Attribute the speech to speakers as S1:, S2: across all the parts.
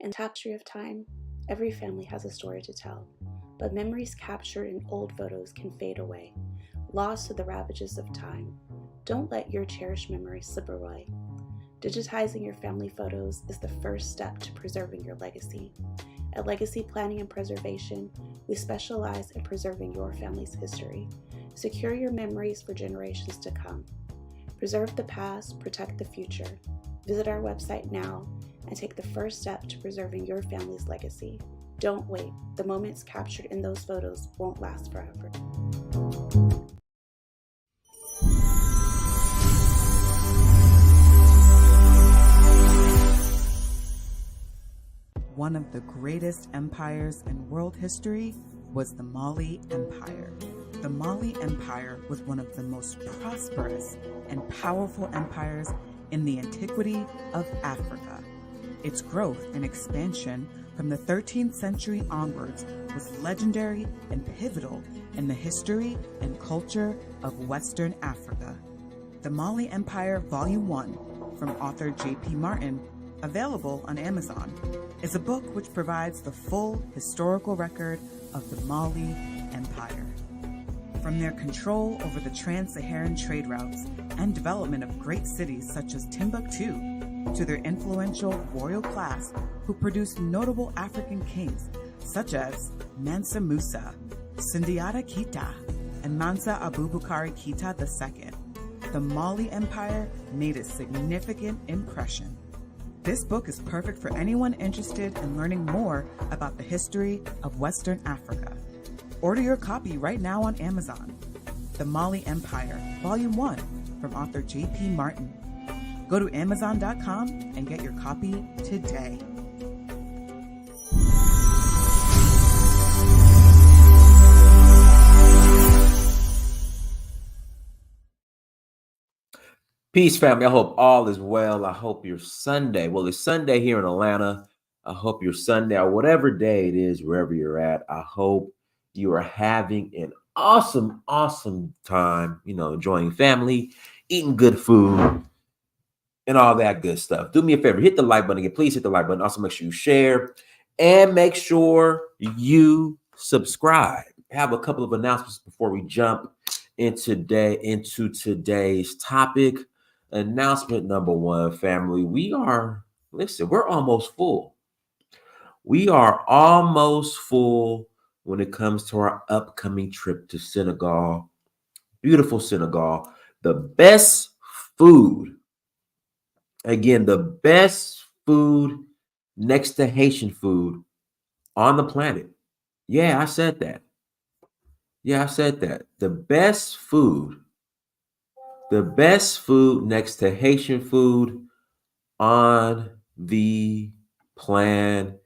S1: In the tapestry of time, every family has a story to tell, but memories captured in old photos can fade away, lost to the ravages of time. Don't let your cherished memories slip away. Digitizing your family photos is the first step to preserving your legacy. At Legacy Planning and Preservation, we specialize in preserving your family's history. Secure your memories for generations to come. Preserve the past, protect the future. Visit our website now and take the first step to preserving your family's legacy. Don't wait. The moments captured in those photos won't last forever.
S2: One of the greatest empires in world history was the Mali Empire. The Mali Empire was one of the most prosperous and powerful empires in the antiquity of Africa. Its growth and expansion from the 13th century onwards was legendary and pivotal in the history and culture of Western Africa. The Mali Empire Volume 1 from author J.P. Martin, available on Amazon, is a book which provides the full historical record of the Mali Empire. From their control over the trans-Saharan trade routes and development of great cities such as Timbuktu, to their influential royal class who produced notable African kings such as Mansa Musa, Sundiata Keita, and Mansa Abubakar Keita II, the Mali Empire made a significant impression. This book is perfect for anyone interested in learning more about the history of Western Africa. Order your copy right now on Amazon. The Mali Empire, Volume 1, from author J.P. Martin. Go to Amazon.com and get your copy today.
S3: Peace, family. I hope all is well. I hope your Sunday, well, it's Sunday here in Atlanta. I hope your Sunday, or whatever day it is, wherever you're at, I hope you are having an awesome time, enjoying family, eating good food, and all that good stuff. Do me a favor, hit the like button again. Please hit the like button. Also, make sure you share and make sure you subscribe. I have a couple of announcements before we jump into today's topic. Announcement number one, family. We're almost full. We are almost full when it comes to our upcoming trip to Senegal. Beautiful Senegal. The best food. Again, the best food next to Haitian food on the planet. Yeah, I said that. The best food next to Haitian food on the planet.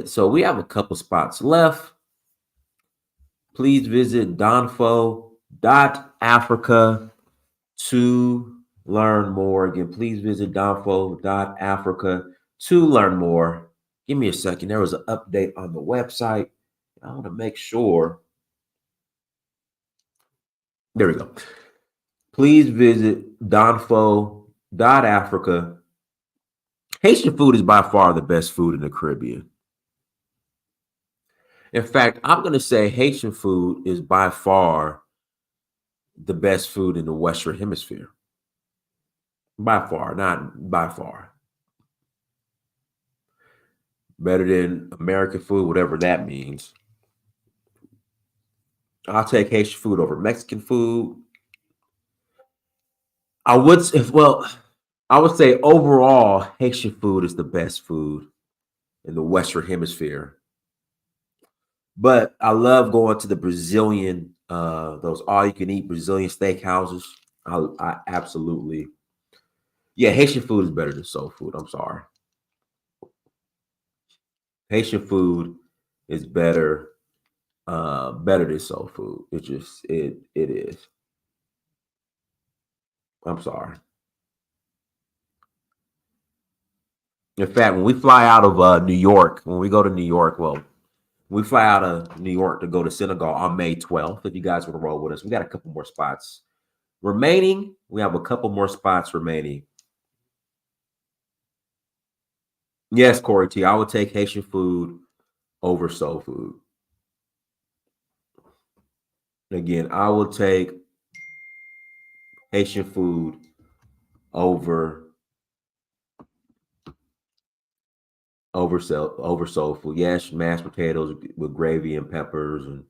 S3: So we have a couple spots left. Please visit donfo.africa to learn more. Again, please visit donfo.africa to learn more. Give me a second. There was an update on the website. I want to make sure. There we go. Please visit donfo.africa. Haitian food is by far the best food in the Caribbean. In fact, I'm going to say Haitian food is by far the best food in the Western Hemisphere. By far, not by far. Better than American food, whatever that means. I'll take Haitian food over Mexican food. I would say overall, Haitian food is the best food in the Western Hemisphere. But I love going to the Brazilian, those all-you-can-eat Brazilian steakhouses. I absolutely, Haitian food is better than soul food. I'm sorry. Haitian food is better than soul food. It is. I'm sorry. In fact, when we fly out of New York, when we fly out of New York to go to Senegal on May 12th, if you guys want to roll with us, we got a couple more spots remaining. We have a couple more spots remaining. Yes, Corey T. I would take Haitian food over soul food. Again, I will take Haitian food over over soul food. Yes, mashed potatoes with gravy and peppers and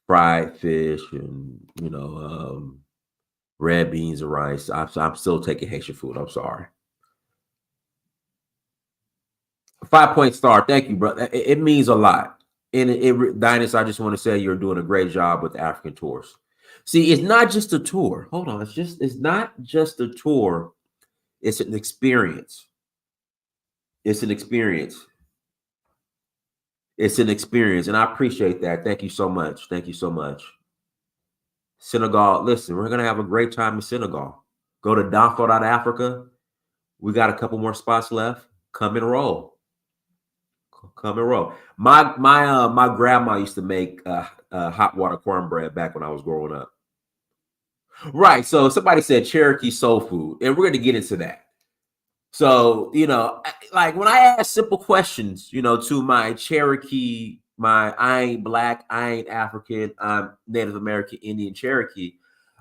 S3: fried fish and red beans and rice. I'm still taking Haitian food. I'm sorry. 5 point star. Thank you, bro. It means a lot. And Dynasty, I just want to say you're doing a great job with the African tours. See, it's not just a tour. Hold on. It's not just a tour. It's an experience. It's an experience. It's an experience. And I appreciate that. Thank you so much. Thank you so much. Senegal, listen, we're gonna have a great time in Senegal. Go to Danfo, Africa. We got a couple more spots left. Come and roll. Come and roll. My grandma used to make hot water cornbread back when I was growing up. Right. So somebody said Cherokee soul food, and we're going to get into that. So like when I ask simple questions, to my Cherokee, I ain't black, I ain't African, I'm Native American, Indian, Cherokee.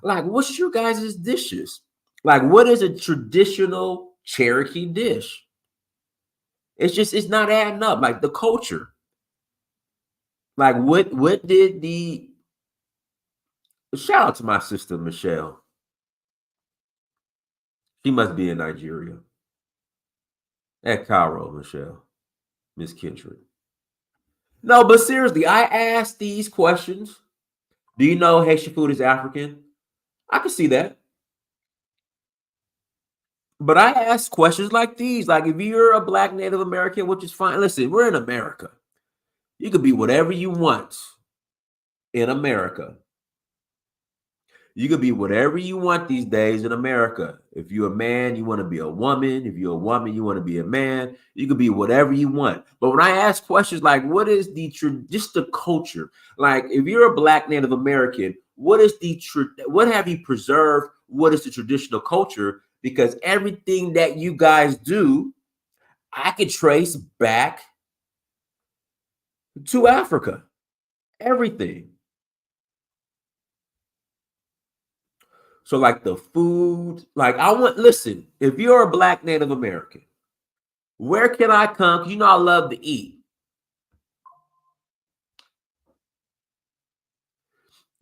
S3: Like, what's your guys' dishes? Like, what is a traditional Cherokee dish? It's not adding up. Like the culture. Like what did the shout out to my sister Michelle. She must be in Nigeria. At Cairo, Michelle. Miss Kindred. No, but seriously, I asked these questions. Do you know Haitian food is African? I can see that. But I ask questions like these. Like, if you're a black Native American, which is fine. Listen, we're in America. You could be whatever you want in America. You could be whatever you want these days in America. If you're a man, you want to be a woman. If you're a woman, you want to be a man. You could be whatever you want. But when I ask questions like, what is just the culture? Like, if you're a black Native American, what have you preserved? What is the traditional culture? Because everything that you guys do, I could trace back to Africa. Everything. So like the food, like listen, if you're a black Native American, where can I come? Because I love to eat.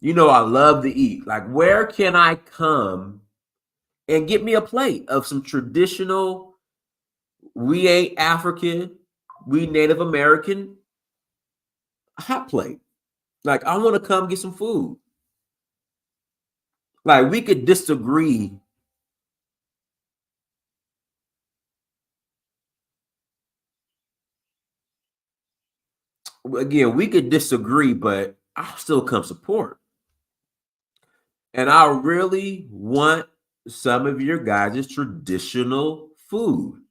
S3: I love to eat. Like, where can I come and get me a plate of some traditional, we ain't African, we Native American hot plate? Like, I want to come get some food. Like, we could disagree. Again, we could disagree, but I'll still come support. And I really want some of your guys' traditional food.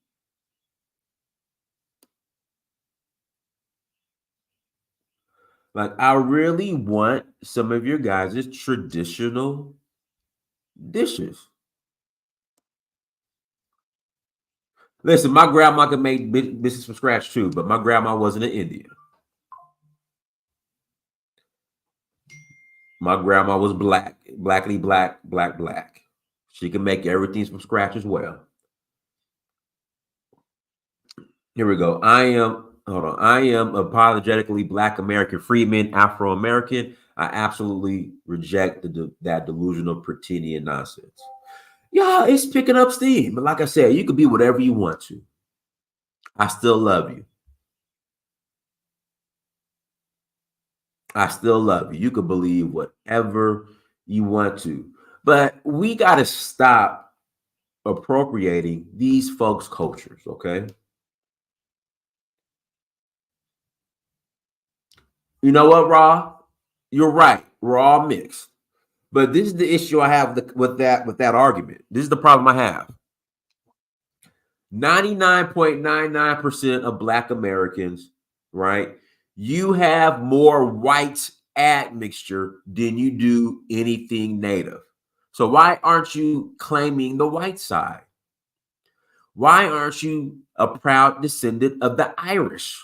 S3: Like, I really want some of your guys' traditional dishes. Listen, my grandma could make business from scratch too, but my grandma wasn't in India. My grandma was black, blackly black, black, black. She can make everything from scratch as well. Here we go. I am apologetically black American freedman, Afro American. I absolutely reject that delusional pretentious nonsense. Yeah, it's picking up steam. But like I said, you could be whatever you want to. I still love you. I still love you. You could believe whatever you want to. But we got to stop appropriating these folks' cultures, okay? You know what, Raw? You're right. We're all mixed. But this is the issue I have with that argument. This is the problem I have. 99.99% of black Americans, right? You have more white admixture than you do anything native. So why aren't you claiming the white side? Why aren't you a proud descendant of the Irish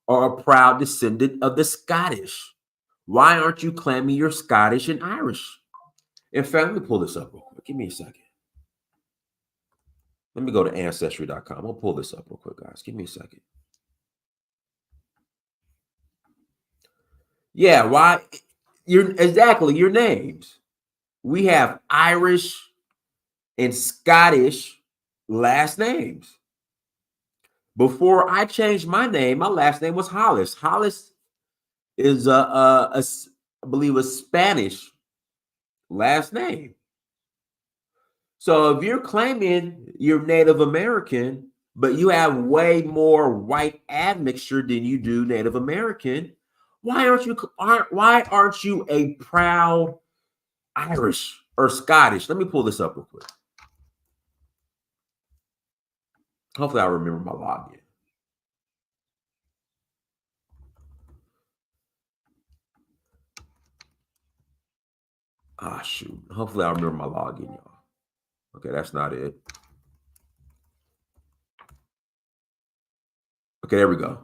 S3: or a proud descendant of the Scottish? Why aren't you claiming you're Scottish and Irish? In fact, let me pull this up real quick. Give me a second. Let me go to Ancestry.com. I'll pull this up real quick, guys. Give me a second. Yeah, why? Your names. We have Irish and Scottish last names. Before I changed my name, my last name was Hollis. Hollis is I believe a Spanish last name. So if you're claiming you're Native American, but you have way more white admixture than you do Native American, why aren't you a proud Irish or Scottish? Let me pull this up real quick. Hopefully I remember my login. Ah, shoot. Hopefully I remember my login, y'all. Okay, that's not it. Okay, there we go.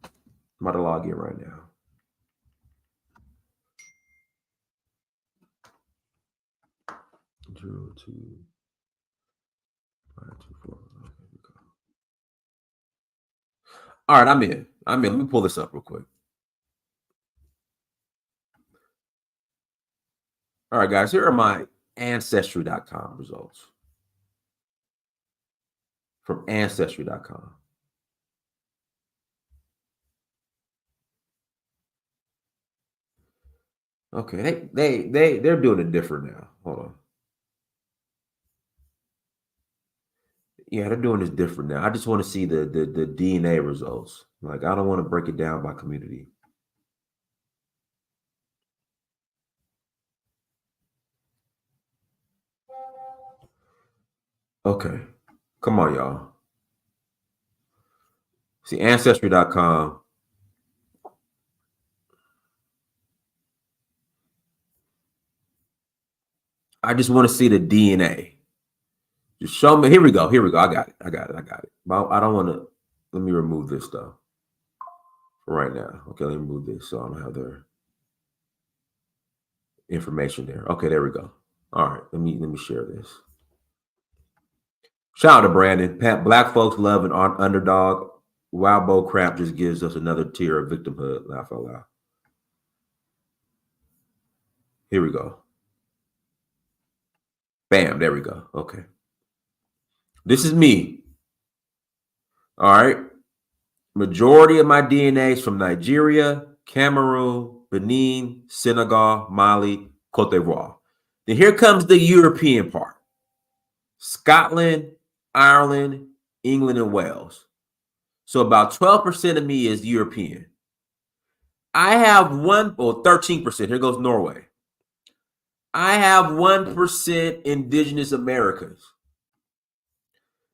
S3: I'm about to log in right now. Zero, 2, 5, 2, 4. Okay, here we go. All right, I'm in. Let me pull this up real quick. All right, guys, here are my Ancestry.com results. From Ancestry.com. Okay, they're doing it different now. Hold on. Yeah, they're doing this different now. I just want to see the DNA results. Like, I don't want to break it down by community. Okay. Come on, y'all. See, Ancestry.com. I just want to see the DNA. Just show me. Here we go. I got it. But I don't want to. Let me remove this stuff for right now. Okay, let me remove this so I don't have their information there. Okay, there we go. All right, let me share this. Shout out to Brandon. Black folks love an underdog. Wild Bo crap just gives us another tier of victimhood. Laugh out loud. Here we go. Bam, there we go. Okay. This is me. All right. Majority of my DNA is from Nigeria, Cameroon, Benin, Senegal, Mali, Cote d'Ivoire. Then here comes the European part. Scotland, Ireland, England, and Wales. So about 12% of me is European. I have 13%. Here goes Norway. I have 1% Indigenous Americans.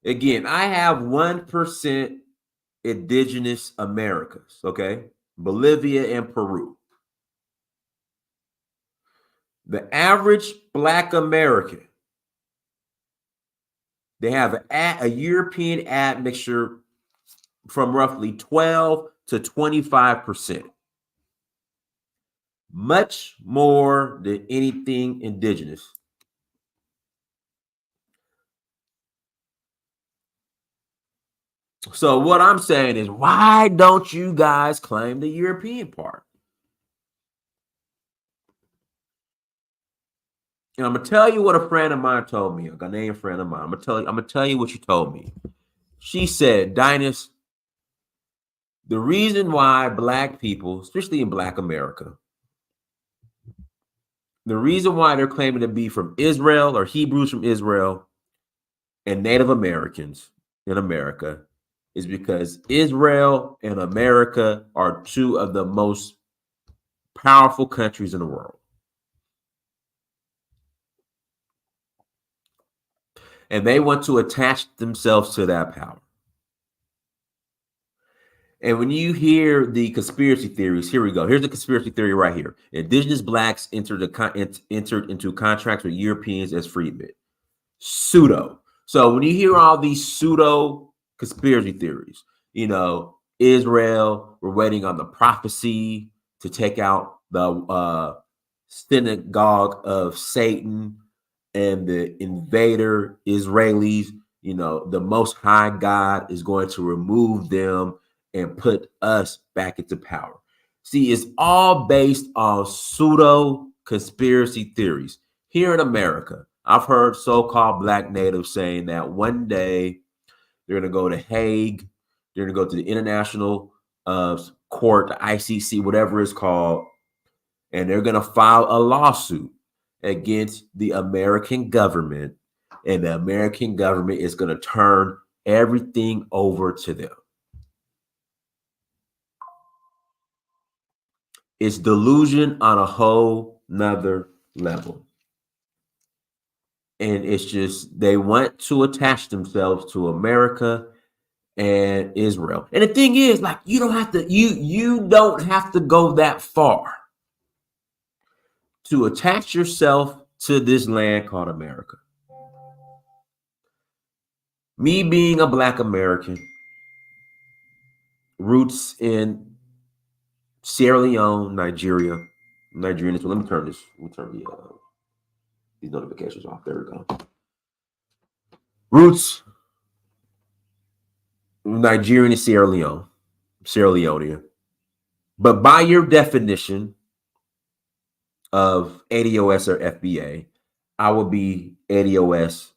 S3: Again, I have 1% Indigenous Americas, okay? Bolivia and Peru. The average Black American, they have a European admixture from roughly 12 to 25%. Much more than anything indigenous. So what I'm saying is, why don't you guys claim the European part? And I'm gonna tell you what a friend of mine told me, a Ghanaian friend of mine. I'm gonna tell you what she told me. She said, Dynast, the reason why Black people, especially in Black America, the reason why they're claiming to be from Israel or Hebrews from Israel and Native Americans in America is because Israel and America are two of the most powerful countries in the world. And they want to attach themselves to that power. And when you hear the conspiracy theories, here we go. Here's the conspiracy theory right here. Indigenous Blacks entered into contracts with Europeans as freedmen. Pseudo. So when you hear all these pseudo conspiracy theories, Israel, we're waiting on the prophecy to take out the synagogue of Satan and the invader Israelis. The Most High God is going to remove them and put us back into power. See, it's all based on pseudo conspiracy theories. Here in America, I've heard so-called black natives saying that one day they're going to go to Hague, they're going to go to the International Court, the ICC, whatever it's called, and they're going to file a lawsuit against the American government, and the American government is going to turn everything over to them. It's delusion on a whole nother level. And it's just, they want to attach themselves to America and Israel. And the thing is, like, you don't have to go that far to attach yourself to this land called America. Me being a Black American, roots in Sierra Leone, Nigeria. Nigerian. So let me turn this. Let me turn these notifications off. There we go. Roots, Nigerian and Sierra Leonean. But by your definition of ADOS or FBA, I would be ADOS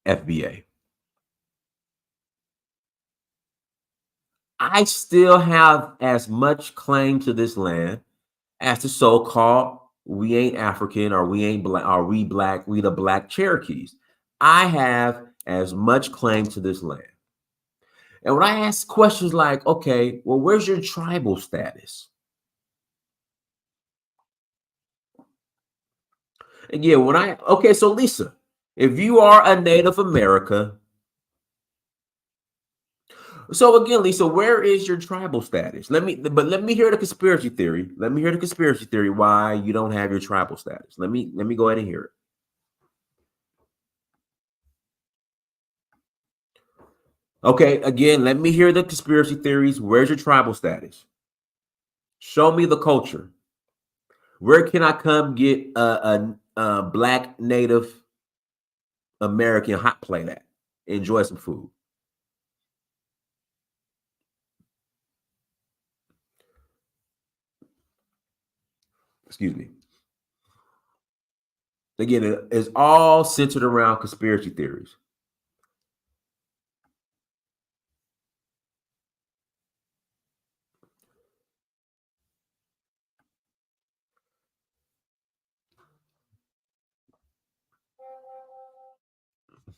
S3: FBA. I still have as much claim to this land as the so-called we ain't African or we ain't black or we black, we the Black Cherokees. I have as much claim to this land. And when I ask questions like, okay, well, where's your tribal status? And yeah, okay, so Lisa, if you are a Native American, so again, Lisa, where is your tribal status? Let me hear the conspiracy theory. Let me hear the conspiracy theory why you don't have your tribal status. Let me go ahead and hear it. Okay, again, let me hear the conspiracy theories. Where's your tribal status? Show me the culture. Where can I come get a Black Native American hot plate at? Enjoy some food. Excuse me. Again, it's all centered around conspiracy theories.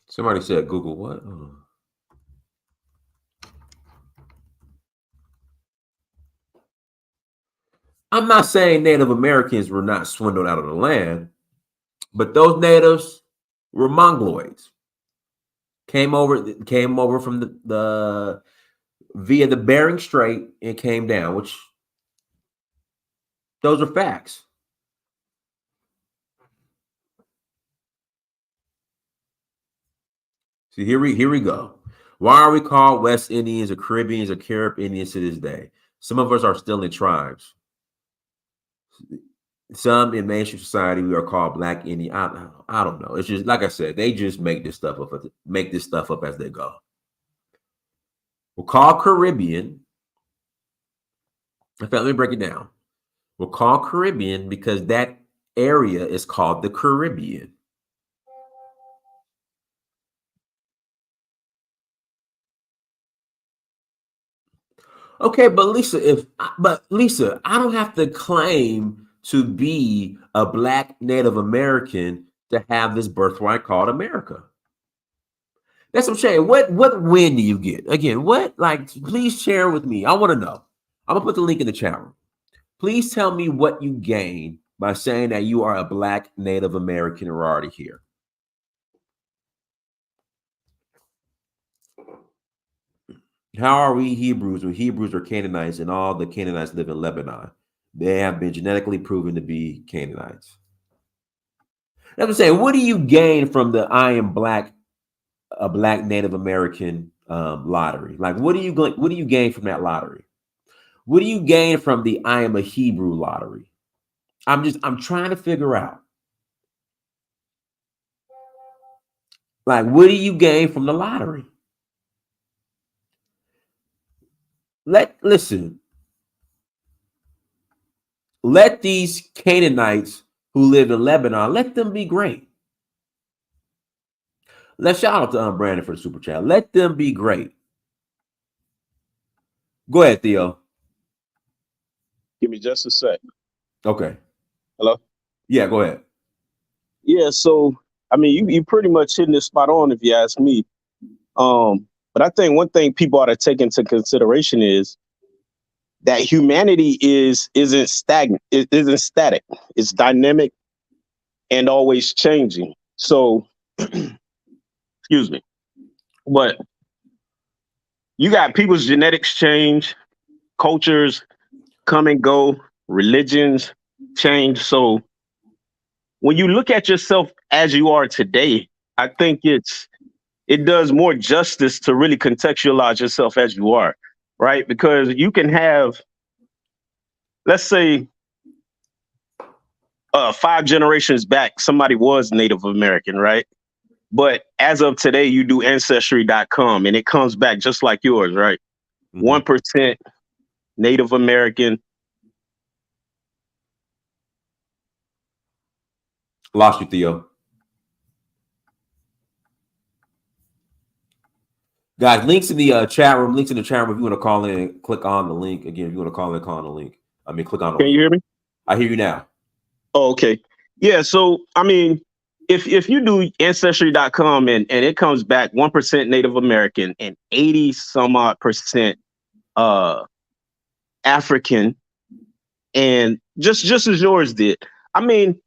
S3: Somebody said Google what? I'm not saying Native Americans were not swindled out of the land, but those natives were Mongoloids. Came over from the via the Bering Strait and came down, which those are facts. See, here we go. Why are we called West Indians or Caribbeans or Carib Indians to this day? Some of us are still in tribes. Some in mainstream society we are called Black Indian. I don't know. It's just like I said, they just make this stuff up as they go. We're called Caribbean. In fact, let me break it down. We're called Caribbean because that area is called the Caribbean. Okay, but Lisa, I don't have to claim to be a Black Native American to have this birthright called America. That's what I'm saying. What win do you get? Again, please share with me. I want to know. I'm gonna put the link in the chat room. Please tell me what you gain by saying that you are a Black Native American or already here. How are we Hebrews when Hebrews are Canaanites and all the Canaanites live in Lebanon? They have been genetically proven to be Canaanites. I'm saying, what do you gain from the I am black, a black Native American lottery? Like, what do you gain from that lottery? What do you gain from the I am a Hebrew lottery? I'm trying to figure out. Like, what do you gain from the lottery? Listen, let these Canaanites who live in Lebanon, let them be great. Let's shout out to Brandon for the super chat. Let them be great. Go ahead, Theo.
S4: Give me just a sec.
S3: Okay.
S4: Hello?
S3: Yeah, go ahead.
S4: Yeah, so I mean you pretty much hitting this spot on if you ask me. But I think one thing people ought to take into consideration is that humanity isn't stagnant, it isn't static. It's dynamic and always changing. So excuse me. But you got people's genetics change, cultures come and go, religions change. So when you look at yourself as you are today, I think it does more justice to really contextualize yourself as you are, right? Because you can have, let's say, 5 generations back, somebody was Native American, right? But as of today, you do Ancestry.com and it comes back just like yours, right? 1% Native American.
S3: Lost you, Theo. Guys, links in the chat room. Links in the chat room. If you want to call in, click on the link. Again, if you want to call in, click on the link. Click on the
S4: Can
S3: link.
S4: you hear me?
S3: I hear you now.
S4: Oh, okay. Yeah. So, I mean, if you do Ancestry.com and it comes back 1% Native American and 80 some odd percent African, and just as yours did, I mean,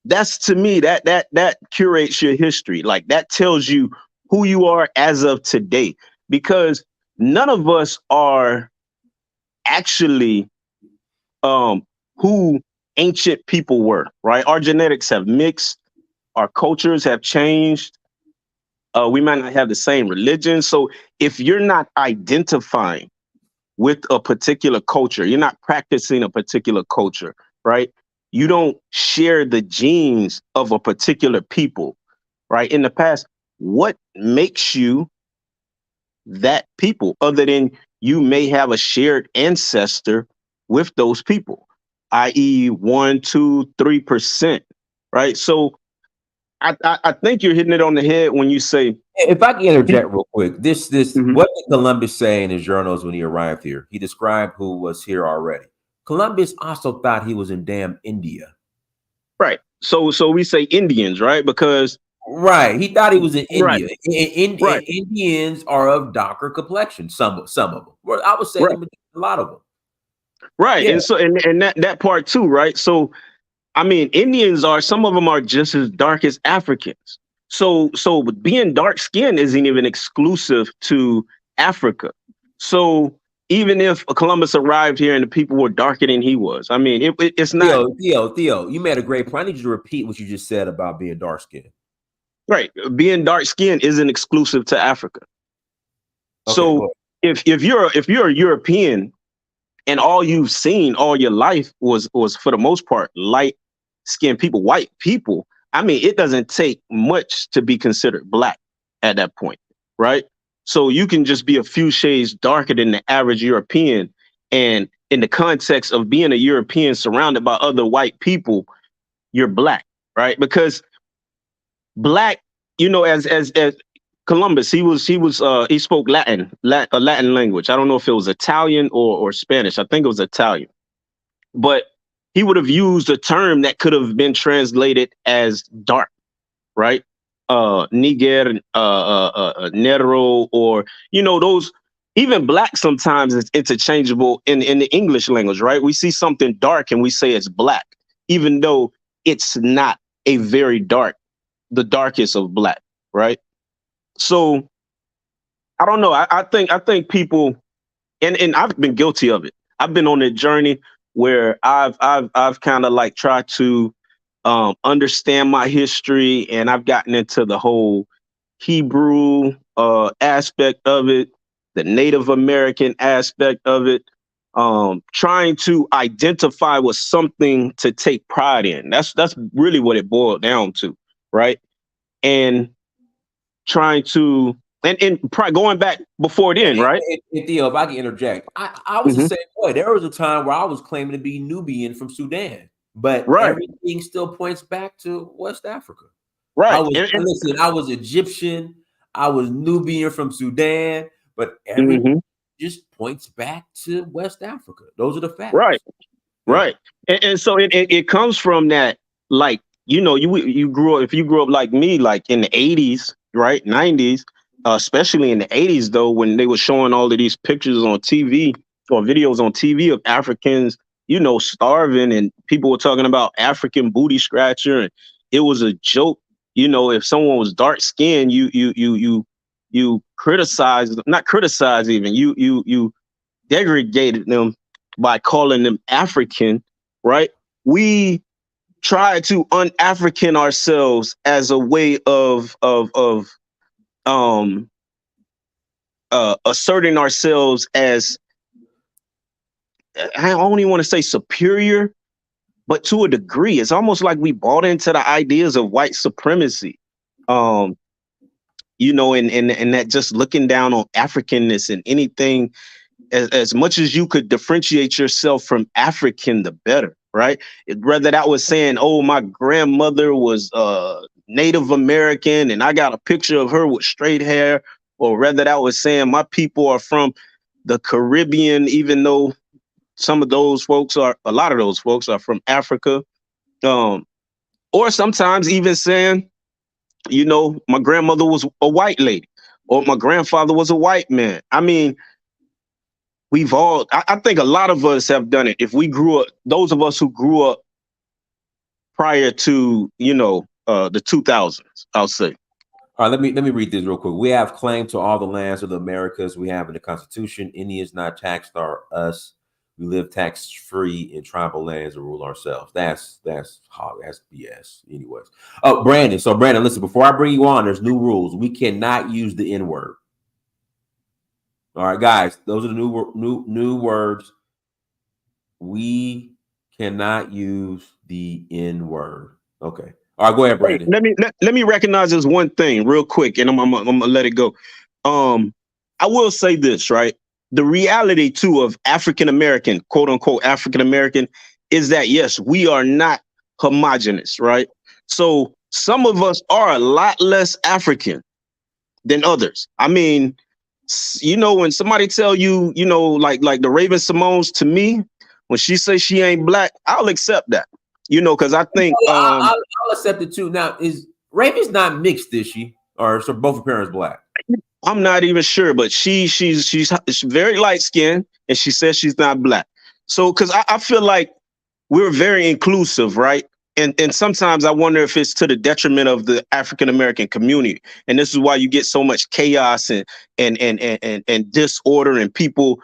S4: that's to me that curates your history. Like that tells you who you are as of today, because none of us are actually who ancient people were, right? Our genetics have mixed, our cultures have changed. We might not have the same religion. So if you're not identifying with a particular culture, you're not practicing a particular culture, right? You don't share the genes of a particular people, right? In the past, what makes you that people other than you may have a shared ancestor with those people, i.e., 1, 2, 3%, right? So I think you're hitting it on the head when you say.
S3: If I can interject real quick, this
S4: Mhm.
S3: what did Columbus say in his journals when he arrived here? He described who was here already. Columbus also thought he was in damn India.
S4: Right. So we say Indians, right? Because
S3: Right, he thought he was in
S4: right,
S3: India.
S4: right,
S3: Indians are of darker complexion. Some of them. Well, I would say
S4: right,
S3: a lot of them.
S4: right.
S3: Yeah,
S4: And so and that part too, right? So I mean, Indians are, some of them are just as dark as Africans. So being dark skinned isn't even exclusive to Africa. So even if Columbus arrived here and the people were darker than he was, I mean, it's not
S3: Theo, you made a great point. I need you to repeat what you just said about being dark skinned.
S4: right. Being dark skinned isn't exclusive to Africa.
S3: Okay,
S4: So if you're a European and all you've seen all your life was for the most part light skinned people, white people, I mean, it doesn't take much to be considered black at that point, right? So you can just be a few shades darker than the average European, and in the context of being a European surrounded by other white people, you're black, right? Because black, as Columbus, he spoke a Latin language. I don't know if it was Italian or Spanish. I think it was Italian, but he would have used a term that could have been translated as dark, right? Niger, Nero, or those. Even black sometimes is interchangeable in the English language, right? We see something dark and we say it's black, even though it's not a very dark, the darkest of black, right? So I don't know. I think people, and I've been guilty of it. I've been on a journey where I've kind of like tried to understand my history, and I've gotten into the whole Hebrew aspect of it, the Native American aspect of it, trying to identify with something to take pride in. That's really what it boiled down to, right? And trying to going back before then, right?
S3: Theo, if I can interject, I was the same way. There was a time where I was claiming to be Nubian from Sudan, but
S4: Right.
S3: everything still points back to West Africa.
S4: Right.
S3: Listen, I was Egyptian, I was Nubian from Sudan, but everything just points back to West Africa. Those are the facts.
S4: Right.
S3: Yeah.
S4: Right. And so it comes from that, like, you grew up, if you grew up like me, like in the 80s, right? 90s, especially in the 80s, though, when they were showing all of these pictures on TV or videos on TV of Africans, starving, and people were talking about African booty scratcher, and it was a joke. If someone was dark skinned, you criticized, not criticize even, you degraded them by calling them African, right? We try to un-African ourselves as a way of asserting ourselves as, I don't even want to say superior, but to a degree, it's almost like we bought into the ideas of white supremacy. And that just looking down on Africanness and anything, as much as you could differentiate yourself from African, the better, right? Whether that was saying, oh, my grandmother was Native American and I got a picture of her with straight hair, or whether that was saying my people are from the Caribbean, even though a lot of those folks are from Africa. Or sometimes even saying, my grandmother was a white lady, or my grandfather was a white man. I mean, I think a lot of us have done it. If we grew up, those of us who grew up prior to, the 2000s, I'll say.
S3: All right, let me read this real quick. We have claim to all the lands of the Americas we have in the Constitution. Indians not taxed are us. We live tax-free in tribal lands and rule ourselves. That's BS. Anyways. Oh, Brandon. So Brandon, listen, before I bring you on, there's new rules. We cannot use the N-word. All right, guys, those are the new words. We cannot use the N-word. Okay. All right, go ahead, Brandon.
S4: Hey, let me recognize this one thing real quick, and I'm gonna let it go. I will say this, right? The reality too of African American, quote unquote African American, is that yes, we are not homogenous, right? So some of us are a lot less African than others. I mean, when somebody tell you, like the Raven Simone's, to me, when she says she ain't black, I'll accept that. Because I think
S3: I'll accept it too. Now, is Raven's not mixed, is she? Or so both her parents black?
S4: I'm not even sure, but she's very light skinned, and she says she's not black. So, because I feel like we're very inclusive, right? And sometimes I wonder if it's to the detriment of the African American community, and this is why you get so much chaos and disorder and people,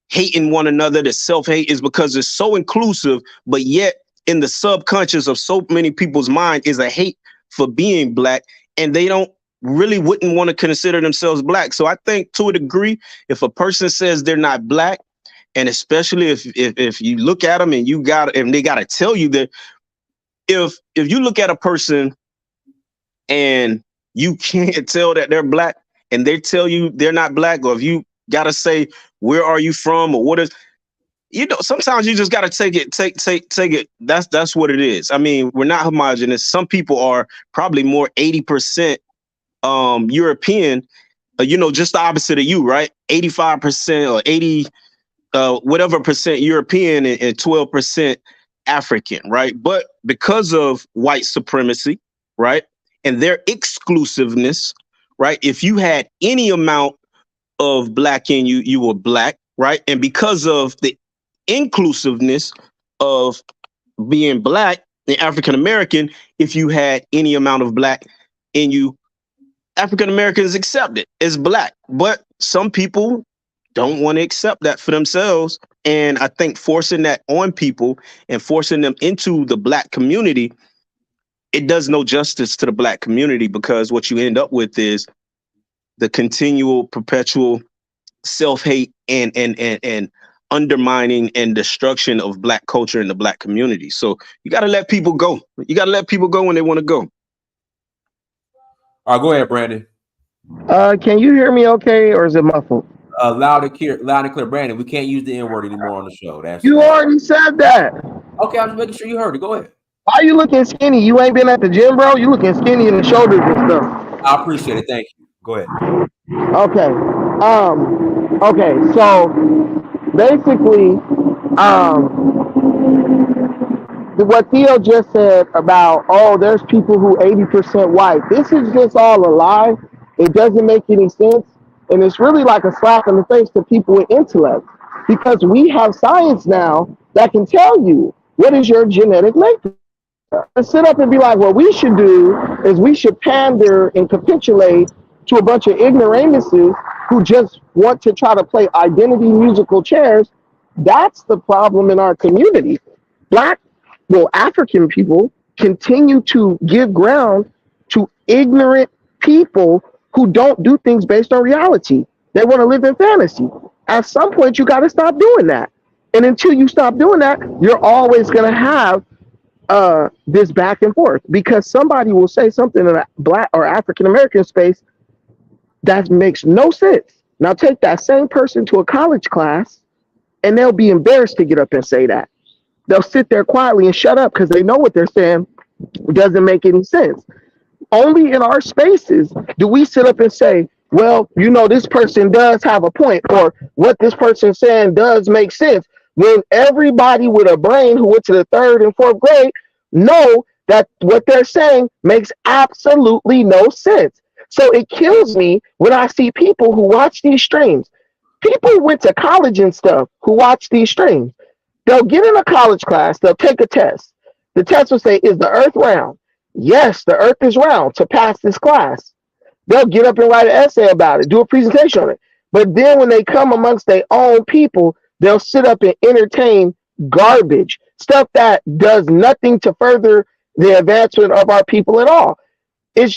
S4: hating one another. The self-hate is because it's so inclusive, but yet in the subconscious of so many people's mind is a hate for being black, and they wouldn't want to consider themselves black. So I think to a degree, if a person says they're not black, and especially if you look at them and they got to tell you that, if you look at a person and you can't tell that they're black and they tell you they're not black, or if you got to say, where are you from, or what is, sometimes you just got to take it. That's what it is. I mean, we're not homogenous. Some people are probably more 80% European, just the opposite of you, right? 85% or 80, whatever percent European, and 12% African, right? But because of white supremacy, right, and their exclusiveness, right, if you had any amount of black in you, you were black, right? And because of the inclusiveness of being black and African American, if you had any amount of black in you, African American is accepted as black. But some people don't want to accept that for themselves. And I think forcing that on people and forcing them into the Black community, it does no justice to the Black community, because what you end up with is the continual, perpetual self-hate and undermining and destruction of Black culture and the Black community. So you got to let people go. You got to let people go when they want to go.
S3: All right, go ahead, Brandon.
S5: Can you hear me okay, or is it muffled?
S3: Loud and clear, Brandon. We can't use the N-word anymore on the show.
S5: You already said that.
S3: Okay, I'm just making sure you heard it. Go ahead.
S5: Why you looking skinny? You ain't been at the gym, bro? You looking skinny in the shoulders and stuff.
S3: I appreciate it. Thank you. Go ahead.
S5: Okay. Okay. So basically, what Theo just said about, oh, there's people who 80% white. This is just all a lie. It doesn't make any sense. And it's really like a slap in the face to people with intellect, because we have science now that can tell you what is your genetic makeup. And sit up and be like, what we should do is we should pander and capitulate to a bunch of ignoramuses who just want to try to play identity musical chairs. That's the problem in our community. African people continue to give ground to ignorant people who don't do things based on reality. They want to live in fantasy. At some point, you got to stop doing that. And until you stop doing that, you're always going to have this back and forth, because somebody will say something in a Black or African American space that makes no sense. Now take that same person to a college class and they'll be embarrassed to get up and say that. They'll sit there quietly and shut up because they know what they're saying doesn't make any sense. Only in our spaces do we sit up and say, well, you know, this person does have a point, or what this person's saying does make sense, when everybody with a brain who went to the 3rd and 4th grade know that what they're saying makes absolutely no sense. So it kills me when I see people who watch these streams. People who went to college and stuff who watch these streams. They'll get in a college class, they'll take a test. The test will say, is the earth round? Yes, the earth is round to pass this class. They'll get up and write an essay about it, do a presentation on it. But then when they come amongst their own people, they'll sit up and entertain garbage, stuff that does nothing to further the advancement of our people at all. It's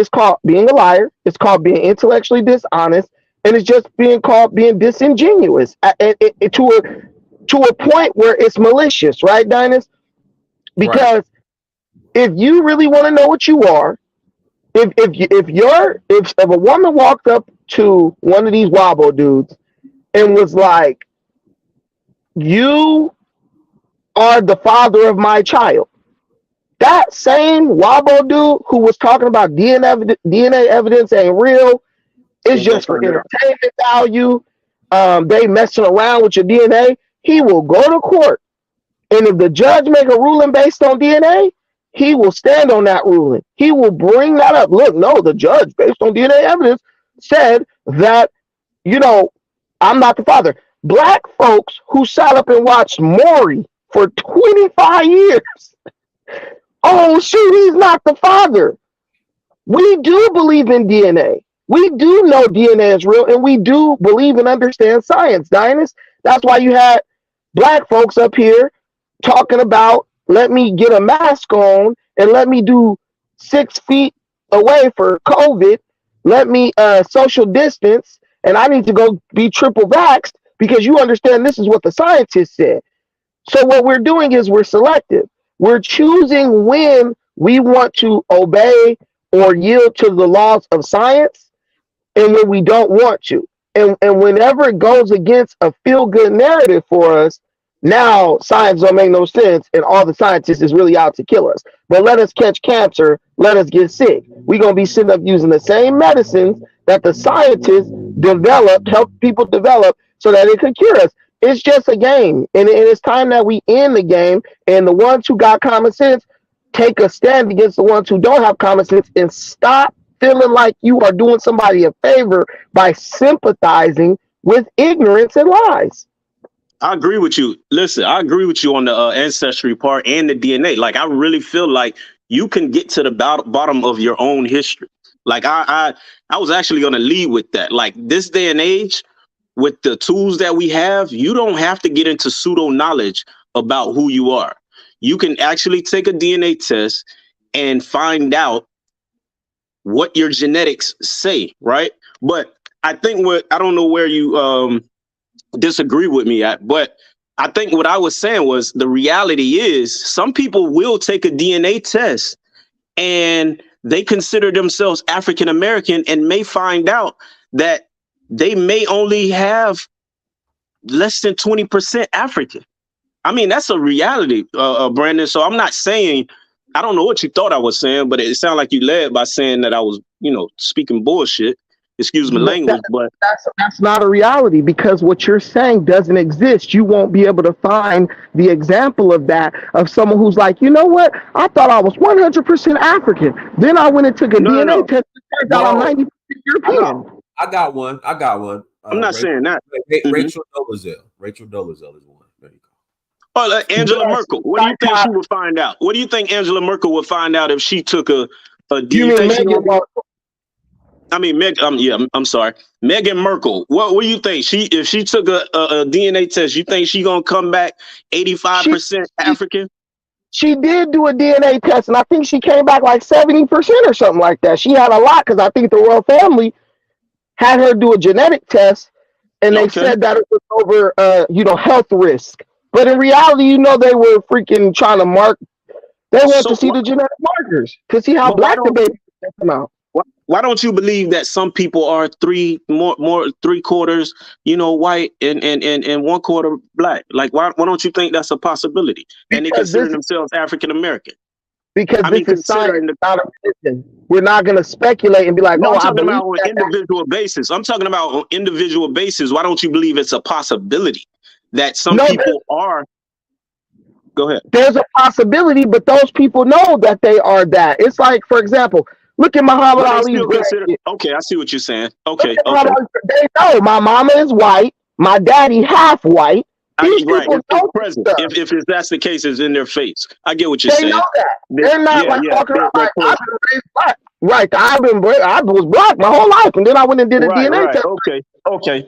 S5: called being a liar. It's called being intellectually dishonest. And it's just called being disingenuous to a point where it's malicious, right, Dynas? Because if you really want to know what you are, if a woman walked up to one of these Wabo dudes and was like, you are the father of my child, that same Wabo dude who was talking about DNA evidence ain't real, it's just for entertainment value, they messing around with your DNA, he will go to court. And if the judge make a ruling based on DNA, he will stand on that ruling. He will bring that up. Look, no, the judge, based on DNA evidence, said that, you know, I'm not the father. Black folks who sat up and watched Maury for 25 years. Oh, shoot, he's not the father. We do believe in DNA. We do know DNA is real, and we do believe and understand science, Dynas. That's why you had Black folks up here talking about, let me get a mask on and let me do 6 feet away for COVID. Let me social distance, and I need to go be triple vaxxed because you understand this is what the scientists said. So what we're doing is we're selective. We're choosing when we want to obey or yield to the laws of science and when we don't want to. And whenever it goes against a feel-good narrative for us, now science don't make no sense and all the scientists is really out to kill us. But let us catch cancer, let us get sick. We're going to be sitting up using the same medicines that the scientists developed, help people develop so that it could cure us. It's just a game. And it's time that we end the game. And the ones who got common sense take a stand against the ones who don't have common sense and stop feeling like you are doing somebody a favor by sympathizing with ignorance and lies.
S4: I agree with you. Listen, I agree with you on the ancestry part and the DNA. Like, I really feel like you can get to the bottom of your own history. Like, I was actually going to lead with that. Like, this day and age, with the tools that we have, you don't have to get into pseudo knowledge about who you are. You can actually take a DNA test and find out what your genetics say, right? But I think I don't know where you disagree with me at, but I think what I was saying was the reality is some people will take a DNA test and they consider themselves African American and may find out that they may only have less than 20% African. I mean, that's a reality, Brandon. So I'm not saying, I don't know what you thought I was saying, but it sounded like you led by saying that I was, speaking bullshit. Excuse my language, but
S5: that's not a reality, because what you're saying doesn't exist. You won't be able to find the example of that, of someone who's like, you know what? I thought I was 100% African. Then I went and took a DNA test. It turns out I'm 90% European.
S3: I got one.
S4: I'm not saying that.
S3: Rachel Dolezal. Rachel Dolezal is one. There you go.
S4: Oh, Angela Merkel. What do you think she would find out? What do you think Angela Merkel would find out if she took a DNA? I'm sorry. Meghan Merkel. What do you think? If she took a DNA test, you think she gonna come back 85% African?
S5: She did do a DNA test, and I think she came back like 70% or something like that. She had a lot, because I think the royal family had her do a genetic test, and they said that it was over, health risk. But in reality, they were freaking trying to mark. They want to see the genetic markers to see how black the baby come out.
S4: Why don't you believe that some people are three quarters, white and 1/4 black? Like, why don't you think that's a possibility? And they consider themselves African American.
S5: Because this is science, not a religion. We're not going to speculate and be like,
S4: I'm talking about on an individual basis. I'm talking about on individual basis. Why don't you believe it's a possibility that some people are? Go ahead.
S5: There's a possibility, but those people know that they are that. It's like, for example, look at Muhammad Ali.
S4: Okay, I see what you're saying. Okay.
S5: They know my mama is white, my daddy half white. These people know
S4: present. If that's the case, it's in their face. I get what you're saying.
S5: They know that. They're not talking about like, I've been raised black. Right. I was black my whole life, and then I went and did a DNA test.
S4: Okay.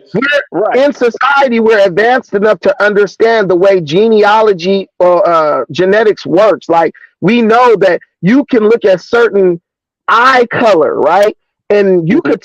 S5: In society, we're advanced enough to understand the way genealogy or genetics works. Like, we know that you can look at certain eye color, right? And you can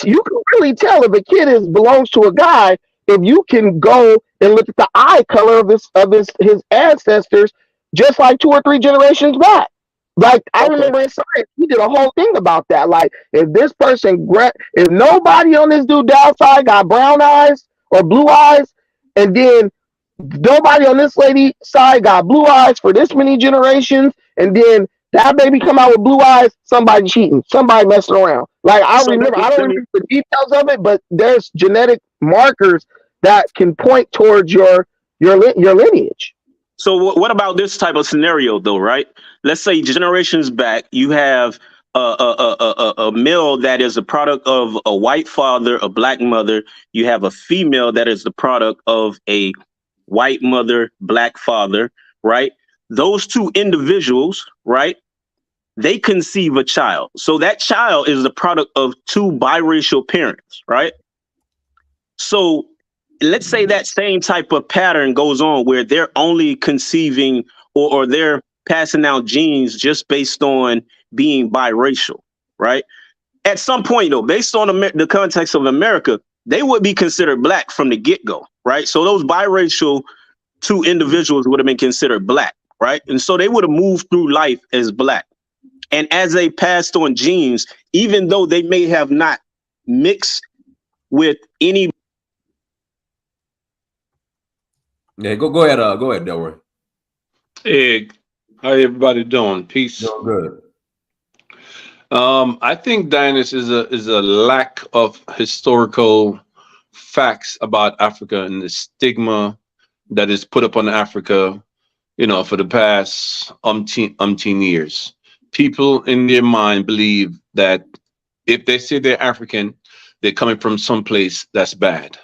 S5: really tell if a kid belongs to a guy if you can go and look at the eye color of his ancestors, just like 2 or 3 generations back. Like, I remember in science, we did a whole thing about that. Like, if this person, if nobody on this dude downside got brown eyes or blue eyes, and then nobody on this lady side got blue eyes for this many generations, and then that baby come out with blue eyes, somebody cheating, somebody messing around. Like, I don't remember the details of it, but there's genetic markers that can point towards your lineage.
S4: So what about this type of scenario though, right? Let's say generations back, you have a male that is a product of a white father, a black mother. You have a female that is the product of a white mother, black father, right? Those two individuals, right? They conceive a child. So that child is the product of 2 biracial parents, right? So let's say that same type of pattern goes on where they're only conceiving or they're passing out genes just based on being biracial, right? At some point, though, based on the context of America, they would be considered black from the get-go, right? So those biracial 2 individuals would have been considered black, right? And so they would have moved through life as black. And as they passed on genes, even though they may have not mixed with any.
S3: Yeah, go ahead, Delroy.
S6: Hey, how everybody doing? Peace.
S3: Doing good.
S6: I think, Dinas, is a lack of historical facts about Africa and the stigma that is put upon Africa, for the past umpteen years. People in their mind believe that if they say they're African, they're coming from someplace that's bad.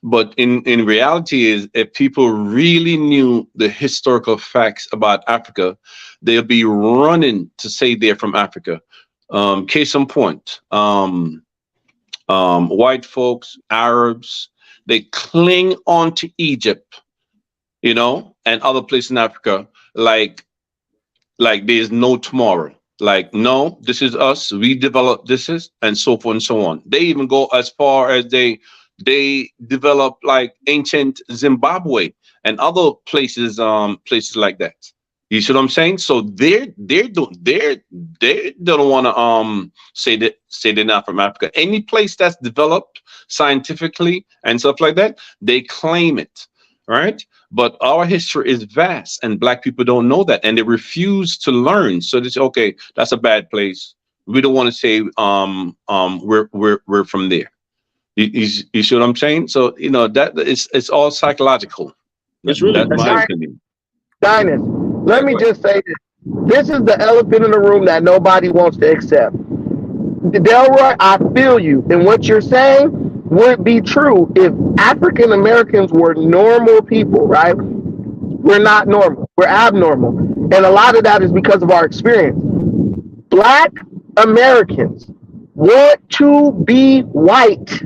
S6: But in reality is, if people really knew the historical facts about Africa, they'll be running to say they're from Africa. Case in point, white folks, Arabs, They cling on to Egypt, you know, and other places in Africa, like there's no tomorrow. Like, no, this is us. We developed this is, and so forth and so on. They even go as far as they develop like ancient Zimbabwe and other places, places like that. You see what I'm saying? So they don't want to say they're not from Africa. Any place that's developed scientifically and stuff like that, they claim it, right? But our history is vast, and Black people don't know that, and they refuse to learn. So they say, okay, that's a bad place. We don't want to say we're from there. You see what I'm saying? So you know that it's all psychological.
S4: It's really
S6: That's my opinion.
S5: Dynast, let me just say this. This is the elephant in the room that nobody wants to accept. Delroy, I feel you. And what you're saying would be true if African Americans were normal people, right? We're not normal. We're abnormal. And a lot of that is because of our experience. Black Americans want to be white.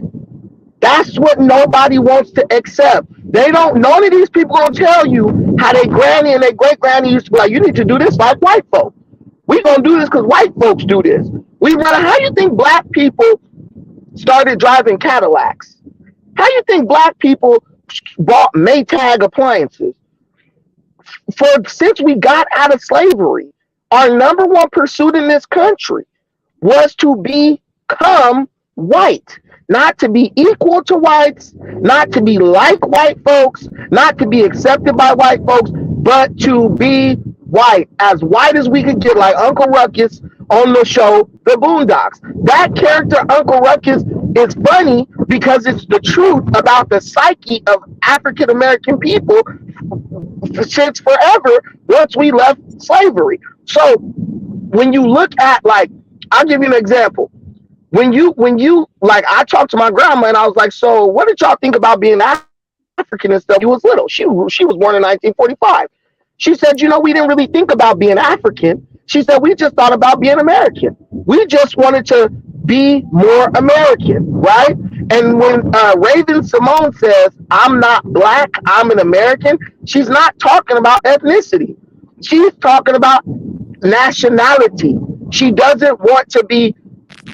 S5: That's what nobody wants to accept. They don't, none of these people gonna tell you how their granny and their great granny used to be like, you need to do this like white folk. We gonna do this because white folks do this. How you think Black people started driving Cadillacs? How you think Black people bought Maytag appliances? Since we got out of slavery, our number one pursuit in this country was to become white. Not to be equal to whites, not to be like white folks, not to be accepted by white folks, but to be white as we could get, like Uncle Ruckus on the show The Boondocks. That character, Uncle Ruckus, is funny because it's the truth about the psyche of African American people since forever once we left slavery. So when you look at, like, I'll give you an example. When you like, I talked to my grandma and I was like, so what did y'all think about being African and stuff? She was little. She was born in 1945. She said, you know, we didn't really think about being African. She said, we just thought about being American. We just wanted to be more American, right? And when Raven Simone says, I'm not Black, I'm an American, she's not talking about ethnicity. She's talking about nationality. She doesn't want to be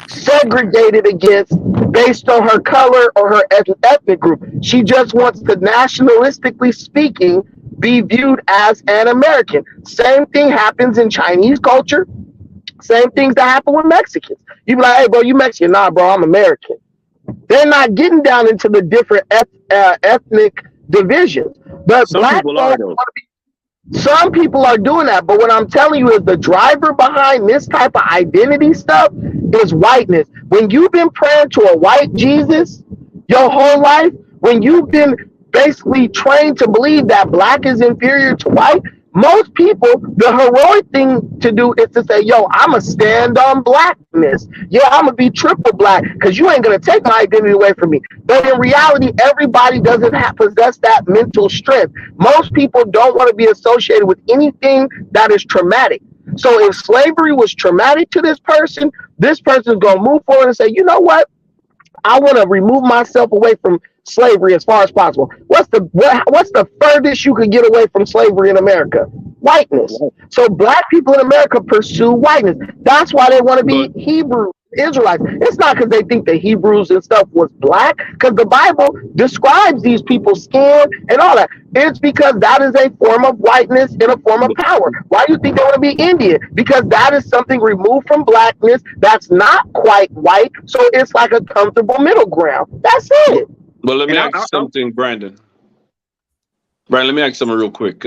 S5: segregated against based on her color or her ethnic group. She just wants to, nationalistically speaking, be viewed as an American. Same thing happens in Chinese culture. Same things that happen with Mexicans. You be like, hey, bro, you Mexican? Nah, bro, I'm American. They're not getting down into the different ethnic divisions. But some Black people are, though. Some people are doing that, but what I'm telling you is the driver behind this type of identity stuff is whiteness. When you've been praying to a white Jesus your whole life, when you've been basically trained to believe that Black is inferior to white, most people, the heroic thing to do is to say, yo, I'm going to stand on Blackness. Yeah, I'm going to be triple Black because you ain't going to take my identity away from me. But in reality, everybody doesn't possess that mental strength. Most people don't want to be associated with anything that is traumatic. So if slavery was traumatic to this person's going to move forward and say, you know what? I want to remove myself away from slavery as far as possible. What's the furthest you could get away from slavery in America? Whiteness. So Black people in America pursue whiteness. That's why they want to be Hebrew Israelites. It's not because they think the Hebrews and stuff was Black, because the Bible describes these people's skin and all that. It's because that is a form of whiteness and a form of power. Why do you think they want to be Indian? Because that is something removed from Blackness that's not quite white, so it's like a comfortable middle ground. That's it.
S6: Well, let me ask something, Brandon. Brandon, let me ask something real quick.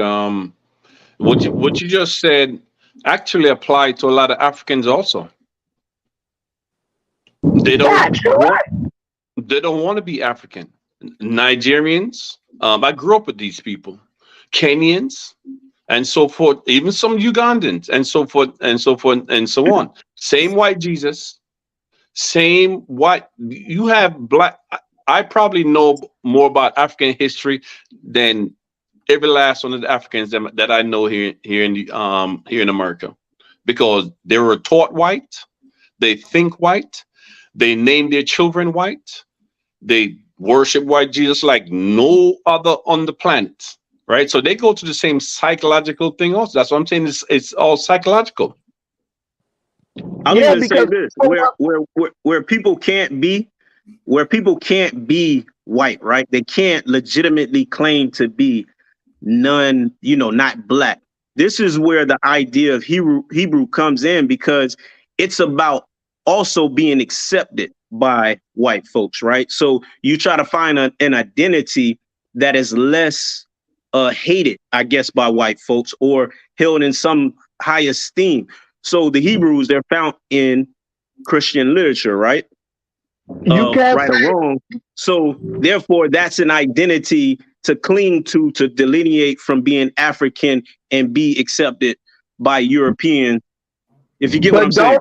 S6: What you just said actually applied to a lot of Africans also. They don't want to be African. Nigerians, I grew up with these people, Kenyans, and so forth, even some Ugandans, and so forth, and so forth, and so on. Same white Jesus, same white. You have Black. I probably know more about African history than every last one of the Africans that I know here in America, because they were taught white, they think white, they name their children white, they worship white Jesus like no other on the planet, right? So they go to the same psychological thing also. That's what I'm saying. It's all psychological.
S4: I'll
S5: Yeah,
S4: even say
S5: because
S4: this: where people can't be, white, right? They can't legitimately claim to be none, not black. This is where the idea of Hebrew comes in, because it's about also being accepted by white folks, right? So you try to find an identity that is less hated, I guess, by white folks, or held in some high esteem. So the Hebrews, they're found in Christian literature, right?
S5: you can't
S4: Right or wrong. So therefore, that's an identity to cling to delineate from being African and be accepted by European. If you get what I'm saying.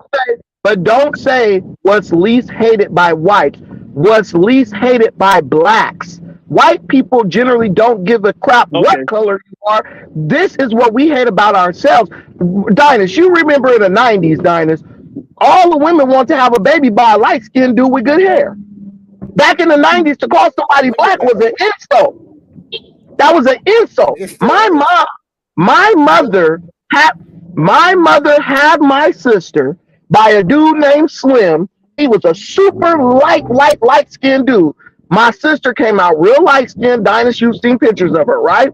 S5: But don't say what's least hated by whites, what's least hated by blacks. White people generally don't give a crap what color you are. This is what we hate about ourselves. Dynas, you remember in the 90s, Dynas, all the women want to have a baby by a light-skinned dude with good hair. Back in the 90s, to call somebody black was an insult. That was an insult. My mother had my sister by a dude named Slim. He was a super light-skinned dude. My sister came out real light-skinned. Dynas, you've seen pictures of her, right?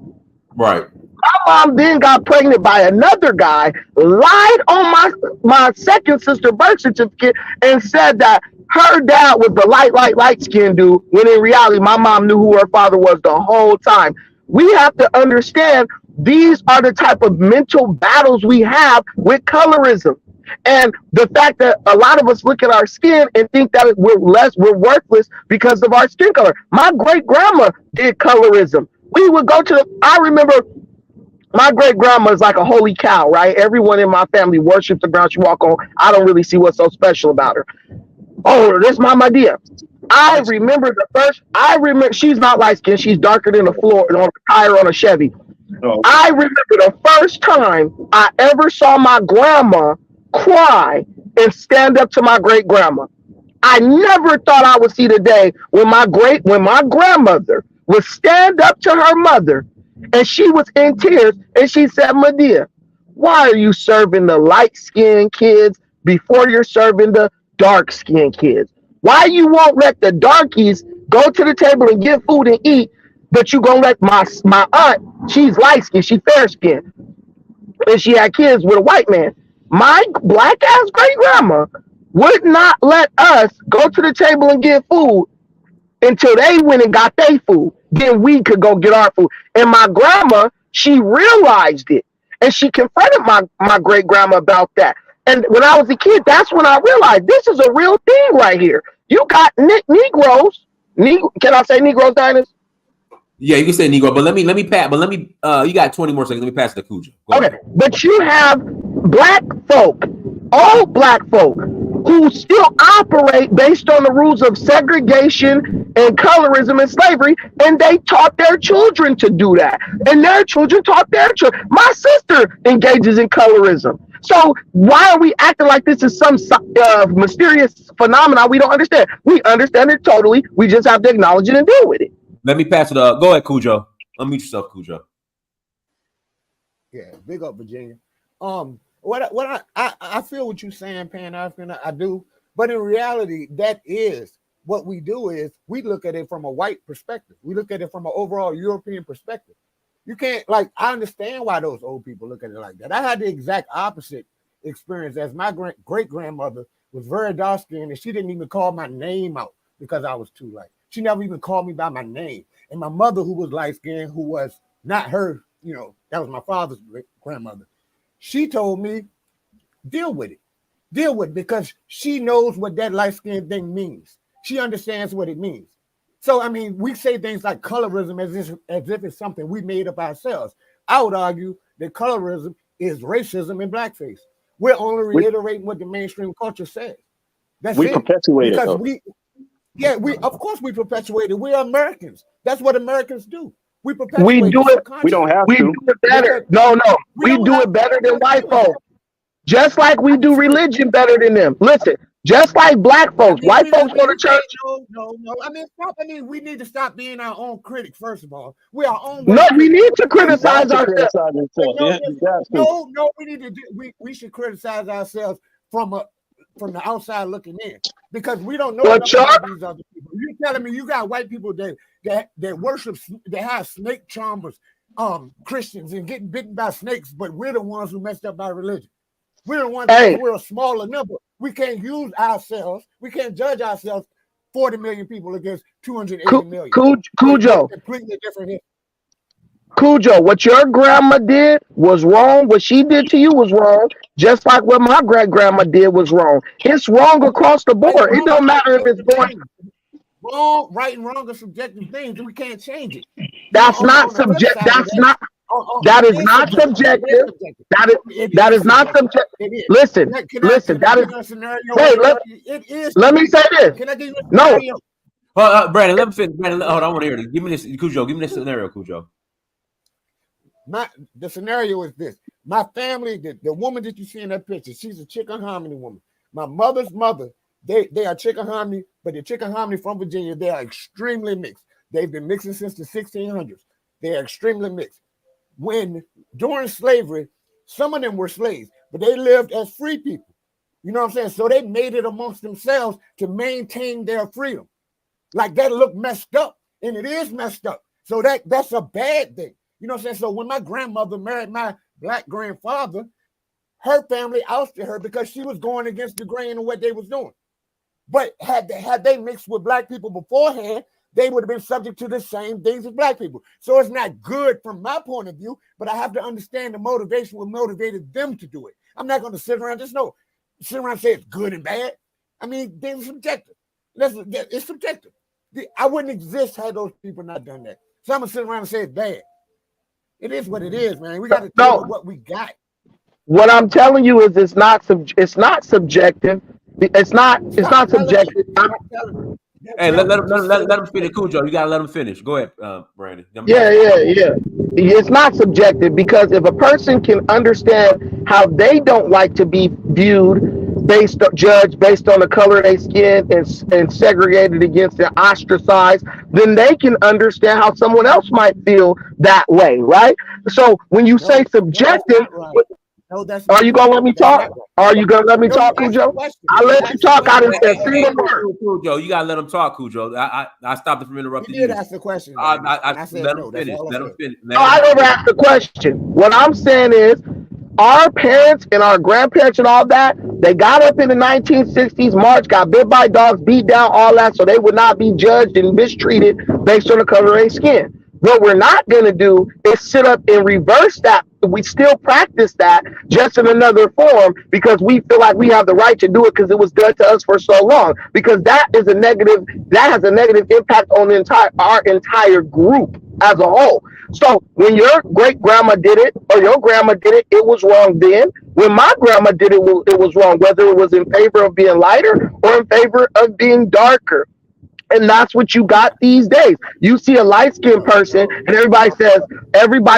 S3: Right.
S5: My mom then got pregnant by another guy, lied on my second sister birth certificate, and said that her dad was the light-skinned dude, when in reality, my mom knew who her father was the whole time. We have to understand these are the type of mental battles we have with colorism. And the fact that a lot of us look at our skin and think that we're worthless because of our skin color. My great grandma did colorism. We would go I remember my great grandma is like a holy cow, right? Everyone in my family worships the ground she walk on. I don't really see what's so special about her. Oh, that's my idea. I remember she's not light skinned, she's darker than the floor on a tire on a Chevy. Oh. I remember the first time I ever saw my grandma cry and stand up to my great grandma. I never thought I would see the day when my grandmother would stand up to her mother, and she was in tears, and she said, "Medea, why are you serving the light-skinned kids before you're serving the dark-skinned kids? Why you won't let the darkies go to the table and get food and eat, but you gonna let my aunt, she's light-skinned, she fair-skinned, and she had kids with a white man. My black-ass great-grandma would not let us go to the table and get food until they went and got their food. Then we could go get our food." And my grandma, she realized it, and she confronted my great-grandma about that. And when I was a kid, that's when I realized this is a real thing right here. You got Negroes. Can I say Negroes, Dynas?
S3: Yeah, you can say Negro, but let me you got 20 more seconds. Let me pass it to Cujo.
S5: Okay, but you have black folk, all black folk, who still operate based on the rules of segregation and colorism and slavery, and they taught their children to do that, and their children taught their children. My sister engages in colorism. So why are we acting like this is some mysterious phenomenon we don't understand? We understand it totally. We just have to acknowledge it and deal with it.
S3: Let me pass it up. Go ahead, Cujo. Unmute yourself, Cujo.
S7: Yeah, big up Virginia. What I feel what you're saying, Pan-African, I do, but in reality, that is what we do. Is we look at it from a white perspective. We look at it from an overall European perspective. You can't, I understand why those old people look at it like that. I had the exact opposite experience, as my great grandmother was very dark skinned, and she didn't even call my name out because I was too light. She never even called me by my name. And my mother, who was light skinned, who was not her, that was my father's grandmother. She told me, deal with it, because she knows what that light skin thing means. She understands what it means. So, I mean, we say things like colorism as if it's something we made up ourselves. I would argue that colorism is racism in blackface. We're only reiterating what the mainstream culture says. That's
S4: we
S7: it.
S4: Perpetuate
S7: because
S4: it.
S7: we of course we perpetuate it. We're Americans. That's what Americans do. We perpetuate
S5: we do it.
S4: We don't have
S5: we
S4: to.
S5: do it better. No. We do it better than white folks. Just like we do religion better than them. Listen, Just like black folks, white folks go to church.
S7: No. I mean, stop. I mean, we need to stop being our own critic. First of all, we're our own.
S5: No, we need to
S4: You
S5: criticize
S4: got to
S5: ourselves.
S4: criticize yourself. Yeah, you got to.
S7: No, we need to do. We should criticize ourselves from the outside looking in, because we don't know enough about these other people. You're telling me you got white people that worship, that have snake charmers, Christians, and getting bitten by snakes, but we're the ones who messed up our religion. We're the ones. We're a smaller number. We can't use ourselves. We can't judge ourselves. 40 million people against 280 million.
S5: Cujo.
S7: Completely different here.
S5: Cujo, what your grandma did was wrong. What she did to you was wrong. Just like what my great grandma did was wrong. It's wrong across the board. It don't matter if it's going.
S7: Wrong, right, and wrong are subjective things. We can't change it.
S5: That's not subjective. That's not. That is not subjective. That is not subjective. Listen. That is. Hey, let me say this.
S7: Can I give you a
S5: scenario?
S3: No. Brandon, let me finish. Brandon, hold on, I want to hear this. Give me this, Cujo. Give me this scenario, Cujo.
S7: The scenario is this. My family, the woman that you see in that picture, she's a Chickahominy woman. My mother's mother, they are Chickahominy, but the Chickahominy from Virginia, they are extremely mixed. They've been mixing since the 1600s. They are extremely mixed. During slavery, some of them were slaves, but they lived as free people. You know what I'm saying? So they made it amongst themselves to maintain their freedom. Like that looked messed up, and it is messed up. So that's a bad thing. You know what I'm saying? So when my grandmother married my black grandfather, her family ousted her because she was going against the grain of what they was doing. But had they mixed with black people beforehand, they would have been subject to the same things as black people. So it's not good from my point of view, but I have to understand the motivation what motivated them to do it. I'm not going to sit around and say it's good and bad. I mean, they're subjective. It's subjective. I wouldn't exist had those people not done that. So I'm going to sit around and say it's bad. It is what it is, man. We got to deal with what we got.
S5: What I'm telling you is it's not subjective. It's not subjective.
S3: Hey, let him finish, Cujo. You gotta let him finish. Go ahead, Brandon.
S5: Yeah. It's not subjective, because if a person can understand how they don't like to be judged based on the color of their skin and segregated against and ostracized, then they can understand how someone else might feel that way, right? So when you say subjective. Are you gonna let me talk? Are you gonna let me talk, Cujo? I let you talk. I didn't say a single word.
S3: Cujo, you gotta let him talk, Cujo. I stopped it from interrupting you.
S7: You did ask the question.
S3: I said let him finish. Let him finish.
S5: No, I never asked the question. What I'm saying is, our parents and our grandparents and all that, they got up in the 1960s, March, got bit by dogs, beat down, all that, so they would not be judged and mistreated based on the color of their skin. What we're not going to do is sit up and reverse that. We still practice that, just in another form, because we feel like we have the right to do it because it was done to us for so long. Because that has a negative impact on our entire group as a whole. So when your great grandma did it or your grandma did it, it was wrong then. When my grandma did it, it was wrong, whether it was in favor of being lighter or in favor of being darker. And that's what you got these days. You see a light-skinned person and everybody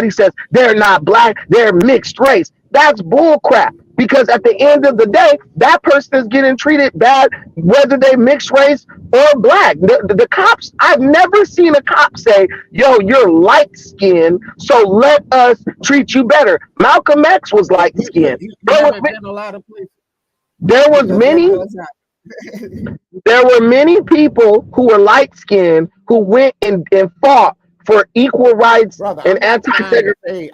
S5: says they're not black, they're mixed race. That's bull crap. Because at the end of the day, that person is getting treated bad, whether they mixed race or black. The cops, I've never seen a cop say, yo, you're light-skinned, so let us treat you better. Malcolm X was light-skinned. There were many people who were light-skinned who went and fought for equal rights and anti-segregation.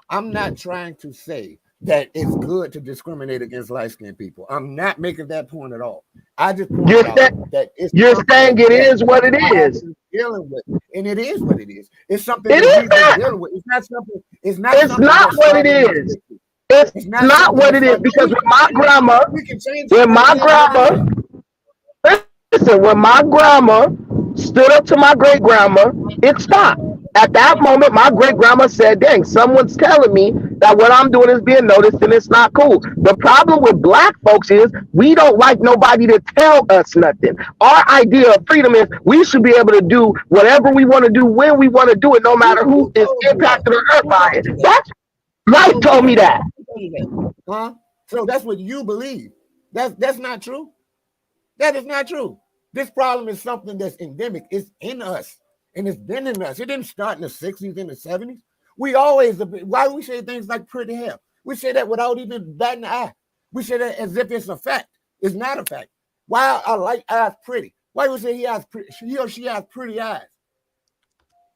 S7: I'm not trying to say that it's good to discriminate against light-skinned people. I'm not making that point at all. I just
S5: you're saying it is what it is.
S7: Dealing with, and it is what it is. It's something that we've been dealing with. It's not something. It's not
S5: what it is. It's not what it is, because when my grandma stood up to my great grandma, it stopped. At that moment, my great grandma said, dang, someone's telling me that what I'm doing is being noticed and it's not cool. The problem with black folks is we don't like nobody to tell us nothing. Our idea of freedom is we should be able to do whatever we want to do when we want to do it, no matter who is impacted or hurt by it. That's Life told me that.
S7: Huh? So that's what you believe. That's not true. That is not true. This problem is something that's endemic. It's in us, and it's been in us. It didn't start in the 60s, in the 70s. We always, why we say things like pretty hair? We say that without even batting an eye. We say that as if it's a fact. It's not a fact. Why I like eyes pretty? Why we say he or she has pretty eyes?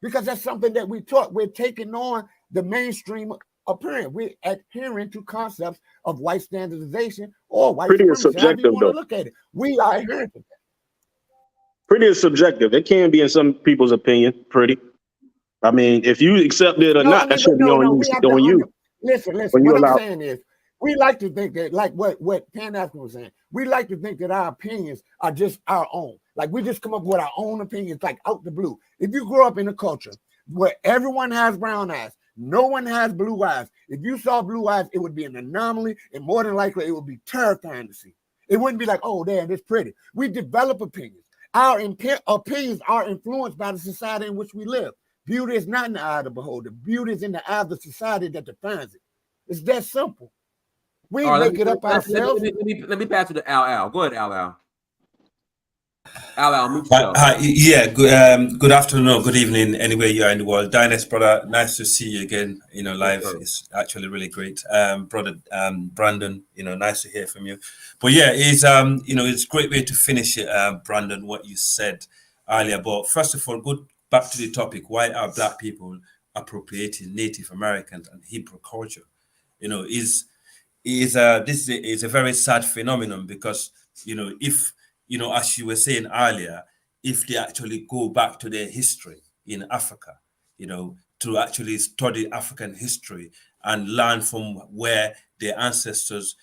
S7: Because that's something that we taught. We're taking on the mainstream appearance. We're adhering to concepts of white standardization or white
S4: Pretty is
S7: supremacy, however you
S4: subjective,
S7: want to
S4: though.
S7: look at it. We are adhering to that.
S4: Pretty is subjective. It can be in some people's opinion. Pretty. I mean, if you accept it or not, that should be on you.
S7: We have to
S4: On you.
S7: Listen.
S4: When you
S7: What I'm
S4: allow.
S7: saying is, we like to think that, like what Pan-African was saying, we like to think that our opinions are just our own. Like we just come up with our own opinions, like out the blue. If you grow up in a culture where everyone has brown eyes, no one has blue eyes. If you saw blue eyes, it would be an anomaly, and more than likely, it would be terrifying to see. It wouldn't be like, oh, damn, it's pretty. We develop opinions. Our opinions are influenced by the society in which we live. Beauty is not in the eye of the beholder. Beauty is in the eye of the society that defines it. It's that simple. We make it up ourselves.
S3: Let me pass it to Al. Go ahead, Al. Meet
S8: yourself. Yeah, good afternoon or good evening, anywhere you are in the world. Dynast, brother, nice to see you again. Live is actually really great. Brother Brandon, nice to hear from you. But yeah, it's it's a great way to finish it, Brandon, what you said earlier. But first of all, go back to the topic. Why are Black people appropriating Native American and Hebrew culture? This is a very sad phenomenon because if as you were saying earlier, if they actually go back to their history in Africa, to actually study African history and learn from where their ancestors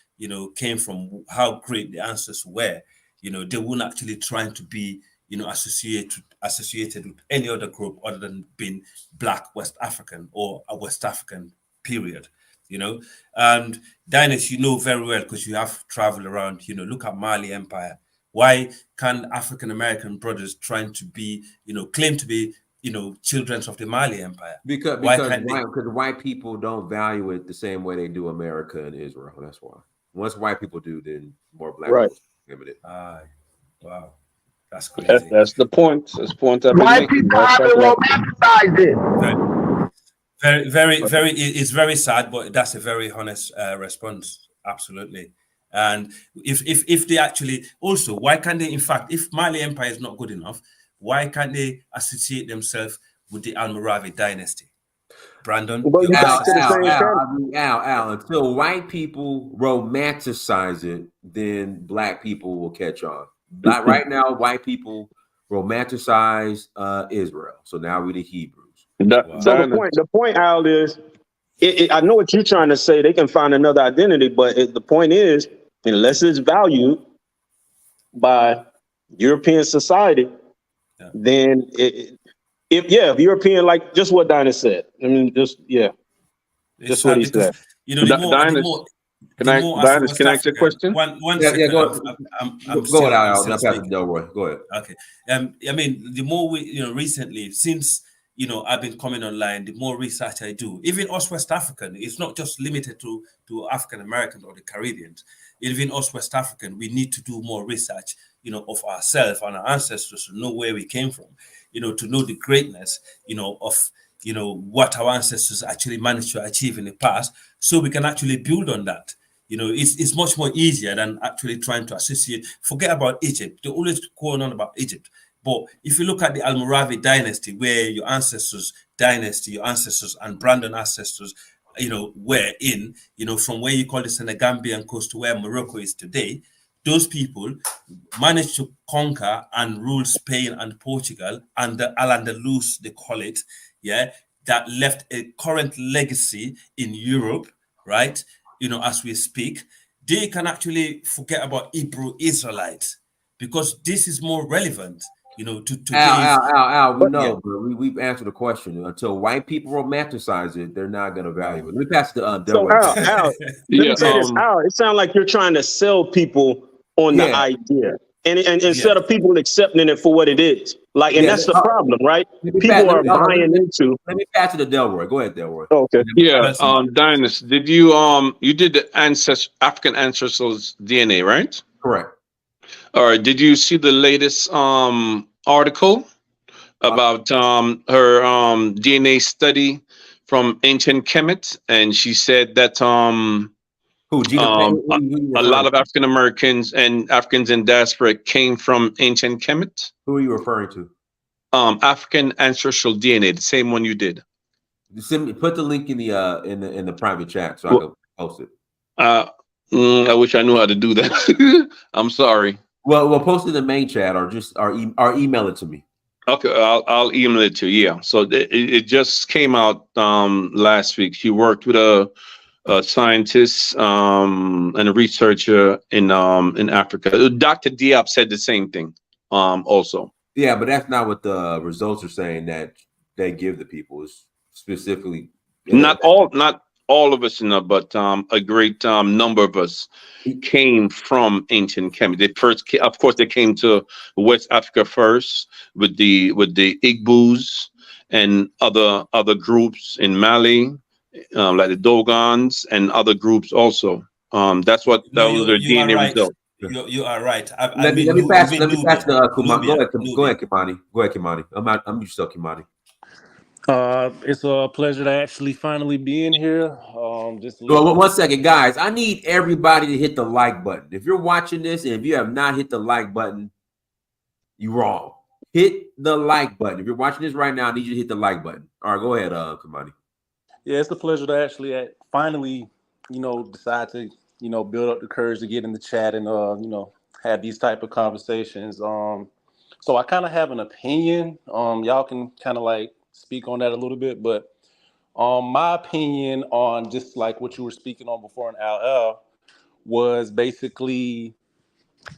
S8: came from, how great the ancestors were, they wouldn't actually try to be associated with any other group other than being Black West African or a West African period. And Dynast, very well because you have traveled around, look at Mali Empire. Why can African American brothers trying to be, claim to be, children of the Mali Empire?
S3: Because white people don't value it the same way they do America and Israel. That's why. Once white people do, then more Black people give it.
S8: Wow, that's crazy.
S6: That's the point. That's the point I've been
S5: white
S6: making.
S5: people haven't romanticized it.
S8: Very. It's very sad, but that's a very honest response. Absolutely. And if they actually also, why can't they? In fact, if Mali Empire is not good enough, why can't they associate themselves with the Almoravid dynasty? Brandon,
S3: Al. Until white people romanticize it, then Black people will catch on. Right now, white people romanticize Israel. So now we're the Hebrews.
S4: So the point, Al, is I know what you're trying to say. They can find another identity, but the point is, unless it's valued by European society, then if European, like just what Dynast said. I mean, just what he said.
S6: Dynast, can I ask a question?
S8: One second.
S3: Go ahead, Al. Go ahead.
S8: Okay. I mean, the more we, recently, since I've been coming online, the more research I do, even us West African, it's not just limited to African Americans or the Caribbeans. Even us West African, we need to do more research, of ourselves and our ancestors to know where we came from, to know the greatness, of, what our ancestors actually managed to achieve in the past, so we can actually build on that. It's much more easier than actually trying to associate. Forget about Egypt. They're always going on about Egypt. But if you look at the Almoravid dynasty, where your ancestors and Brandon ancestors, were in, from where you call the Senegambian coast to where Morocco is today, those people managed to conquer and rule Spain and Portugal and the Al-Andalus, they call it, that left a current legacy in Europe, right? As we speak, they can actually forget about Hebrew Israelites because this is more relevant. To today's...
S3: Al, we know, but we've answered the question. Until white people romanticize it, they're not going to value it. Let me pass it to
S4: Al, Al, it sounds like you're trying to sell people on the idea, and instead of people accepting it for what it is. Like, and that's the problem, right? People are buying into.
S3: Let me pass it to Delroy. Go ahead, Delroy.
S4: Okay.
S6: Yeah, Dynast, did you did the African ancestors DNA, right?
S3: Correct.
S6: All right. Did you see the latest article about her DNA study from ancient Kemet? And she said that
S3: Who, Gina Payne?
S6: um, a,
S3: Who you
S6: a
S3: referring
S6: lot
S3: to?
S6: of African Americans and Africans in diaspora came from ancient Kemet.
S3: Who are you referring to?
S6: African ancestral DNA, the same one you did.
S3: Put the link in the private chat so I
S6: Well,
S3: can post it.
S6: uh, I wish I knew how to do that. I'm sorry.
S3: Well, we'll post it in the main chat or email it to me.
S6: Okay, I'll email it to you. Yeah. So it just came out last week. She worked with a scientist and a researcher in Africa. Dr. Diop said the same thing. Also.
S3: Yeah, but that's not what the results are saying that they give the people. Is specifically
S6: Not all of us, but a great number of us came from ancient Kemet. They first, of course, they came to West Africa first with the Igbos and other groups in Mali, like the Dogons and other groups also. That
S8: No,
S6: was their
S8: you are
S6: DNA
S8: right.
S6: result.
S8: You are right. I
S3: let me
S8: mean,
S3: let me
S8: you
S3: pass
S8: mean
S3: the Kumani.
S8: Nubia,
S3: Go
S8: Nubia.
S3: ahead, Kimani. Go ahead, Kimani. I'm yourself, Kimani.
S9: It's a pleasure to actually finally be in here. Just
S3: Well,
S9: listen.
S3: 1 second, guys. I need everybody to hit the like button. If you're watching this and if you have not hit the like button, you're wrong. Hit the like button. If you're watching this right now, I need you to hit the like button. All right, go ahead, Kamani.
S9: Yeah, it's a pleasure to actually finally, decide to, build up the courage to get in the chat and, have these type of conversations. So I kind of have an opinion. Y'all can kind of like speak on that a little bit, but my opinion on just like what you were speaking on before in LL was basically,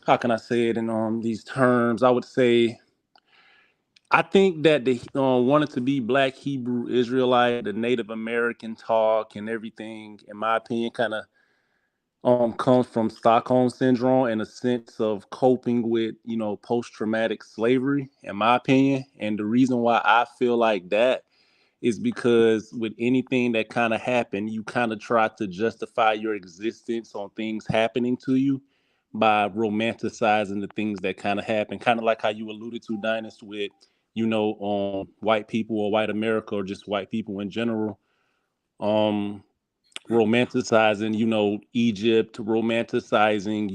S9: how can I say it in these terms? I would say I think that they wanted to be Black Hebrew Israelite, the Native American talk and everything. In my opinion, kind of comes from Stockholm syndrome and a sense of coping with post traumatic slavery. In my opinion, and the reason why I feel like that is because with anything that kind of happened, you kind of try to justify your existence on things happening to you by romanticizing the things that kind of happen. Kind of like how you alluded to, Dynast, with, white people or white America or just white people in general. Um, Romanticizing, Egypt, romanticizing,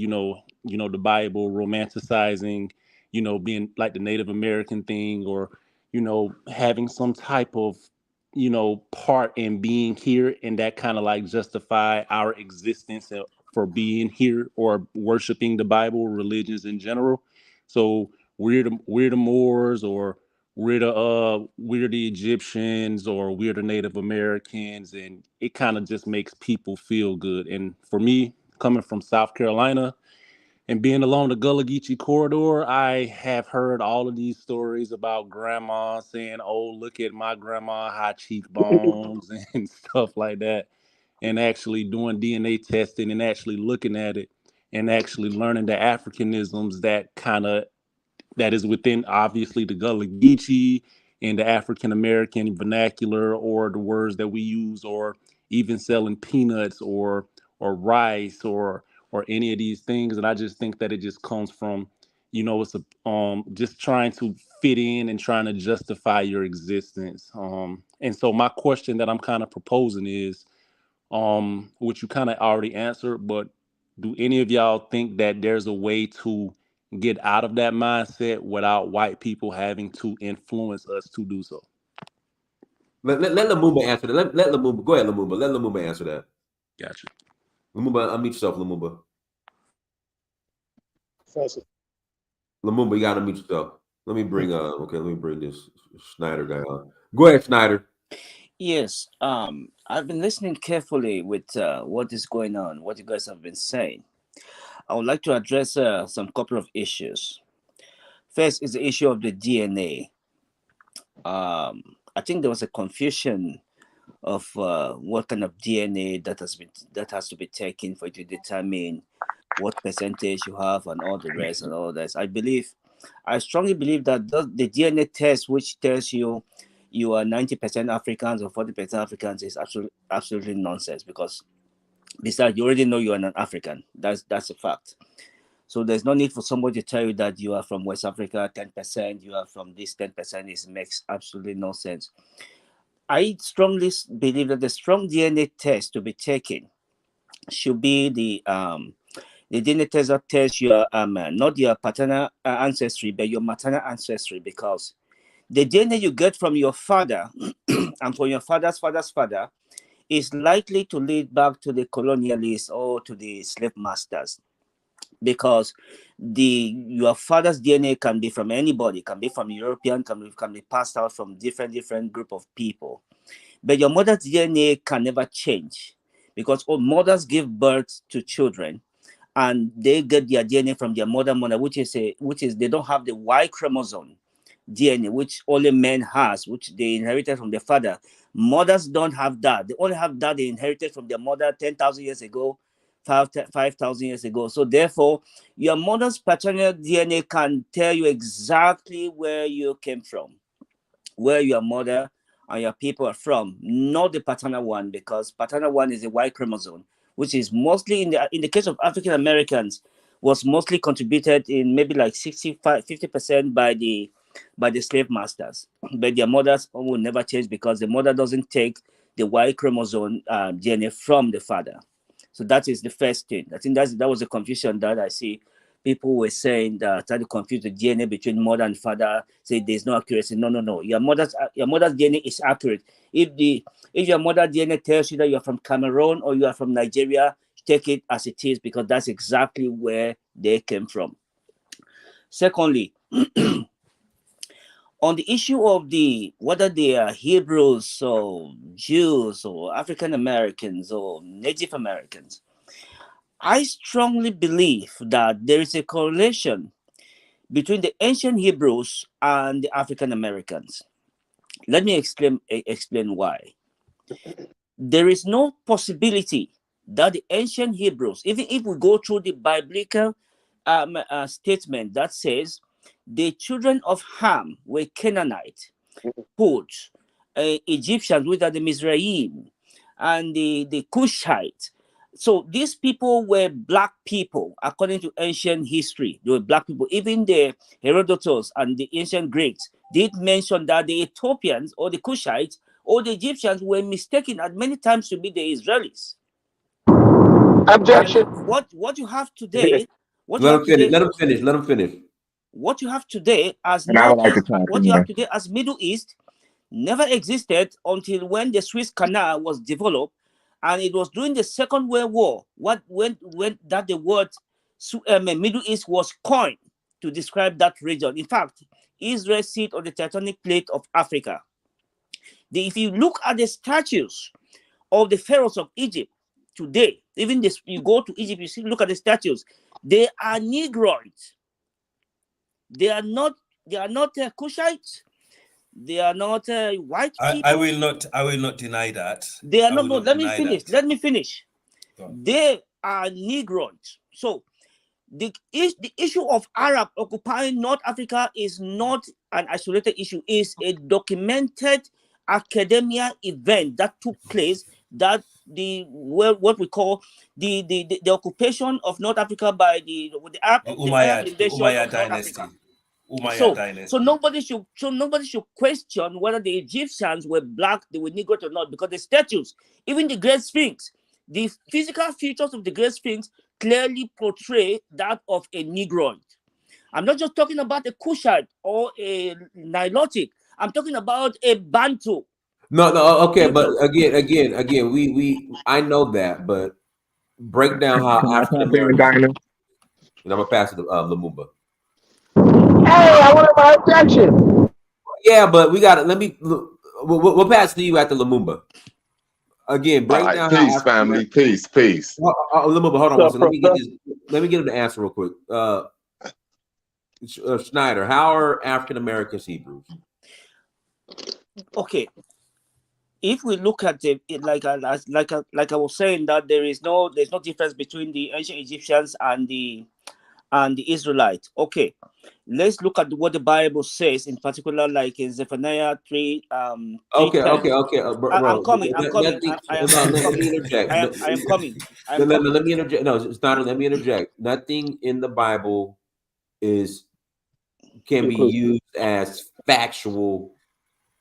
S9: the Bible, romanticizing, being like the Native American thing, or, having some type of, part in being here, and that kind of like justify our existence for being here or worshiping the Bible, religions in general. So we're the Moors, or we're the Egyptians, or we're the Native Americans, and it kind of just makes people feel good. And for me, coming from South Carolina and being along the Gullah Geechee corridor, I have heard all of these stories about grandma saying, "Oh, look at my grandma, high cheekbones," and stuff like that, and actually doing DNA testing and actually looking at it and actually learning the Africanisms that is within obviously the Gullah Geechee and the African American vernacular, or the words that we use, or even selling peanuts or rice or any of these things. And I just think that it just comes from, it's a just trying to fit in and trying to justify your existence. And so my question that I'm kind of proposing is, which you kind of already answered, but do any of y'all think that there's a way to get out of that mindset without white people having to influence us to do so?
S3: Let Lumumba answer that. Let Lumumba go ahead, Lumumba. Let Lumumba answer that.
S9: Gotcha.
S3: Lumumba, unmute yourself, Lumumba. Lumumba, you gotta unmute yourself. Let me bring this Schneider guy on. Go ahead, Schneider.
S10: Yes, I've been listening carefully with what is going on, what you guys have been saying. I would like to address some couple of issues. First is the issue of the DNA. I think there was a confusion of what kind of DNA that has to be taken for you to determine what percentage you have and all the rest and all that. I strongly believe that the DNA test, which tells you are 90% Africans or 40% Africans, is absolutely nonsense, because besides, you already know you are an African. That's a fact. So there's no need for somebody to tell you that you are from West Africa, 10%, you are from this 10%. It makes absolutely no sense. I strongly believe that the strong DNA test to be taken should be the DNA test that tests your not your paternal ancestry, but your maternal ancestry, because the DNA you get from your father and from your father's father's father is likely to lead back to the colonialists or to the slave masters, because your father's DNA can be from anybody, can be from European, can be passed out from different group of people, but your mother's DNA can never change, because all mothers give birth to children and they get their DNA from their mother, which is they don't have the Y chromosome DNA, which only men has, which they inherited from their father. Mothers don't have that. They only have that they inherited from their mother 10,000 years ago, 5,000 years ago. So therefore, your mother's paternal DNA can tell you exactly where you came from, where your mother and your people are from, not the paternal one, because paternal one is a Y chromosome, which is mostly in the case of African Americans, was mostly contributed in maybe like 50% by the slave masters, but their mothers will never change because the mother doesn't take the Y chromosome DNA from the father. So that is the first thing. I think that was a confusion that I see. People were saying that trying to confuse the DNA between mother and father, say there's no accuracy. No. Your mother's DNA is accurate. If your mother DNA tells you that you're from Cameroon or you are from Nigeria, take it as it is, because that's exactly where they came from. Secondly, on the issue of whether they are Hebrews or Jews or African Americans or Native Americans, I strongly believe that there is a correlation between the ancient Hebrews and the African Americans. Let me explain why. There is no possibility that the ancient Hebrews, even if we go through the biblical statement that says the children of Ham were Canaanite, Put, Egyptians, which are the Mizraim, and the Cushites. So these people were black people, according to ancient history. They were black people. Even the Herodotus and the ancient Greeks did mention that the Ethiopians or the Cushites or the Egyptians were mistaken at many times to be the Israelis.
S5: Objection.
S10: And what you have today,
S3: Let him finish. Let him finish.
S10: What you have today as
S5: And I would like to
S10: Northeast,
S5: chime
S10: what
S5: in
S10: you have
S5: there.
S10: today as Middle East, never existed until when the Suez Canal was developed, and it was during the Second World War when that the word Middle East was coined to describe that region. In fact, Israel sits on the tectonic plate of Africa. If you look at the statues of the pharaohs of Egypt today, even this, you go to Egypt, look at the statues, they are Negroids. They are not Cushites. They are not white people.
S8: I will not deny that.
S10: They are not. No, let me finish. Let me finish.
S8: Go on.
S10: They are Negroids. So the issue of Arab occupying North Africa is not an isolated issue. It's a documented academia event that took place. That what we call the occupation of North Africa by the Arab invasion
S8: Umayyad
S10: of North
S8: dynasty.
S10: Africa.
S8: Umayyad dynasty.
S10: So nobody should question whether the Egyptians were black, they were Negro or not, because the statues, even the Great Sphinx, the physical features of the Great Sphinx clearly portray that of a Negroid. I'm not just talking about a Kushite or a Nilotic. I'm talking about a Bantu.
S3: No, okay, but again, we I know that, but break down how
S5: Can I
S3: African
S5: chime in,
S3: Americans.
S5: Dinah?
S3: And I'm gonna pass it to Lumumba.
S5: Hey, I want my objection.
S3: Yeah, but we got to let me. We'll pass to you after Lumumba. Again, break down how
S11: peace, family. Peace.
S3: Lumumba, hold on one second. Let me get this. Let me get him to answer real quick. Schneider, how are African Americans Hebrews?
S10: Okay, if we look at it like I was saying, that there's no difference between the ancient Egyptians and the and the Israelite. Okay, let's look at what the Bible says, in particular, like in Zephaniah 3,
S3: Okay,
S10: 3:10. I'm
S3: bro.
S10: coming. I'm coming.
S3: Nothing.
S10: I am
S3: No, let
S10: coming.
S3: me interject.
S10: I am coming. I
S3: No,
S10: am coming.
S3: let me interject. No, it's not. Let me interject. Nothing in the Bible can be used as factual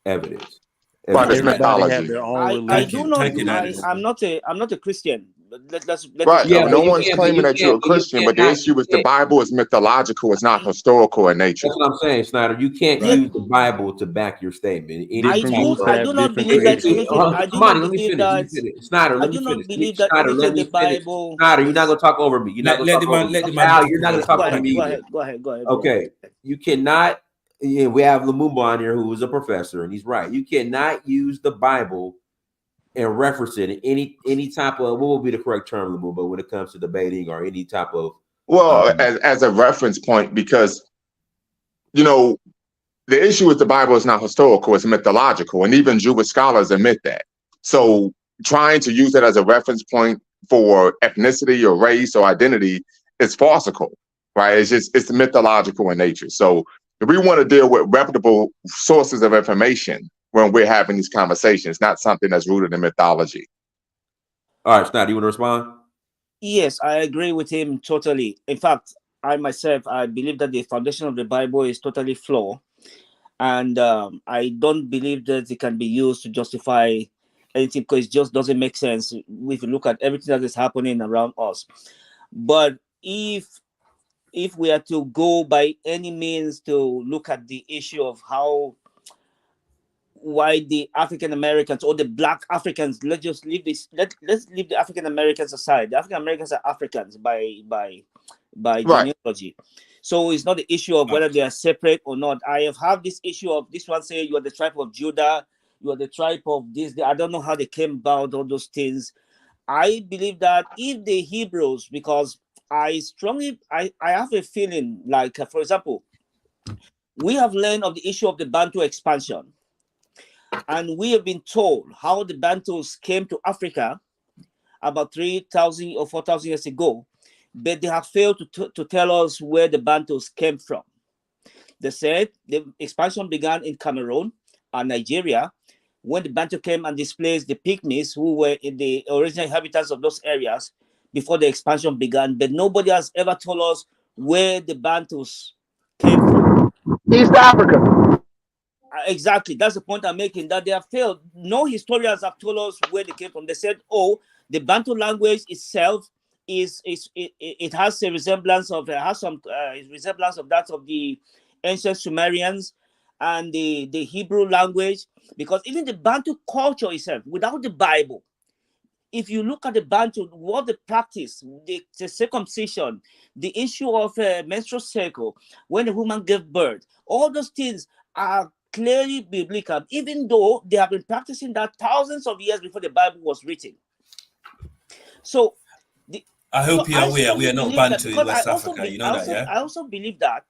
S3: evidence.
S11: But it's
S9: Everybody have
S11: mythology.
S9: their own
S10: I
S9: religion.
S10: do not.
S8: Thank you,
S10: I'm not a Christian. But let's
S11: Right.
S3: Yeah,
S10: start.
S3: but
S11: No
S3: you
S11: one's
S3: can't. But
S11: claiming
S3: you
S11: that you're
S3: can't.
S11: a
S3: But you
S11: Christian, but the
S3: cannot.
S11: issue is the Bible is mythological, it's not historical in nature.
S3: That's what I'm saying, Snyder. You can't
S10: Yeah,
S3: use the Bible to back your statement. Any
S9: Different
S3: type
S9: groups
S3: of
S10: I do
S9: have
S10: not
S9: different
S10: believe that
S9: traditions.
S10: anything. I do
S3: come on,
S10: not
S3: let me
S10: believe
S3: finish. Let me
S10: that.
S3: finish. Snyder,
S10: I
S3: let me
S10: do not
S3: finish.
S10: believe that
S3: Snyder,
S10: anything
S3: let
S10: in the
S3: me finish.
S10: Bible
S3: Snyder, you're not
S10: is.
S3: gonna talk over me. You're not gonna
S8: let
S3: talk
S8: the
S3: over
S8: man
S3: me.
S8: let the man
S3: Al,
S8: talk,
S3: you're not gonna
S8: please.
S3: talk
S10: Go
S3: over
S10: ahead.
S3: me
S10: Go
S3: either.
S10: ahead. Go ahead. Go ahead, bro.
S3: Okay. You cannot. Yeah, we have Lumumba on here who is a professor, and he's right. You cannot use the Bible and reference it in any type of, what would be the correct term, Lumumba, when it comes to debating or any type of
S11: Well, as a reference point, because you know, the issue with the Bible is not historical, it's mythological, and even Jewish scholars admit that. So trying to use it as a reference point for ethnicity or race or identity is farcical, right? It's mythological in nature. So if we want to deal with reputable sources of information when we're having these conversations, not something that's rooted in mythology.
S3: All right, Snyder, you want to respond?
S10: Yes, I agree with him totally. In fact, I myself, I believe that the foundation of the Bible is totally flawed, and I don't believe that it can be used to justify anything, because it just doesn't make sense if you look at everything that is happening around us. But if we are to go by any means to look at the issue of why the African Americans or the Black Africans, let's just leave this. Let's leave the African Americans aside. The African Americans are Africans by
S11: Right.
S10: genealogy. So it's not the issue of whether they are separate or not. I have this issue of this one say you are the tribe of Judah, you are the tribe of this. I don't know how they came about all those things. I believe that if the Hebrews, because I have a feeling like, for example, we have learned of the issue of the Bantu expansion. And we have been told how the Bantus came to Africa about 3,000 or 4,000 years ago, but they have failed to tell us where the Bantus came from. They said the expansion began in Cameroon and Nigeria, when the Bantu came and displaced the Pygmies, who were in the original inhabitants of those areas before the expansion began. But nobody has ever told us where the Bantus came from.
S5: East Africa.
S10: Exactly, that's the point I'm making, that they have failed. No historians have told us where they came from. They said, oh, the Bantu language itself it has a resemblance of resemblance of that of the ancient Sumerians and the Hebrew language, because even the Bantu culture itself, without the Bible, if you look at the Bantu, what they practice, the circumcision, the issue of menstrual cycle, when the woman gave birth, all those things are clearly biblical, even though they have been practicing that thousands of years before the Bible was written. So,
S8: I hope you're aware we are not Bantu in West Africa. You know that, yeah?
S10: I also believe that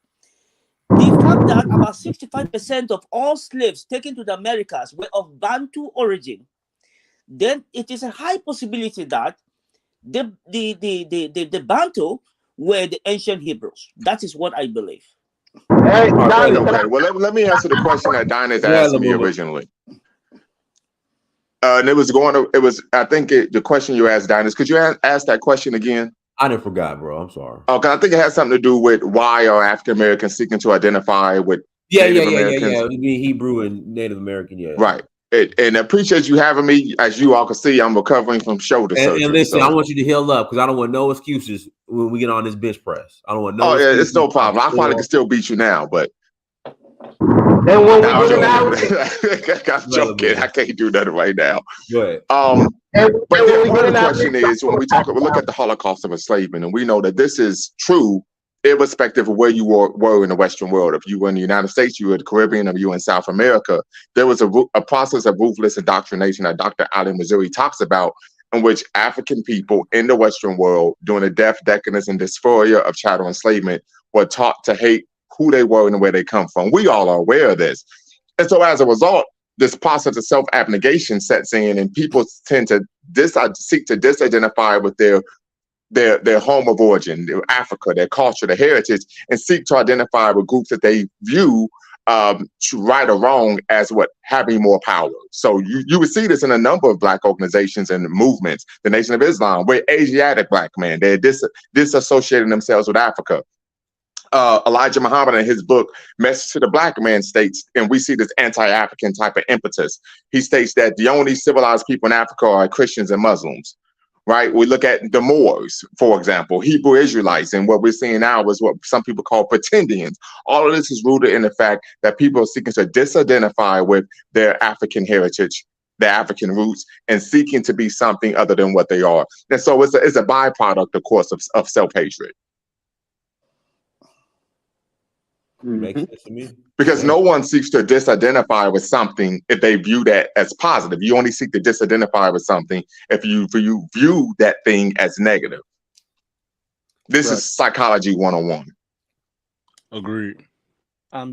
S10: the fact that about 65% of all slaves taken to the Americas were of Bantu origin, then it is a high possibility that the Bantu were the ancient Hebrews. That is what I believe.
S5: Hey,
S11: Okay,
S5: Donnie,
S11: okay. Well, let me answer the question that Dinah's
S3: Yeah,
S11: asked me
S3: Lumumba.
S11: originally. And I think the question you asked, Dinah, could you ask that question again?
S3: I didn't forgot, bro. I'm sorry.
S11: Okay, I think it has something to do with why are African Americans seeking to identify with Native Americans?
S3: Yeah. It'd be Hebrew and Native American, yeah.
S11: Right. And I appreciate you having me. As you all can see, I'm recovering from shoulder surgery.
S3: And listen, I want you to heal up because I don't want no excuses when we get on this bench press. I don't want no excuses.
S11: Yeah, it's no problem. I probably can still beat you now, but
S5: and when we get it out,
S11: I'm joking. I can't do that right now.
S3: Go ahead.
S11: But then part of the question is when we look at the Holocaust of enslavement, and we know that this is true irrespective of where you were in the Western world. If you were in the United States, you were in the Caribbean, or you were in South America, there was a process of ruthless indoctrination that Dr. Ali Missouri talks about, in which African people in the Western world, during the death, decadence, and dysphoria of chattel enslavement, were taught to hate who they were and where they come from. We all are aware of this. And so as a result, this process of self-abnegation sets in, and people tend to seek to disidentify with their their home of origin, their Africa, their culture, their heritage, and seek to identify with groups that they view right or wrong as what having more power. So you would see this in a number of Black organizations and movements. The Nation of Islam, we're Asiatic Black men. They're disassociating themselves with Africa. Elijah Muhammad in his book, Message to the Black Man, states, and we see this anti-African type of impetus. He states that the only civilized people in Africa are Christians and Muslims. Right? We look at the Moors, for example, Hebrew Israelites, and what we're seeing now is what some people call pretendians. All of this is rooted in the fact that people are seeking to disidentify with their African heritage, their African roots, and seeking to be something other than what they are. And so it's a byproduct, of course, of self-hatred.
S3: Makes sense to me.
S11: Because no one seeks to disidentify with something if they view that as positive. You only seek to disidentify with something if you view that thing as negative. This is psychology 101.
S9: Agreed.
S11: So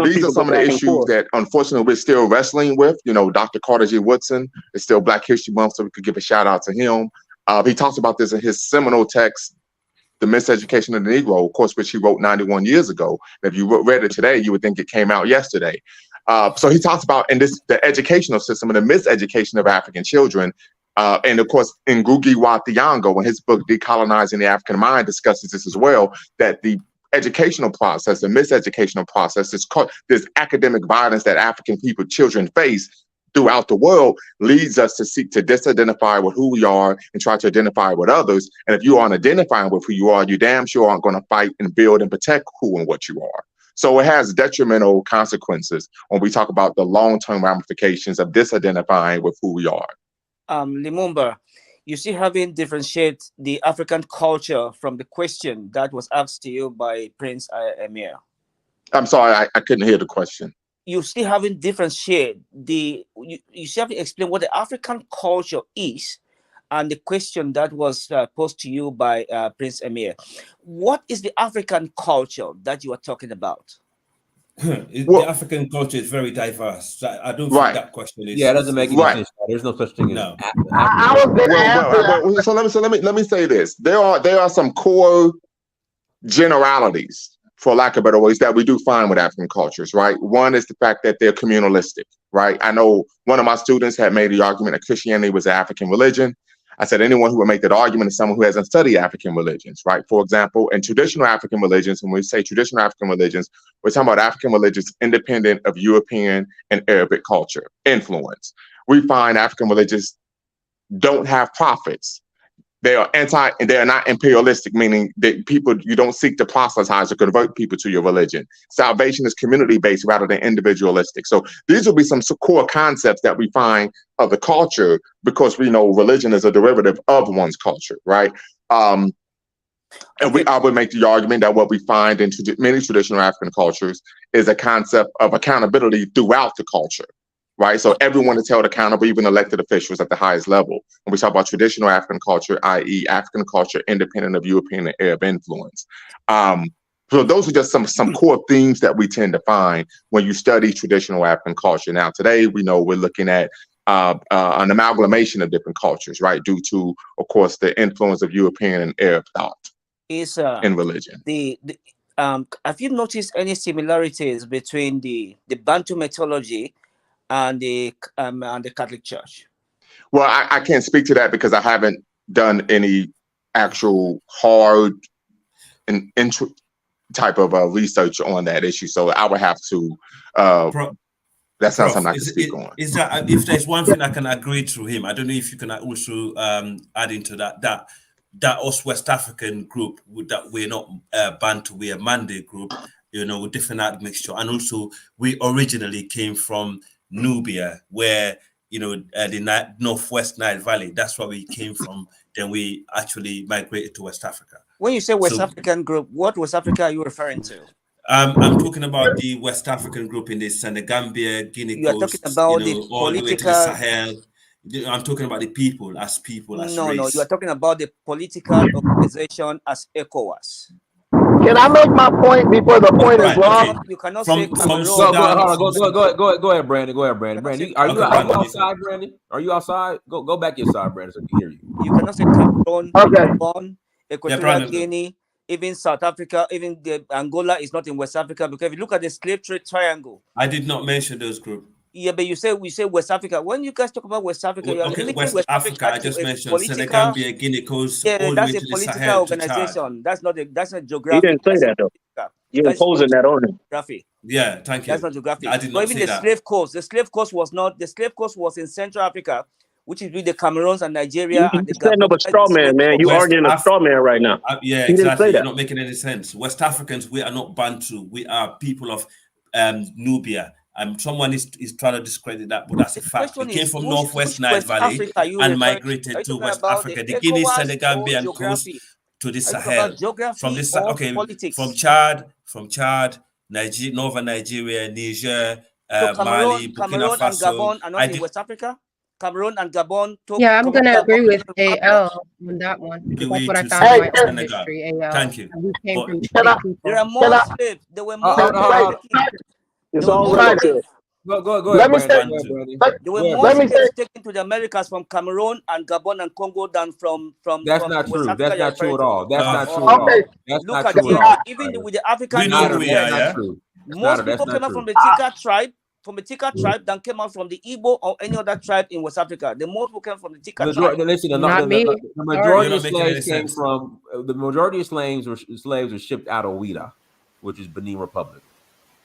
S11: these are some of the issues that unfortunately we're still wrestling with. You know, Dr. Carter G. Woodson is still Black History Month, so we could give a shout out to him. He talks about this in his seminal text, The Miseducation of the Negro, of course, which he wrote 91 years ago. If you read it today, you would think it came out yesterday. So he talks about the educational system and the miseducation of African children. And of course, Ngugi wa Thiong'o, in his book, Decolonizing the African Mind, discusses this as well, that the educational process, the miseducational process, this academic violence that African children face throughout the world leads us to seek to disidentify with who we are and try to identify with others. And if you aren't identifying with who you are, you damn sure aren't going to fight and build and protect who and what you are. So it has detrimental consequences when we talk about the long-term ramifications of disidentifying with who we are.
S10: Lumumba, you see, having differentiate the African culture from the question that was asked to you by Prince Emir.
S11: I'm sorry, I couldn't hear the question.
S10: You still haven't differentiated you still have to explain what the African culture is and the question that was posed to you by Prince Emir. What is the African culture that you are talking about?
S8: The African culture is very diverse. I don't think that question is.
S3: Yeah, it doesn't make any sense. There's no such thing as.
S11: So let me say this. There are some core generalities, for lack of better ways, that we do find with African cultures, right? One is the fact that they're communalistic, right? I know one of my students had made the argument that Christianity was an African religion. I said anyone who would make that argument is someone who hasn't studied African religions, right? For example, in traditional African religions, when we say traditional African religions, we're talking about African religions independent of European and Arabic culture influence. We find African religions don't have prophets. They are not imperialistic, meaning that you don't seek to proselytize or convert people to your religion. Salvation is community-based rather than individualistic. So these will be some core concepts that we find of the culture, because we know religion is a derivative of one's culture, right? I would make the argument that what we find in many traditional African cultures is a concept of accountability throughout the culture. Right, so everyone is held accountable, even elected officials at the highest level. When we talk about traditional African culture, i.e., African culture independent of European and Arab influence. So those are just some core themes that we tend to find when you study traditional African culture. Now, today we know we're looking at an amalgamation of different cultures, right, due to, of course, the influence of European and Arab thought in religion.
S10: Have you noticed any similarities between the Bantu mythology and the Catholic Church?
S11: Well, I can't speak to that because I haven't done any actual hard and type of research on that issue. So I would have to. That's not something I can speak on.
S8: Is that if there's one thing I can agree to him? I don't know if you can also add into that us West African group that we're not Bantu, we're a Mande group. You know, with different admixture, and also we originally came from Nubia, where the Northwest Nile Valley, that's where we came from. Then we actually migrated to West Africa.
S10: When you say West African group, what West Africa are you referring to?
S8: I'm talking about the West African group in the Senegambia, Guinea Coast.
S10: You are talking about the
S8: all
S10: political.
S8: The way to the Sahel. I'm talking about the people as race.
S10: No, you are talking about the political organization as ECOWAS.
S5: Can I make my point before the point is wrong?
S10: Okay. You cannot
S3: say go ahead, Brandon. Go ahead, Brandon. Brandon, are you outside, Brandon? Are you outside? Go back inside, Brandon, so we can hear you.
S10: You cannot say Cameroon, Gabon, Equatorial Guinea, even South Africa, even Angola is not in West Africa, because if you look at the slave trade triangle.
S8: I did not mention those groups.
S10: Yeah, but we say West Africa. When you guys talk about West Africa, you are limiting
S8: West Africa. I just mentioned Senegambia, Guinea Coast, all the way to the Sahel,
S10: organization. That's not geographic.
S4: He didn't say that though. You're imposing that on him.
S10: Geographic.
S8: Yeah, thank you.
S10: That's not geographic.
S8: I did not
S10: even
S8: say
S10: the
S8: that.
S10: slave coast. The slave coast was not. The slave coast was in Central Africa, which is with the Cameroons and Nigeria.
S4: You're setting up a straw man, man. You're arguing a straw man right now.
S8: Yeah, exactly. You're not making any sense. West Africans, we are not Bantu. We are people of Nubia. Someone is trying to discredit that, but that's a fact. We came from Northwest Nile Valley and migrated to West Africa, the Guinea, Senegambian coast to the Sahel. From this, from Chad, Nigeria, Northern Nigeria, Niger, Mali, Burkina Faso,
S10: and Gabon are not in West Africa. Cameroon and Gabon.
S12: Yeah, I'm gonna agree with AL on that one. That's what I found in my own history. AL.
S8: Thank you.
S12: We came from
S10: there are more slaves. There were more.
S4: It's all relative.
S3: Go
S5: Let me
S3: ahead,
S5: say.
S3: Brandon.
S10: There were more slaves taken to the Americas from Cameroon and Gabon and Congo than from.
S3: That's
S10: from
S3: not
S10: West
S3: true.
S10: Africa.
S3: That's not true at all. That's not true
S5: at all.
S3: That's
S10: Look
S3: not
S10: at
S3: true at all.
S10: even with the African.
S8: We know who we are, yeah?
S10: Most people came out from the Tika tribe. From the Tika tribe than came out from the Igbo or any other tribe in West Africa. The most people came from the Tika tribe.
S3: Listen, the majority of slaves came from the majority of slaves were shipped out of Ouida, which is Benin Republic.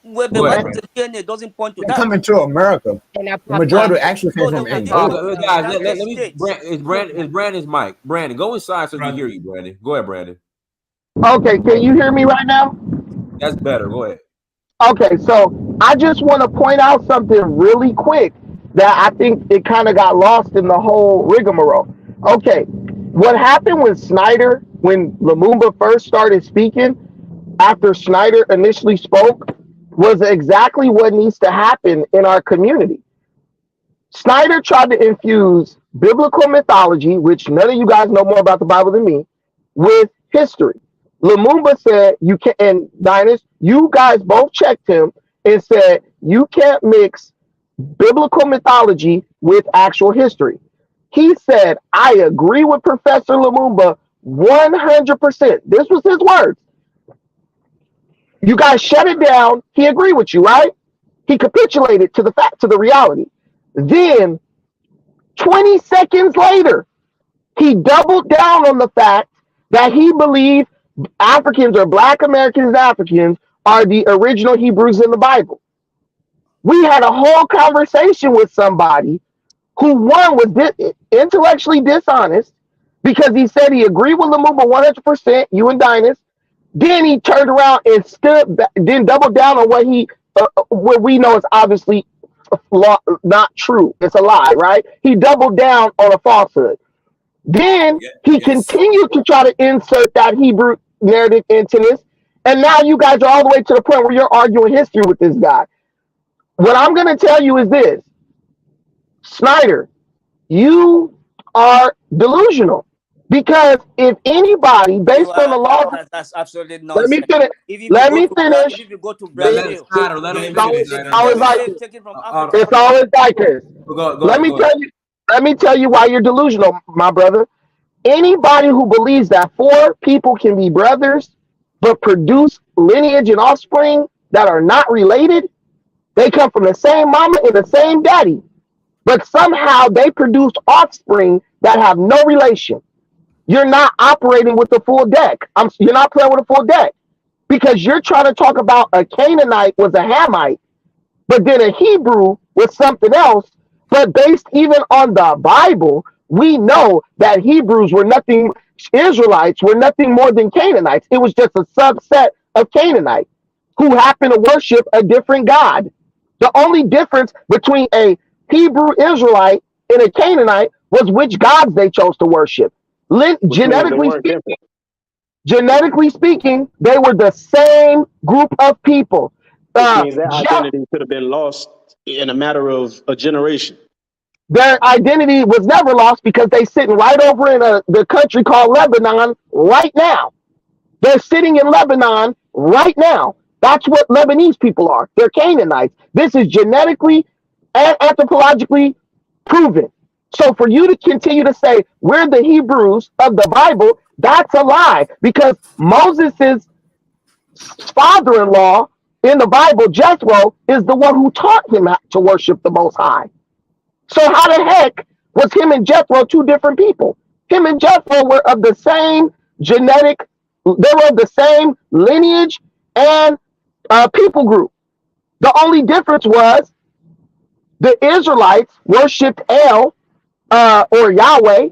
S10: Well, the DNA doesn't point to that.
S7: Coming to America, the majority actually came from Angola.
S3: Guys, let me. It's Brandon's mic. Brandon, go inside so we can hear you. Brandon, go ahead, Brandon.
S5: Okay, can you hear me right now?
S3: That's better. Go ahead.
S5: Okay, so I just want to point out something really quick that I think it kind of got lost in the whole rigmarole. Okay, what happened with Snyder when Lumumba first started speaking, after Snyder initially spoke, was exactly what needs to happen in our community. Snyder tried to infuse biblical mythology, which none of you guys know more about the Bible than me, with history. Lumumba said, you can, and Dinus, you guys both checked him and said, you can't mix biblical mythology with actual history. He said, I agree with Professor Lumumba 100%. This was his words. You guys shut it down. He agreed with you, right? He capitulated to the fact, to the reality. Then 20 seconds later, he doubled down on the fact that he believed Africans or Black Americans Africans are the original Hebrews in the Bible. We had a whole conversation with somebody who, one, was intellectually dishonest because he said he agreed with Lumumba 100%, you and Dinus. Then he turned around and stood back, then doubled down on what we know is obviously not true. It's a lie, right? He doubled down on a falsehood. Then he continued to try to insert that Hebrew narrative into this. And now you guys are all the way to the point where you're arguing history with this guy. What I'm going to tell you is this. Snyder, you are delusional. Because if anybody, based on the law,
S10: that's absolutely nonsense.
S5: Let me finish.
S10: If you go to Brazil,
S5: it's always bikers. Let me tell you why you're delusional, my brother. Anybody who believes that four people can be brothers but produce lineage and offspring that are not related, they come from the same mama and the same daddy, but somehow they produce offspring that have no relation. You're not operating with the full deck. You're not playing with a full deck because you're trying to talk about a Canaanite was a Hamite, but then a Hebrew was something else. But based even on the Bible, we know that Hebrews were nothing, Israelites were nothing more than Canaanites. It was just a subset of Canaanites who happened to worship a different God. The only difference between a Hebrew Israelite and a Canaanite was which gods they chose to worship. Genetically speaking, they were the same group of people.
S4: Means that identity could have been lost in a matter of a generation.
S5: Their identity was never lost because they're sitting right over in the country called Lebanon right now. They're sitting in Lebanon right now. That's what Lebanese people are. They're Canaanites. This is genetically and anthropologically proven. So for you to continue to say we're the Hebrews of the Bible, that's a lie, because Moses's father-in-law in the Bible, Jethro, is the one who taught him how to worship the Most High. So how the heck was him and Jethro two different people? Him and Jethro were of the same genetic, they were of the same lineage and people group. The only difference was the Israelites worshipped El or Yahweh,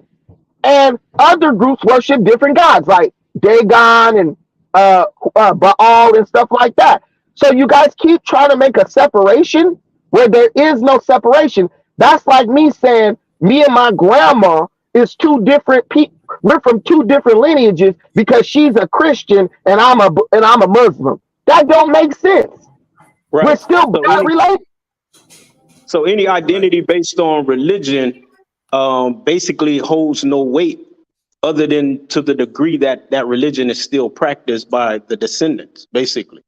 S5: and other groups worship different gods like Dagon and Baal and stuff like that. So you guys keep trying to make a separation where there is no separation. That's like me saying me and my grandma is two different people. We're from two different lineages because she's a Christian and I'm a Muslim. That don't make sense.
S4: Right.
S5: We're still blood related.
S4: So any identity based on religion basically holds no weight other than to the degree that that religion is still practiced by the descendants, basically.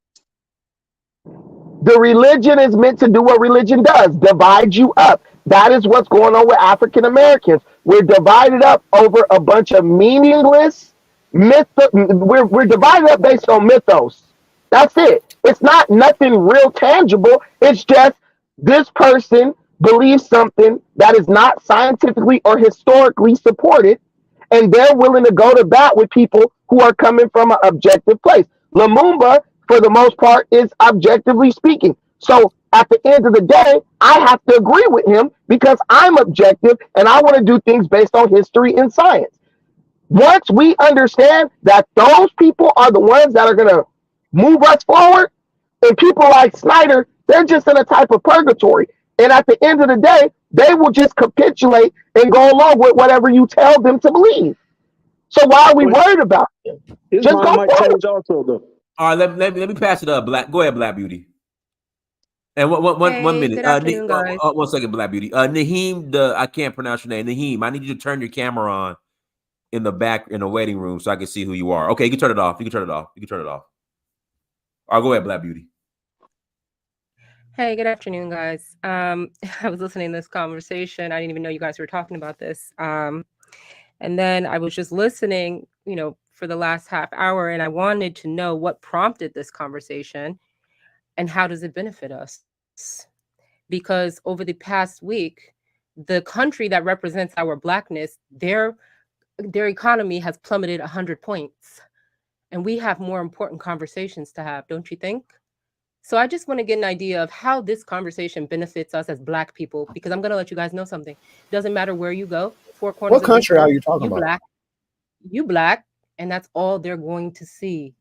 S5: The religion is meant to do what religion does, divide you up. That is what's going on with African Americans. We're divided up over a bunch of meaningless myth. We're divided up based on mythos. That's it. It's not nothing real tangible. It's just this person believes something that is not scientifically or historically supported, and they're willing to go to bat with people who are coming from an objective place. Lumumba, for the most part, is objectively speaking. So at the end of the day, I have to agree with him because I'm objective and I want to do things based on history and science. Once we understand that those people are the ones that are going to move us forward, and people like Snyder, they're just in a type of purgatory. And at the end of the day, they will just capitulate and go along with whatever you tell them to believe. So why are we worried about it?
S4: His
S5: Just
S4: mind
S5: go
S4: might
S5: forward.
S4: change also, though.
S3: All right, let me pass it up, Black. Go ahead, Black Beauty. And one
S12: Hey,
S3: minute.
S12: good afternoon, guys.
S3: 1 second, Black Beauty. Naheem, I can't pronounce your name. Naheem, I need you to turn your camera on in the back in the waiting room so I can see who you are. Okay, you can turn it off. You can turn it off. All right, go ahead, Black Beauty.
S12: Hey, good afternoon, guys. I was listening to this conversation. I didn't even know you guys were talking about this. And then I was just listening, for the last half hour, and I wanted to know what prompted this conversation and how does it benefit us? Because over the past week, the country that represents our Blackness, their economy has plummeted 100 points. And we have more important conversations to have, don't you think? So I just want to get an idea of how this conversation benefits us as Black people, because I'm going to let you guys know something. It doesn't matter where you go, four corners.
S7: What country are you talking about?
S12: You Black, and that's all they're going to see.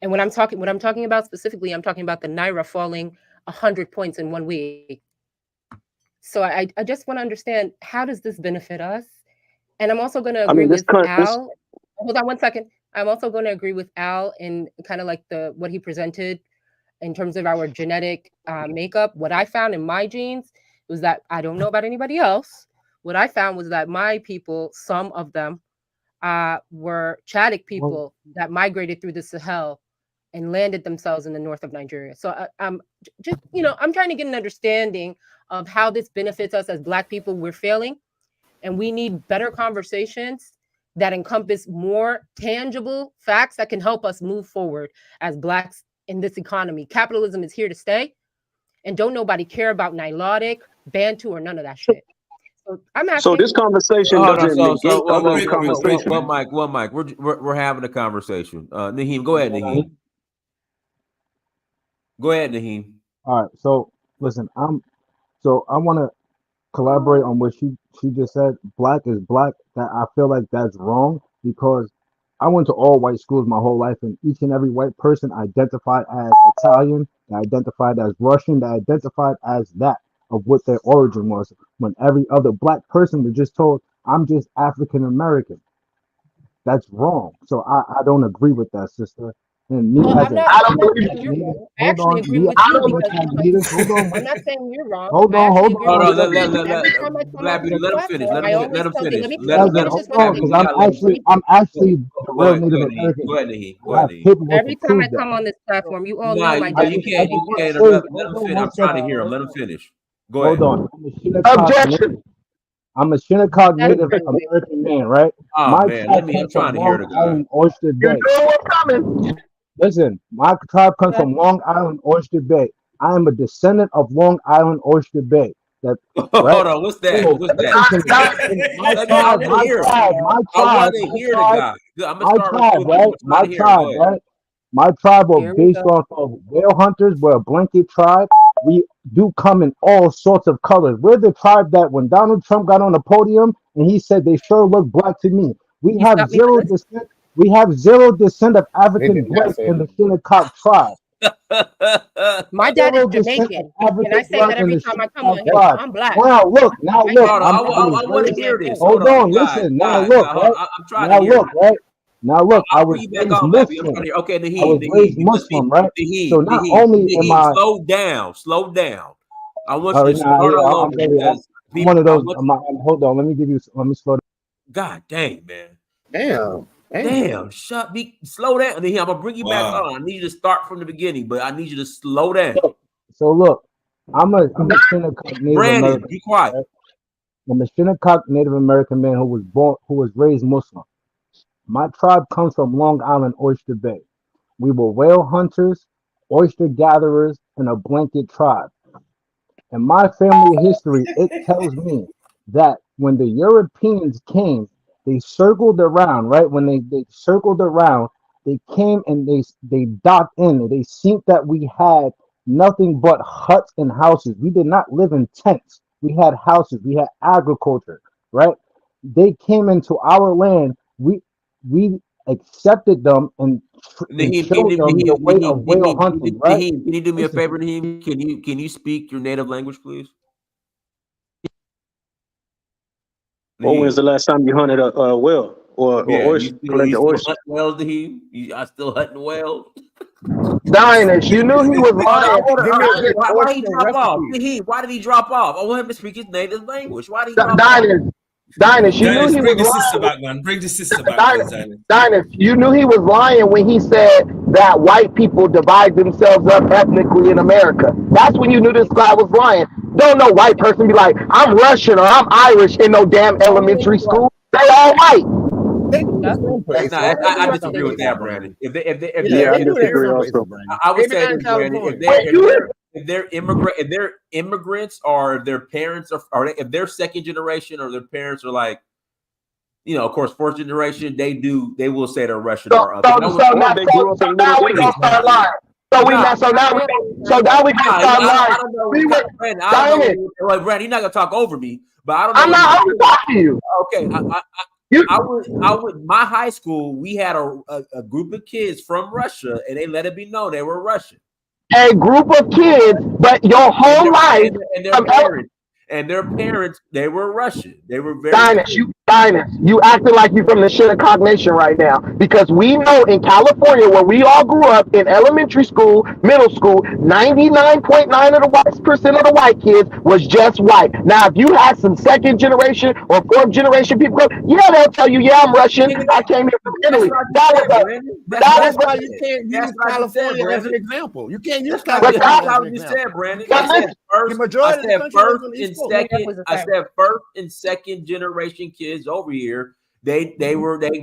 S12: And what I'm talking about specifically, I'm talking about the Naira falling 100 points in 1 week. So I just want to understand, how does this benefit us? And I'm also going to agree with Al. Hold on 1 second. I'm also going to agree with Al in kind of like what he presented in terms of our genetic makeup. What I found in my genes was that, I don't know about anybody else, what I found was that my people, some of them, were Chadic people that migrated through the Sahel and landed themselves in the north of Nigeria. So I'm just, I'm trying to get an understanding of how this benefits us as Black people. We're failing, and we need better conversations that encompass more tangible facts that can help us move forward as Blacks in this economy. Capitalism is here to stay, and don't nobody care about Nilotic, Bantu, or none of that shit. So I'm asking.
S4: So this conversation doesn't negate other conversation.
S3: One mic. We're having a conversation. Naheem, go ahead, Naheem. Go ahead, Naheem.
S13: All right. So listen, I want to collaborate on what she just said. Black is Black. That I feel like that's wrong, because I went to all white schools my whole life, and each and every white person identified as Italian, that identified as Russian, that identified as that of what their origin was, when every other Black person was just told, I'm just African American. That's wrong. So I don't agree with that, sister. And me
S12: I'm not saying you're wrong. I actually agree with you, because I'm not saying you're wrong.
S13: Hold on.
S3: Black Beauty, let him finish. Let him finish.
S13: Because I'm actually the real Native American.
S3: Go ahead, Naheem.
S12: Every time I come on this platform, you all know my
S3: you can't. Let him finish. I'm trying to hear him. Let him finish. Go ahead.
S13: Hold on.
S5: Objection.
S13: I'm a Shinnecock
S12: That's
S13: Native
S12: crazy.
S13: American man, right?
S3: Oh
S13: My
S3: man,
S13: tribe
S3: I'm
S13: comes
S3: trying
S13: from
S3: to hear
S13: Long
S3: the guy.
S13: Island, Oyster
S5: You
S13: Bay.
S5: know what's coming.
S13: Listen, my tribe comes from Long Island, Oyster Bay. I am a descendant of Long Island, Oyster Bay. That right?
S3: Hold on, what's that?
S13: So
S3: What's that?
S13: listen to me. Listen, my
S3: Let me. I
S13: tribe,
S3: want to
S13: my
S3: hear.
S13: tribe, my
S3: I
S13: tribe,
S3: want to
S13: my
S3: hear the
S13: tribe,
S3: guy. Good, I'm gonna
S13: my
S3: start
S13: tribe,
S3: with you.
S13: right?
S3: I'm trying
S13: My
S3: to hear him.
S13: tribe,
S3: Go ahead.
S13: right? My tribe are
S12: Here we
S13: based
S12: go.
S13: off of whale hunters. We're a blanket tribe. We do come in all sorts of colors. We're the tribe that when Donald Trump got on the podium and he said they sure look black to me. We
S12: You
S13: have
S12: stopped me for
S13: zero
S12: this?
S13: descent. We have zero descent of
S7: They
S13: African
S7: did not
S13: blood
S7: say
S13: in the
S7: that.
S13: Shinnecock tribe.
S12: My dad is
S13: Zero descent of
S12: Jamaican, and I
S13: African
S12: say
S13: blood
S12: that
S13: in
S12: every
S13: the
S12: time I come
S13: Shinnecock
S12: on here.
S13: tribe.
S12: I'm black.
S13: Now
S12: I
S13: look.
S12: get
S3: Hold
S12: it.
S3: on,
S12: I
S3: I want to
S12: understand
S3: hear
S12: that.
S3: this.
S12: Yes.
S3: Hold
S13: Hold
S3: on,
S13: on,
S3: guys,
S13: listen. Now
S3: guys,
S13: look,
S3: guys.
S13: right?
S3: I'm trying to
S13: Now
S3: hear
S13: look,
S3: this.
S13: right? Now look. I
S3: I'll
S13: was
S3: bring you back
S13: raised
S3: on, baby. I'm trying
S13: Muslim.
S3: to hear. Okay,
S13: I was
S3: Naheem,
S13: raised
S3: you must be
S13: Muslim, right? So not only am
S3: Naheem.
S13: I,
S3: Slow down. I want
S13: all
S3: you
S13: right,
S3: to
S13: now
S3: start all
S13: I'm
S3: over
S13: ready.
S3: because
S13: I'm one
S3: people.
S13: of those. Hold on. Let me slow down.
S3: God dang, man.
S7: Damn.
S3: Damn, slow down. Naheem, I'm gonna bring you back
S8: Wow.
S3: on. I need you to start from the beginning, but I need you to slow down.
S13: So look, I'm a Shinnecock Native
S3: Brandon,
S13: American.
S3: be quiet.
S13: Right? I'm a Shinnecock Native American man who was raised Muslim. My tribe comes from Long Island, Oyster Bay. We were whale hunters, oyster gatherers, and a blanket tribe. In my family history, it tells me that when the Europeans came, they circled around, right? When they circled around, they came and they docked in. They seen that we had nothing but huts and houses. We did not live in tents. We had houses. We had agriculture, right? They came into our land. We accepted them and
S3: Naheem,
S13: showed them the way of whale hunting, right?
S3: Naheem, can you do me a
S13: Listen,
S3: favor, Naheem? Can you speak your native language, please?
S4: Well, when's
S3: Naheem.
S4: the last time you hunted a whale or
S3: Yeah,
S4: oyster,
S3: you
S4: collected
S3: still
S4: oyster?
S3: hunting whales, Naheem? I still hunting whales?
S5: Dynast, you knew he was
S3: Oh, no,
S5: lying.
S7: Give me a good
S3: why he
S7: oyster
S3: drop off?
S7: recipe.
S3: Naheem, why did he drop off? I want him to speak his native language. Why did he drop off?
S5: Dynast, you knew
S8: Dennis,
S5: he
S8: bring
S5: was
S8: the sister
S5: lying.
S8: back, man. Bring the sister back, please, Dennis.
S5: Dynast, you knew he was lying when he said that white people divide themselves up ethnically in America. That's when you knew this guy was lying. Don't no white person be like, I'm Russian or I'm Irish in no damn
S12: Only
S5: elementary
S12: white.
S5: school. They all white.
S7: They do
S12: Yep.
S7: in some
S12: That's
S7: places.
S3: Nah,
S7: They
S3: I
S7: do in
S12: correct
S7: some
S3: disagree with
S7: places,
S3: that,
S12: statement.
S3: Brandon.
S7: Brandon.
S3: If
S7: Yeah,
S4: Yeah, I
S7: they do that in
S4: disagree
S7: some
S4: also.
S7: places, Brandon.
S3: I would
S7: Maybe
S3: say
S7: not
S3: this,
S7: in
S3: Brandon.
S7: California.
S3: If they're immigrants or if their parents if they're second generation or their parents are like, of course, fourth generation, they will say they're Russian
S5: So,
S3: or
S5: so,
S3: that was
S5: so,
S4: Or
S5: now,
S4: they
S5: so,
S4: grew up
S5: so
S4: in Little
S5: now we
S4: Italy.
S5: gonna start lying.
S3: nah.
S12: Not really.
S5: So
S12: Not
S5: now
S12: really.
S5: we gonna
S3: Nah,
S5: start
S3: I
S5: lying.
S3: don't know.
S5: We went,
S3: Brandon, I don't know.
S5: Dynast,
S3: Like, Brandon, you're not gonna talk over me, but I don't know.
S5: I'm not over talking to you.
S3: Okay,
S5: You,
S3: I would. My high school, we had a group of kids from Russia, and they let it be known they were Russian.
S5: a group of kids, but your
S3: And
S5: whole life
S3: their
S5: from
S3: parents, they were Russian. They were very
S5: Dynast,
S3: specific.
S5: you acting like you from the Shinnecock Nation right now. Because we know in California, where we all grew up in elementary school, middle school, 99.9 of the white percent of the white kids was just white. Now, if you had some second generation or fourth generation people, yeah, they'll tell you, yeah, I'm Russian. I came here from
S3: That's
S5: Italy.
S3: what I just said, Brandon.
S7: But
S5: That
S7: that's
S5: was
S7: why you can't
S3: That's
S7: use
S3: what I just said,
S7: California as an
S3: Brandon.
S7: example. You can't use
S3: That's what
S7: California as
S3: I
S7: an
S3: just said,
S7: example.
S3: Brandon.
S5: but
S3: I said
S5: listen,
S7: The
S3: first. I
S7: majority of the
S3: said
S7: country lives
S3: first
S7: on the
S3: and
S7: East Coast.
S3: second.
S12: was a
S3: I
S12: fact.
S3: said first and second generation kids over here. They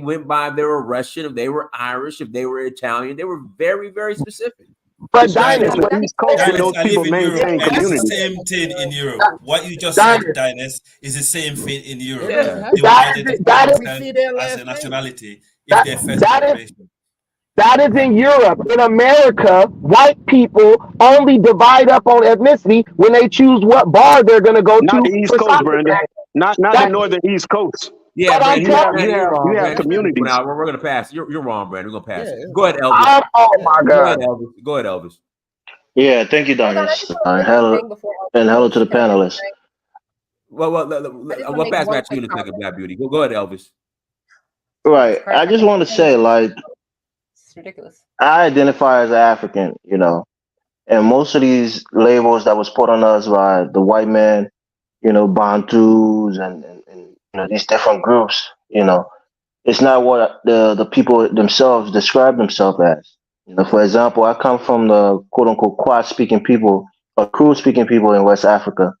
S3: went by if they were Russian, if they were Irish, if they were Italian. They were very, very specific.
S5: but
S4: It's
S5: Dynast,
S4: the East Coast where
S8: Dinus,
S4: those
S8: I live
S4: people
S8: in Europe,
S4: maintain
S8: and it's the
S4: community.
S8: same thing in Europe. What you just said,
S5: Dynast,
S8: Dinus, is the same thing in Europe.
S3: Yeah.
S8: They will identify
S5: that is,
S7: We
S8: themselves
S7: see their
S8: as a
S7: last name.
S8: nationality if
S5: that,
S8: they're first
S5: that is
S8: generation.
S5: That is
S8: Right.
S5: in Europe. In America, white people only divide up on ethnicity when they choose what bar they're going to go
S4: Not
S5: to
S4: the East
S5: for
S4: Coast,
S5: soccer
S4: Brandon.
S5: practice.
S4: Not the
S5: That,
S4: northern East Coast.
S3: Yeah,
S5: but I'm
S3: Brandon,
S5: telling
S3: You're
S4: You
S3: wrong,
S4: have
S3: Brandon.
S4: communities.
S3: We're gonna pass. You're wrong, Brandon. We're gonna pass
S7: Yeah,
S3: it. Go ahead, Elvis.
S5: oh
S7: yeah.
S5: my
S3: Go ahead,
S5: God.
S3: Elvis. Go ahead, Elvis.
S14: Yeah, thank you,
S12: Hold on, I just
S14: Dennis.
S12: want to say one
S14: Hello
S12: thing before
S14: and
S12: Elvis
S14: hello to
S12: goes.
S14: the
S12: Can I say one
S14: panelists.
S12: thing?
S3: Well,
S12: I just want to
S3: we'll
S12: make
S3: pass
S12: one
S3: back to you
S12: quick
S3: in a second,
S12: comment.
S3: Black Beauty. Go ahead, Elvis.
S14: Right. I just want to say, like,
S12: It's ridiculous.
S14: I identify as an African, and most of these labels that was put on us by the white man, Bantus and these different groups, it's not what the people themselves describe themselves as. For example, I come from the quote unquote Quad speaking people or Kru speaking people in West Africa.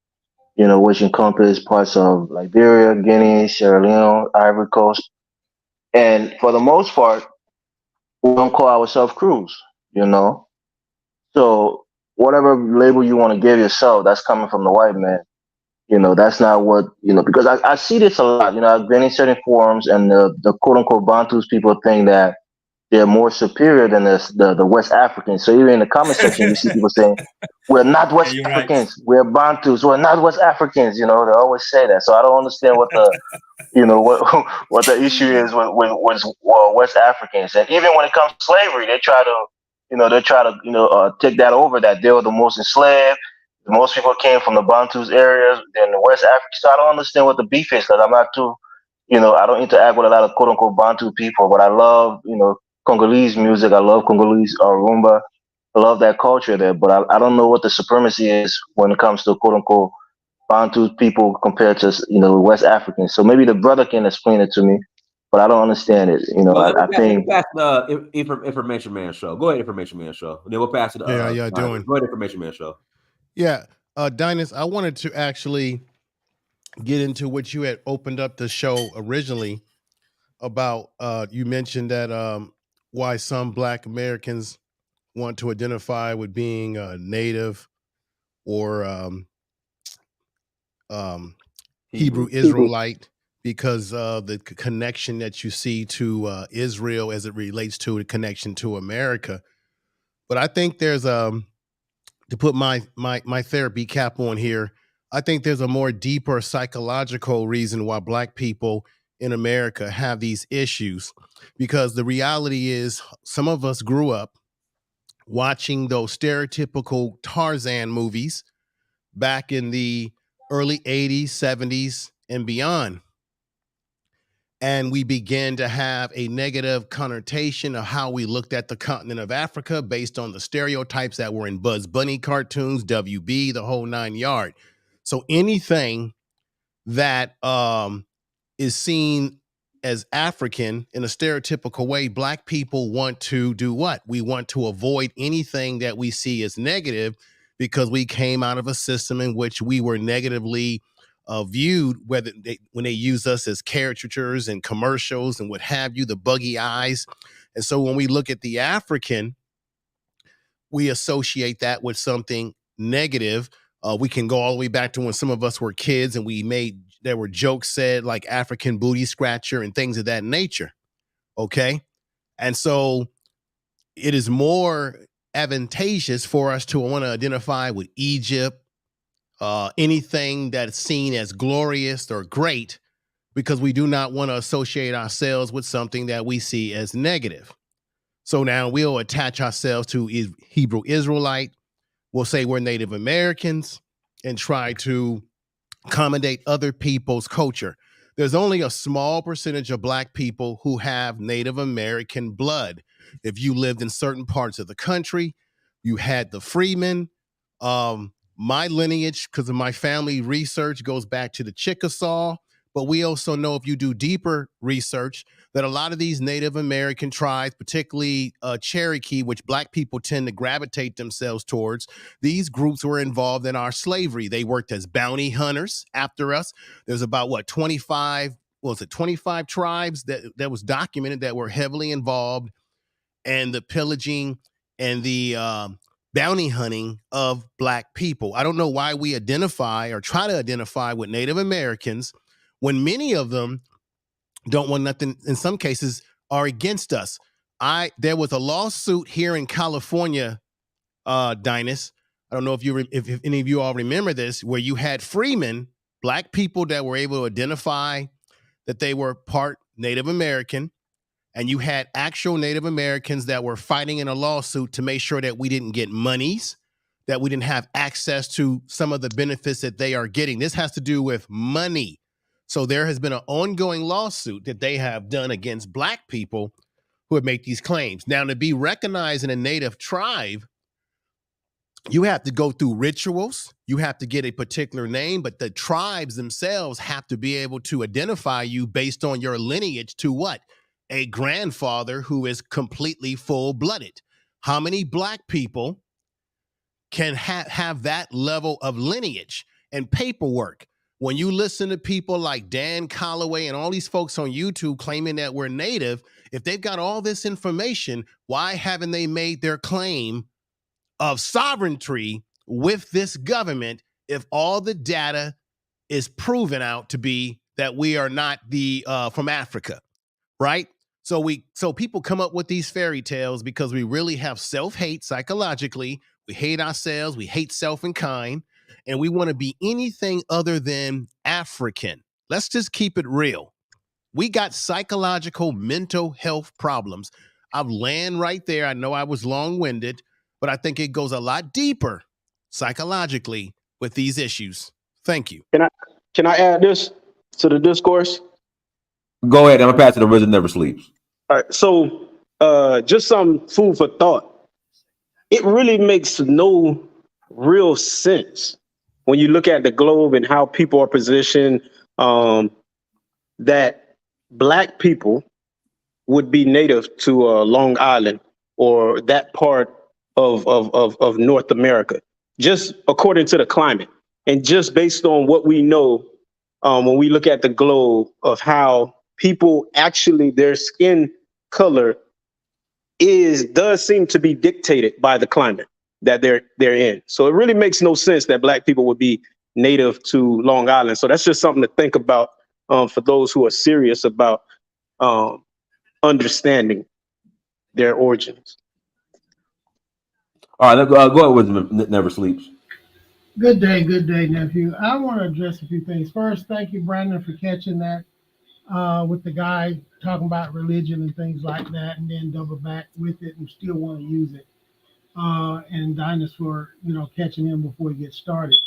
S14: which encompass parts of Liberia, Guinea, Sierra Leone, Ivory Coast. And for the most part, we don't call ourselves crews, you know. So whatever label you want to give yourself, that's coming from the white man. That's not what, because I see this a lot. I've been in certain forums, and the quote unquote Bantus people think that they're more superior than the West Africans. So even in the comment section, you see people saying, we're not
S8: Yeah,
S14: West
S8: you're right.
S14: Africans, we're Bantus, we're not West Africans. They always say that. So I don't understand what the what what the issue is with West Africans. And even when it comes to slavery, they try to take that over, that they were the most enslaved. Most people came from the Bantus areas in the West Africa. So I don't understand what the beef is, because I'm not too, I don't interact with a lot of quote unquote Bantu people, but I love, Congolese music. I love Congolese rumba. I love that culture there, but I don't know what the supremacy is when it comes to quote unquote Bantu people compared to West Africans. So maybe the brother can explain it to me, but I don't understand it.
S3: Well,
S14: I
S3: let me
S14: think.
S3: pass the Information Man show. Go ahead, Information Man show. Then we'll pass it.
S15: Yeah, how y'all doing?
S3: Go ahead, Information Man show.
S15: Yeah, Dynas, I wanted to actually get into what you had opened up the show originally about. You mentioned that why some Black Americans want to identify with being Native or Hebrew Israelite, because the connection that you see to Israel as it relates to the connection to America. But I think there's to put my therapy cap on here, I think there's a more deeper psychological reason why Black people in America have these issues, because the reality is some of us grew up watching those stereotypical Tarzan movies back in the early 80s, 70s, and beyond. And we began to have a negative connotation of how we looked at the continent of Africa based on the stereotypes that were in Bugs Bunny cartoons, WB, the whole 9 yard. So anything that is seen as African in a stereotypical way, Black people want to do what? We want to avoid anything that we see as negative, because we came out of a system in which we were negatively viewed, when they use us as caricatures and commercials and what have you, the buggy eyes. And so when we look at the African, we associate that with something negative. We can go all the way back to when some of us were kids and there were jokes said like African booty scratcher and things of that nature. Okay. And so it is more advantageous for us to want to identify with Egypt, anything that's seen as glorious or great, because we do not want to associate ourselves with something that we see as negative. So now we'll attach ourselves to Hebrew Israelite. We'll say we're Native Americans and try to accommodate other people's culture. There's only a small percentage of Black people who have Native American blood. If you lived in certain parts of the country, you had the freemen. My lineage, because of my family research, goes back to the Chickasaw. But we also know, if you do deeper research, that a lot of these Native American tribes, particularly Cherokee, which Black people tend to gravitate themselves towards, these groups were involved in our slavery. They worked as bounty hunters after us. There's about 25 tribes that was documented that were heavily involved in the pillaging and the bounty hunting of Black people. I don't know why we identify or try to identify with Native Americans when many of them don't want nothing, in some cases are against us. There was a lawsuit here in California, Dynas. I don't know if any of you all remember this, where you had freemen, Black people that were able to identify that they were part Native American, and you had actual Native Americans that were fighting in a lawsuit to make sure that we didn't get monies, that we didn't have access to some of the benefits that they are getting. This has to do with money. So there has been an ongoing lawsuit that they have done against Black people who have made these claims. Now, to be recognized in a Native tribe, you have to go through rituals. You have to get a particular name, but the tribes themselves have to be able to identify you based on your lineage to what? A grandfather who is completely full-blooded. How many Black people can have that level of lineage? and paperwork. When you listen to people like Dan Colloway and all these folks on YouTube claiming that we're native, if they've got all this information, why haven't they made their claim of sovereignty with this government if all the data is proven out to be that we are not the from Africa, right? So people come up with these fairy tales because we really have self-hate psychologically. We hate ourselves, we hate self and kind, and we want to be anything other than African. Let's just keep it real. We got psychological mental health problems. I've land right there. I know I was long-winded, but I think it goes a lot deeper psychologically with these issues. Thank you.
S4: Can I add this to the discourse?
S3: Go ahead. I'm gonna pass it to Risen Never Sleeps.
S4: All right. So just some food for thought. It really makes no real sense when you look at the globe and how people are positioned, that Black people would be native to Long Island or that part of North America, just according to the climate and just based on what we know when we look at the globe of how people actually, their skin color does seem to be dictated by the climate that they're in. So it really makes no sense that Black people would be native to Long Island. So that's just something to think about for those who are serious about understanding their origins.
S3: All right, go ahead with Never Sleeps.
S16: Good day, nephew. I want to address a few things. First, thank you, Brandon, for catching that with the guy talking about religion and things like that, and then double back with it and still want to use it. And Dynas for catching him before he gets started.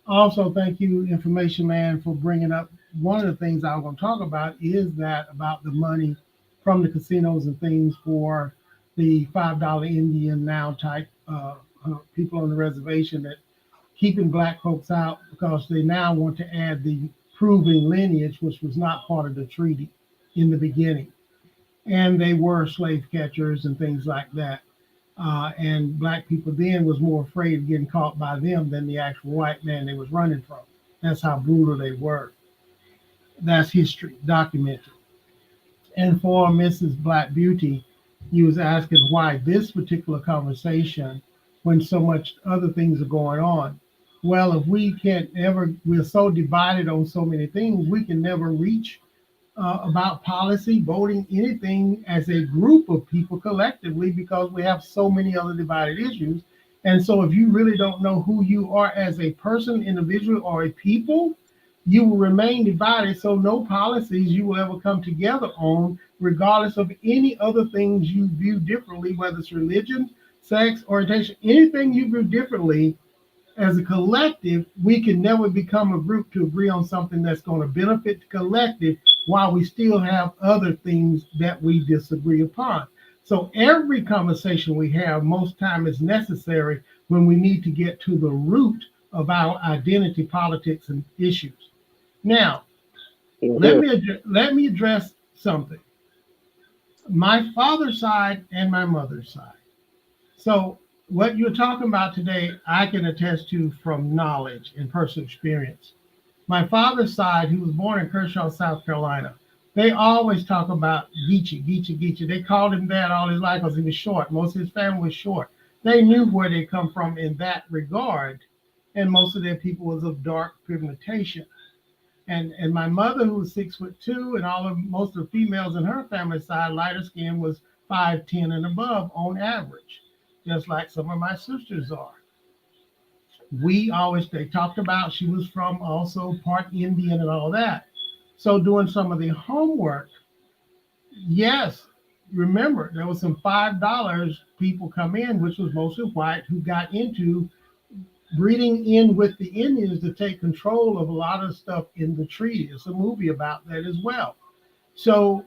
S16: Also, thank you, Information Man, for bringing up one of the things I was going to talk about is that about the money from the casinos and things for the $5 Indian now type people on the reservation that keeping Black folks out because they now want to add the proving lineage, which was not part of the treaty in the beginning. And they were slave catchers and things like that. And Black people then was more afraid of getting caught by them than the actual white man they was running from. That's how brutal they were. That's history, documented. And for Mrs. Black Beauty, you was asking why this particular conversation when so much other things are going on. Well, if we can't ever, we're so divided on so many things, we can never reach about policy, voting, anything as a group of people collectively because we have so many other divided issues. And so if you really don't know who you are as a person, individual, or a people, you will remain divided. So no policies you will ever come together on, regardless of any other things you view differently, whether it's religion, sex, orientation, anything you view differently. As a collective, we can never become a group to agree on something that's going to benefit the collective while we still have other things that we disagree upon. So every conversation we have most time is necessary when we need to get to the root of our identity, politics, and issues. Now, let me address something. My father's side and my mother's side. So what you're talking about today, I can attest to from knowledge and personal experience. My father's side, he was born in Kershaw, South Carolina. They always talk about Geechee, Geechee, Geechee. They called him that all his life because he was short. Most of his family was short. They knew where they come from in that regard. And most of their people was of dark pigmentation. And my mother, who was 6'2", and most of the females in her family side, lighter skin, was 5'10" and above on average, just like some of my sisters are. They talked about she was from also part Indian and all that. So doing some of the homework, yes, remember, there was some $5 people come in, which was mostly white, who got into breeding in with the Indians to take control of a lot of stuff in the treaty. There's a movie about that as well. So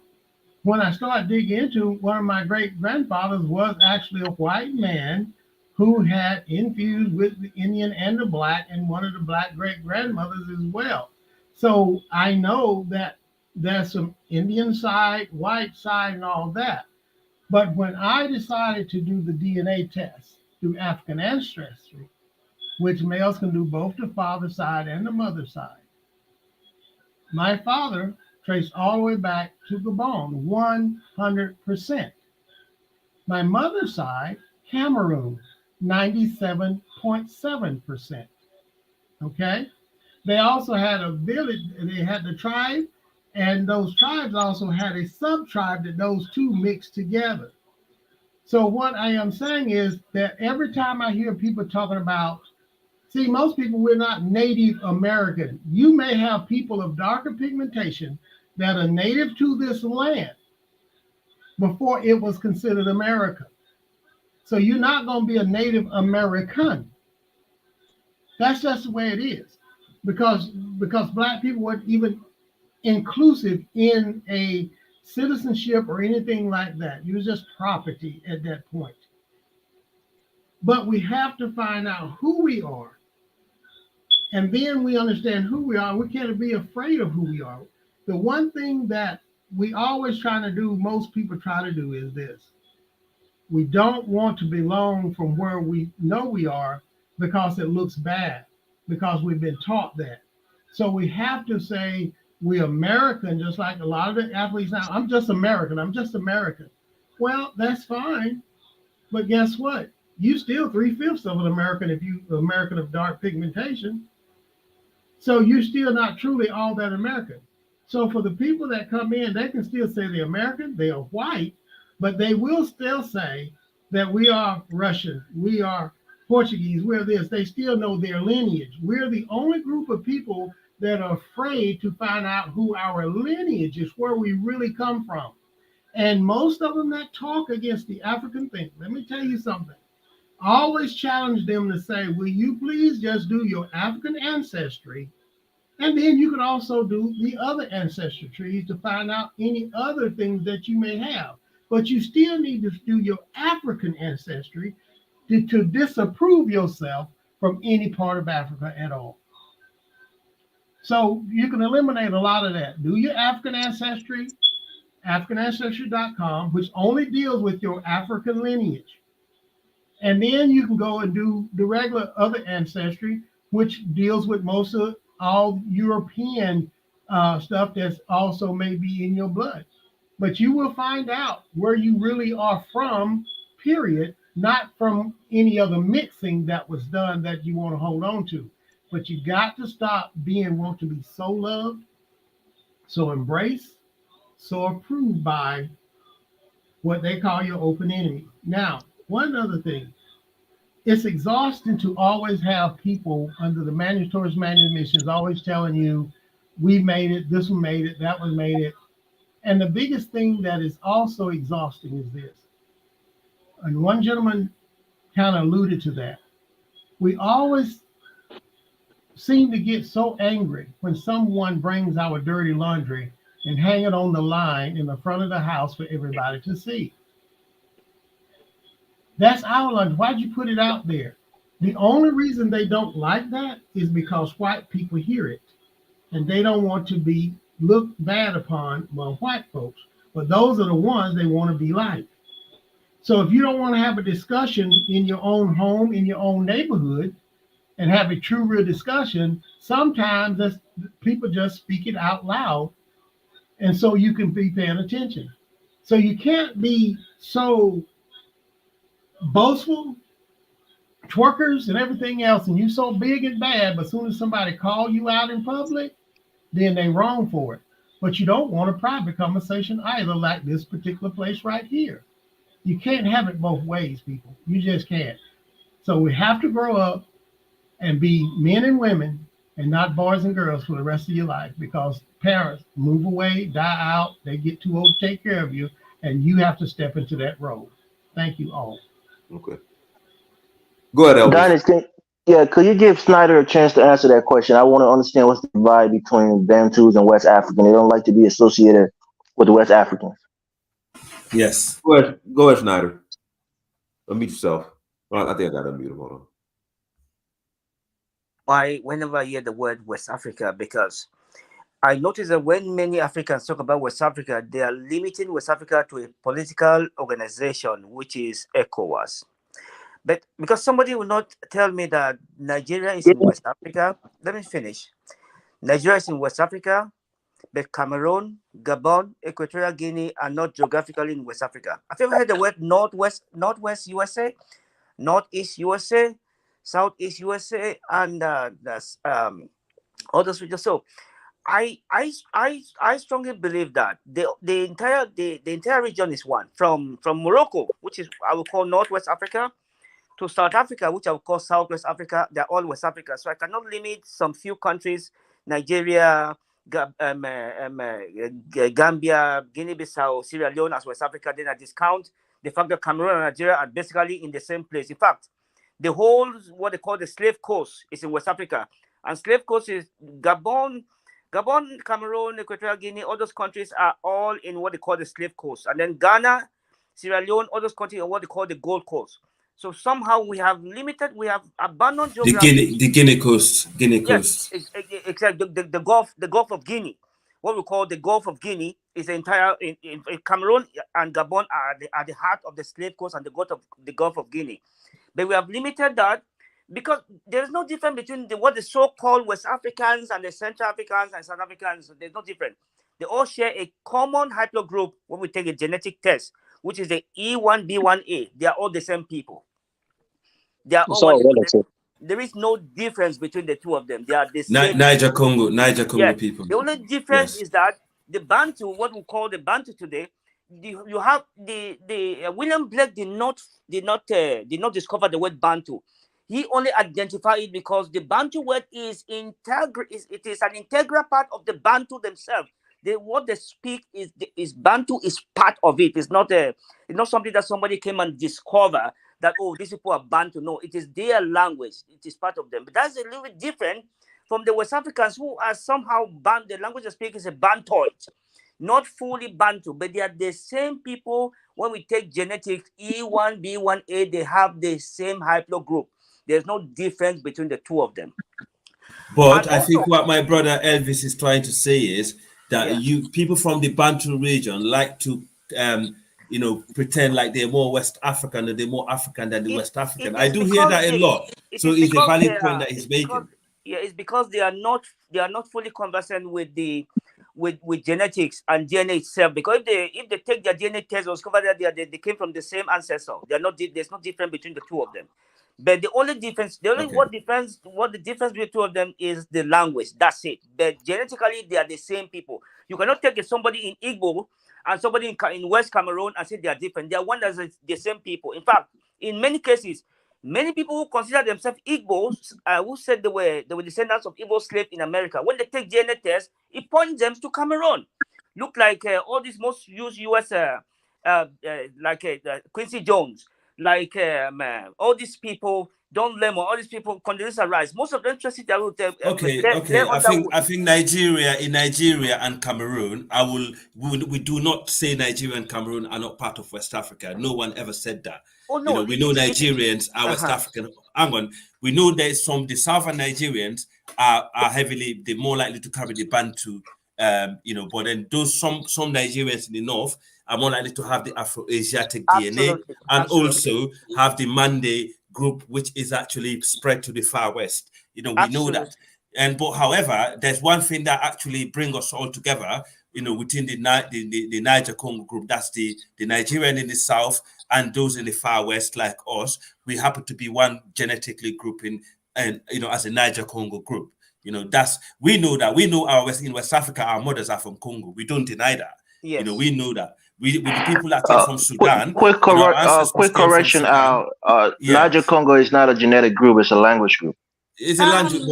S16: when I started digging into, one of my great grandfathers was actually a white man who had infused with the Indian and the Black, and one of the Black great grandmothers as well. So I know that there's some Indian side, white side, and all that. But when I decided to do the DNA test through African Ancestry, which males can do both the father side and the mother side. My father traced all the way back to Gabon, 100%. My mother's side, Cameroon, 97.7%. Okay? They also had a village, they had the tribe, and those tribes also had a sub-tribe that those two mixed together. So what I am saying is that every time I hear people talking about, see, most people, we're not Native American. You may have people of darker pigmentation that are native to this land before it was considered America. So you're not going to be a Native American. That's just the way it is. Because Black people weren't even inclusive in a citizenship or anything like that. You was just property at that point. But we have to find out who we are. And then we understand who we are. We can't be afraid of who we are. The one thing that we always trying to do, most people try to do, is this. We don't want to belong from where we know we are because it looks bad, because we've been taught that. So we have to say we're American, just like a lot of the athletes now. I'm just American. I'm just American. Well, that's fine. But guess what? You still 3/5 of an American if you American of dark pigmentation. So you're still not truly all that American. So for the people that come in, they can still say they're American, they are white, but they will still say that we are Russian, we are Portuguese, we're this. They still know their lineage. We're the only group of people that are afraid to find out who our lineage is, where we really come from. And most of them that talk against the African thing, let me tell you something. I always challenge them to say, will you please just do your African ancestry? And then you can also do the other ancestry trees to find out any other things that you may have. But you still need to do your African ancestry to disapprove yourself from any part of Africa at all. So you can eliminate a lot of that. Do your African ancestry, AfricanAncestry.com, which only deals with your African lineage. And then you can go and do the regular other ancestry, which deals with most of all European stuff that's also maybe in your blood. But you will find out where you really are from, period, not from any other mixing that was done that you want to hold on to. But you got to stop want to be so loved, so embraced, so approved by what they call your open enemy. Now, one other thing, it's exhausting to always have people under the mandatory manumissions always telling you, we made it, this one made it, that one made it. And the biggest thing that is also exhausting is this. And one gentleman kind of alluded to that. We always seem to get so angry when someone brings our dirty laundry and hang it on the line in the front of the house for everybody to see. That's our laundry. Why'd you put it out there? The only reason they don't like that is because white people hear it and they don't want to be looked bad upon by white folks. But those are the ones they want to be like. So if you don't want to have a discussion in your own home, in your own neighborhood, and have a true, real discussion, sometimes people just speak it out loud, and so you can be paying attention. So you can't be so boastful, twerkers and everything else, and you so big and bad, but as soon as somebody call you out in public, then they wrong for it. But you don't want a private conversation either, like this particular place right here. You can't have it both ways, people. You just can't. So we have to grow up and be men and women and not boys and girls for the rest of your life, because parents move away, die out, they get too old to take care of you, and you have to step into that role. Thank you all.
S3: Okay. Go ahead, Elvis.
S14: Dennis, could you give Snyder a chance to answer that question? I want to understand what's the divide between Bantus and West African. They don't like to be associated with the West Africans.
S8: Yes.
S3: Go ahead, Snyder. Unmute yourself. Well, I think I got to unmute him. Hold on.
S10: Whenever I hear the word West Africa, because I notice that when many Africans talk about West Africa, they are limiting West Africa to a political organization, which is ECOWAS. But because somebody will not tell me that Nigeria is in West Africa, let me finish. Nigeria is in West Africa, but Cameroon, Gabon, Equatorial Guinea are not geographically in West Africa. Have you ever heard the word Northwest USA, Northeast USA, Southeast USA, and that's others regions? So I strongly believe that the entire region is one, from Morocco, which is I would call Northwest Africa, to South Africa, which I would call Southwest Africa. They're all West Africa. So I cannot limit some few countries, Nigeria, Gambia, Guinea-Bissau, Sierra Leone as West Africa. Then I discount the fact that Cameroon and Nigeria are basically in the same place. In fact, the whole, what they call the slave coast is in West Africa. And slave coast is Gabon, Cameroon, Equatorial Guinea, all those countries are all in what they call the slave coast. And then Ghana, Sierra Leone, all those countries are what they call the Gold Coast. So somehow we have abandoned geography.
S8: The Guinea Coast.
S10: Yes, exactly. The Gulf of Guinea. What we call the Gulf of Guinea is the entire in Cameroon and Gabon are the heart of the slave coast and the Gulf of Guinea. But we have limited that because there is no difference between what the so-called West Africans and the Central Africans and South Africans. There's no difference. They all share a common haplogroup when we take a genetic test, which is the E1B1A. They are all the same people. They are all relative. There is no difference between the two of them. They are the same.
S8: Niger Congo people.
S10: The only difference is that the Bantu, what we call the Bantu today, you have the William Blake did not discover the word Bantu. He only identified it because the Bantu word is an integral part of the Bantu themselves. What they speak is Bantu is part of it. It's not something that somebody came and discovered that, oh, these people are Bantu. No, it is their language. It is part of them. But that's a little bit different from the West Africans who are somehow the language they speak is a Bantoid, not fully Bantu, but they are the same people. When we take genetics, E1B1A, they have the same haplogroup. There's no difference between the two of them.
S8: But I think what my brother Elvis is trying to say is that people from the Bantu region like to pretend like they're more West African and they're more African than the West African. I do hear that a lot. So it's a valid point that he's making.
S10: It's because they are not fully conversant with genetics and DNA itself. Because if they take their DNA test, or discover that they came from the same ancestor, there's no difference between the two of them. But the only difference, what the difference between the two of them is the language. That's it. But genetically, they are the same people. You cannot take somebody in Igbo and somebody in West Cameroon and say they are different. They are one that's the same people. In fact, in many cases, many people who consider themselves Igbos, who said they were descendants of Igbo slaves in America, when they take DNA tests, it points them to Cameroon. Look like all these most used U.S. Quincy Jones, like all these people, Don Lemon, all these people, Condoleezza Rice, most of them trusted their root.
S8: Okay. I think Nigeria and Cameroon, we do not say Nigeria and Cameroon are not part of West Africa. No one ever said that.
S10: Oh no,
S8: we know Nigerians are West African. Hang on, we know that the southern Nigerians are heavily, they're more likely to carry the Bantu, but then those some Nigerians in the north are more likely to have the Afro-Asiatic DNA and also have the Mande group, which is actually spread to the far west. We know that. But however, there's one thing that actually brings us all together, within the Niger Congo group. That's the Nigerian in the south and those in the far west, like us. We happen to be one genetically grouping, and as a Niger Congo group. We know in West Africa, our mothers are from Congo. We don't deny that.
S10: Yes.
S8: We know that. With the people that came from Sudan.
S14: Quick correction, Niger Congo is not a genetic group; it's a language group.
S8: It's a language,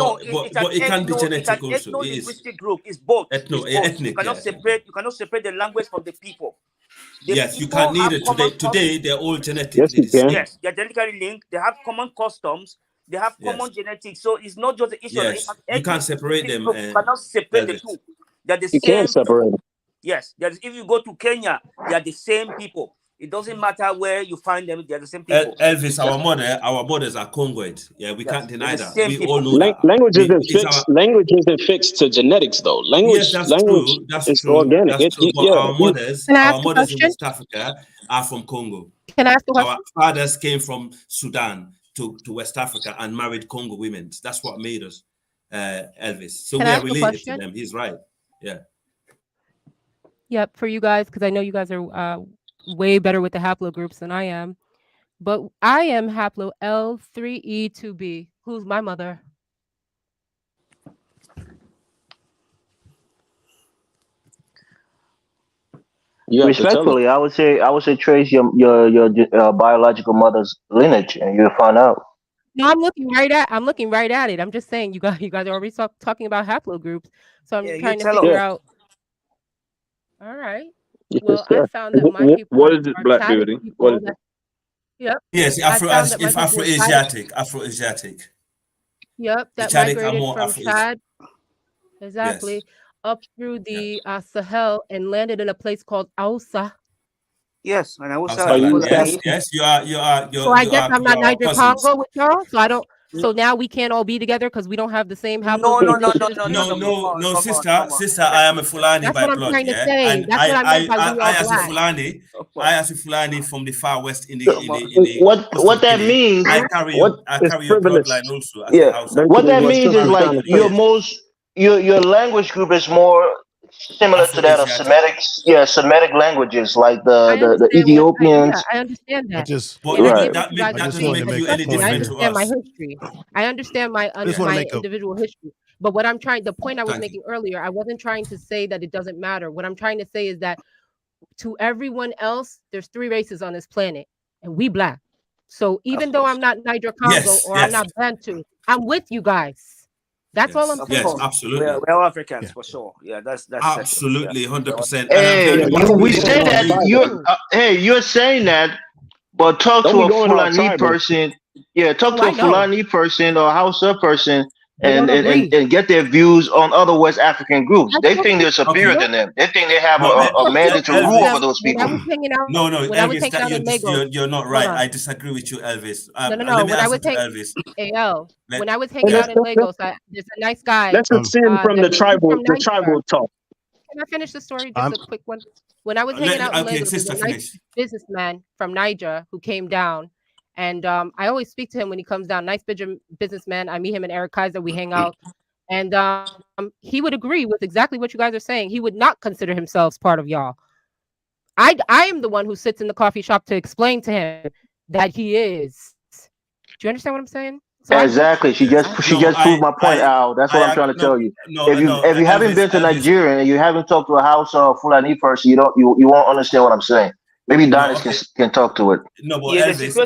S8: but it can be genetic also.
S10: It's an ethno-linguistic group. It's both.
S8: Ethnic.
S10: You cannot separate the language from the people.
S8: Yes, you can't need it today. Today they're all genetic.
S10: Yes, you can. Yes, they're genetically linked. They have common customs. They have common genetics. So it's not just the issue.
S8: Yes, you can't separate them.
S10: You cannot separate the two. They're the same.
S4: You can't separate them.
S10: Yes, if you go to Kenya, they are the same people. It doesn't matter where you find them; they're the same people.
S8: Elvis, our mothers are Congoid. Yeah, we can't deny that. We all know that.
S4: Language isn't fixed to genetics, though.
S8: Yes, that's true. That's true.
S4: Organic.
S8: That's true. But our mothers
S12: Can I ask a
S8: in
S12: question?
S8: West Africa are from Congo.
S12: Can I ask a question?
S8: Our fathers came from Sudan to West Africa and married Congo women. That's what made us, Elvis. So we are related to them. He's right. Yeah.
S12: Yep, for you guys, because I know you guys are way better with the haplogroups than I am. But I am haplo L3E2B. Who's my mother?
S14: Respectfully, I would say trace your biological mother's lineage, and you'll find out.
S12: No, I'm looking right at it. I'm just saying you guys are already talking about haplogroups, so I'm trying to figure out. All right. Well, I found that my people.
S6: What is it, Black Beauty? What is it?
S12: Yep.
S8: Yes, Afro-Asiatic.
S12: Yep, that migrated from Chad. Exactly. Yes. Up through the Sahel and landed in a place called Ausa.
S10: Yes, and
S8: Yes, you are.
S12: So I guess I'm not Niger Congo with y'all. So I don't. So now we can't all be together because we don't have the same haplogroup.
S8: No, sister. I am a Fulani by blood.
S12: That's what I'm trying to say. And that's what I meant by we all black.
S8: I as a Fulani from the far west in the
S14: what that means.
S8: I carry your bloodline also.
S14: What that means is like your language group is more similar to that of Semitic languages, like the Ethiopians.
S12: I understand that.
S8: That doesn't make you any different to us.
S12: My history. I understand my individual history. But what I'm trying, the point I was making earlier, I wasn't trying to say that it doesn't matter. What I'm trying to say is that to everyone else, there's 3 races on this planet, and we black. So even though I'm not Niger Congo or I'm not Bantu, I'm with you guys. That's all I'm saying.
S8: Yes, absolutely.
S10: We're all Africans for sure. Yeah, that's
S8: absolutely 100%.
S14: Hey, we say that you're saying that, but talk to a Fulani person. Yeah, talk to a Fulani person or a Hausa person and get their views on other West African groups. They think they're superior than them. They think they have a mandate to rule over those people.
S8: No, Elvis, you're not right. I disagree with you, Elvis.
S12: No. When I was hanging out in Lagos, there's a nice guy.
S4: Let's ascend from the tribal talk.
S12: Can I finish the story? Just a quick one. When I was hanging out in Lagos, there's a nice businessman from Niger who came down. And I always speak to him when he comes down. Nice businessman. I meet him and Eric Kaiser. We hang out. And he would agree with exactly what you guys are saying. He would not consider himself part of y'all. I am the one who sits in the coffee shop to explain to him that he is. Do you understand what I'm saying?
S14: So exactly. She just proved my point, Al. That's what I'm trying to tell you. If you haven't been to Nigeria and you haven't talked to a Hausa or Fulani person, you won't understand what I'm saying. Maybe Donis can talk to it.
S8: No, but Elvis,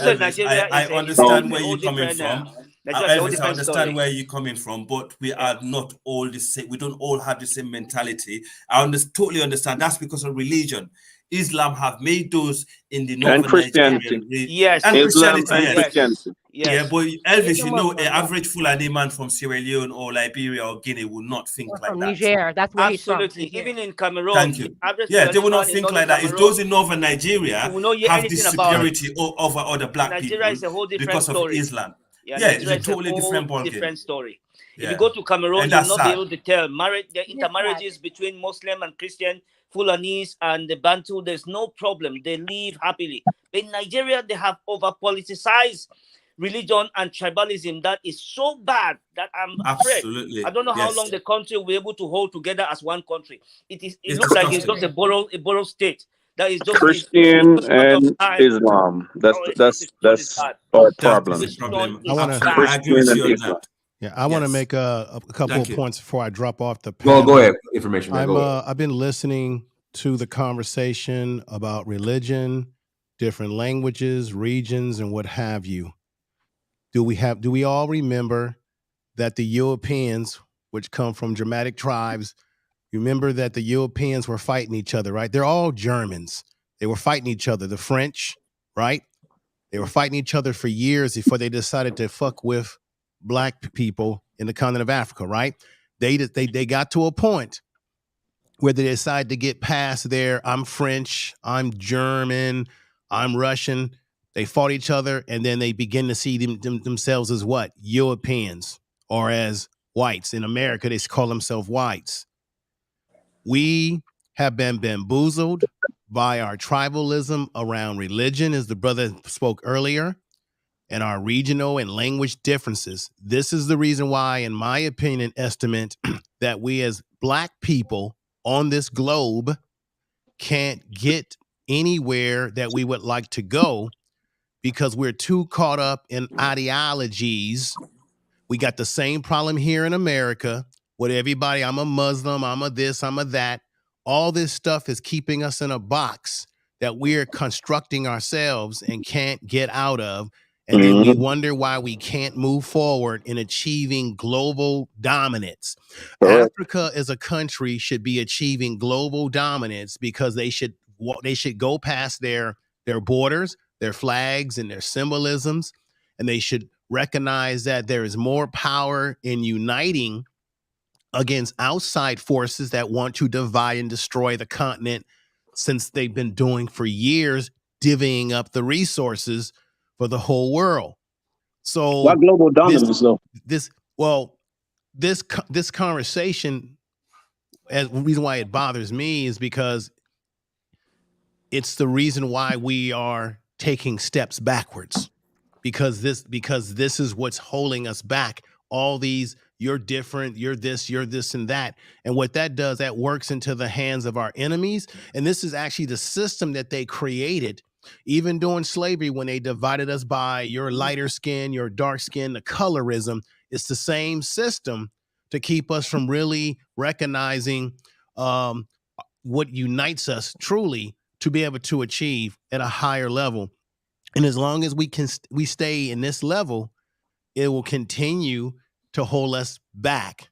S8: I understand where you're coming from. Elvis, I understand where you're coming from, but we are not all the same. We don't all have the same mentality. I totally understand. That's because of religion. Islam have made those in the northern
S6: Christianity.
S10: Yes,
S8: and
S6: Islam
S8: Christianity.
S6: And Christianity.
S10: Yes.
S8: Yeah, but Elvis, an average Fulani man from Sierra Leone or Liberia or Guinea would not think like
S12: from
S8: that.
S12: Niger, that's where
S10: absolutely.
S12: He's from.
S10: Even in Cameroon,
S8: thank you. Yeah, they will not think like that. If those in northern Nigeria have this superiority over other black
S10: Nigeria
S8: people
S10: is a whole different
S8: because
S10: story.
S8: of Islam.
S10: Yeah,
S8: it's a totally different ballgame.
S10: Different story.
S8: Yeah.
S10: If you go to Cameroon, you'll not be able to tell the intermarriages between Muslim and Christian, Fulanese and the Bantu. There's no problem. They live happily. In Nigeria, they have over-politicized religion and tribalism that is so bad that I'm afraid.
S8: Absolutely.
S10: I don't know how long the country will be able to hold together as one country. It looks like it's just a borough state. That is just
S6: Christian and Islam. That's our problem.
S8: I agree with you on that.
S15: Yeah, I want to make a couple of points before I drop off the panel.
S3: Go ahead. Information.
S15: I've been listening to the conversation about religion, different languages, regions, and what have you. Do we all remember that the Europeans, which come from Germanic tribes, remember that the Europeans were fighting each other, right? They're all Germans. They were fighting each other. The French, right? They were fighting each other for years before they decided to fuck with black people in the continent of Africa, right? They got to a point where they decided to get past their I'm French, I'm German, I'm Russian. They fought each other, and then they begin to see themselves as what? Europeans, or as whites. In America, they call themselves whites. We have been bamboozled by our tribalism around religion, as the brother spoke earlier, and our regional and language differences. This is the reason why, in my opinion, estimate, that we as Black people on this globe can't get anywhere that we would like to go, because we're too caught up in ideologies. We got the same problem here in America with everybody. I'm a Muslim, I'm a this, I'm a that. All this stuff is keeping us in a box that we're constructing ourselves and can't get out of. And then we wonder why we can't move forward in achieving global dominance.
S4: Correct.
S15: Africa as a country should be achieving global dominance, because they should go past their borders, their flags, and their symbolisms, and they should recognize that there is more power in uniting against outside forces that want to divide and destroy the continent, since they've been doing for years, divvying up the resources for the whole world. So
S4: why global dominance though?
S15: This conversation, as the reason why it bothers me, is because it's the reason why we are taking steps backwards. Because this is what's holding us back. All these, you're different, you're this, and that. And what that does, that works into the hands of our enemies. And this is actually the system that they created, even during slavery, when they divided us by your lighter skin, your dark skin, the colorism. It's the same system to keep us from really recognizing what unites us truly to be able to achieve at a higher level. And as long as we stay in this level, it will continue to hold us back.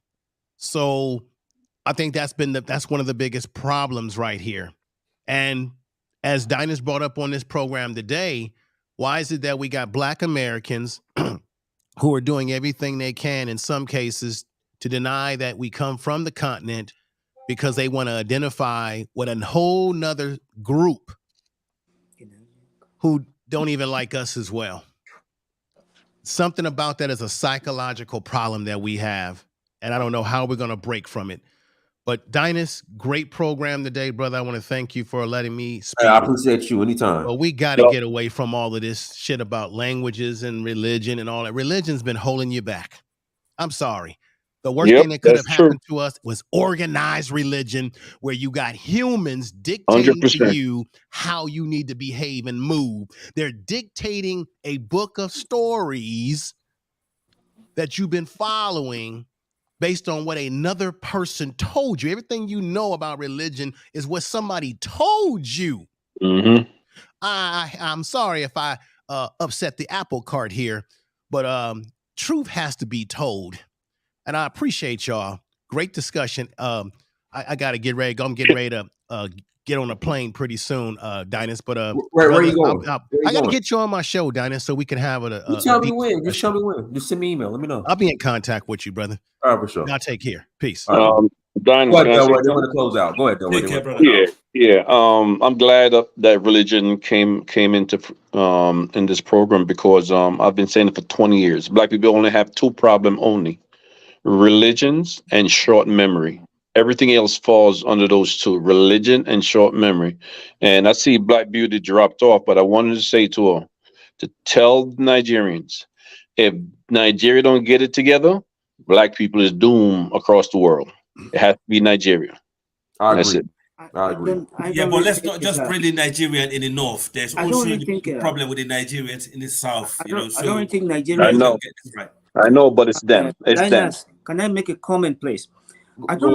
S15: So I think that's one of the biggest problems right here. And as Dinah's brought up on this program today, why is it that we got Black Americans who are doing everything they can, in some cases, to deny that we come from the continent, because they want to identify with a whole nother group who don't even like us as well? Something about that is a psychological problem that we have, and I don't know how we're going to break from it. But Dinus, great program today, brother. I want to thank you for letting me speak.
S3: I appreciate you anytime.
S15: But we got to get away from all of this shit about languages and religion and all that. Religion's been holding you back. I'm sorry. The worst thing that could have happened to us was organized religion, where you got humans dictating 100%. To you how you need to behave and move. They're dictating a book of stories that you've been following based on what another person told you. Everything you know about religion is what somebody told you.
S4: Mm-hmm.
S15: I'm sorry if I upset the apple cart here, but truth has to be told. And I appreciate y'all. Great discussion. I got to get ready. I'm getting ready to get on a plane pretty soon, Dinus. But
S3: where are you going?
S15: I got to get you on my show, Dinus, so we can have
S3: you tell me when. Just tell me when. Just send me an email. Let me know.
S15: I'll be in contact with you, brother.
S3: All right, for sure.
S15: I'll take care. Peace.
S4: Dinus,
S3: they want to close out. Go ahead,
S4: Yeah. I'm glad that religion came into in this program, because I've been saying it for 20 years. Black people only have two problems only: religions and short memory. Everything else falls under those two: religion and short memory. And I see Black Beauty dropped off, but I wanted to say to her, to tell Nigerians, if Nigeria don't get it together, Black people is doomed across the world. It has to be Nigeria.
S3: That's it. I agree.
S8: But let's not just bring the Nigerian in the north. There's also a problem with the Nigerians in the south.
S10: I don't think Nigeria.
S4: I know, but it's them. It's them.
S10: Can I make a comment, please? I don't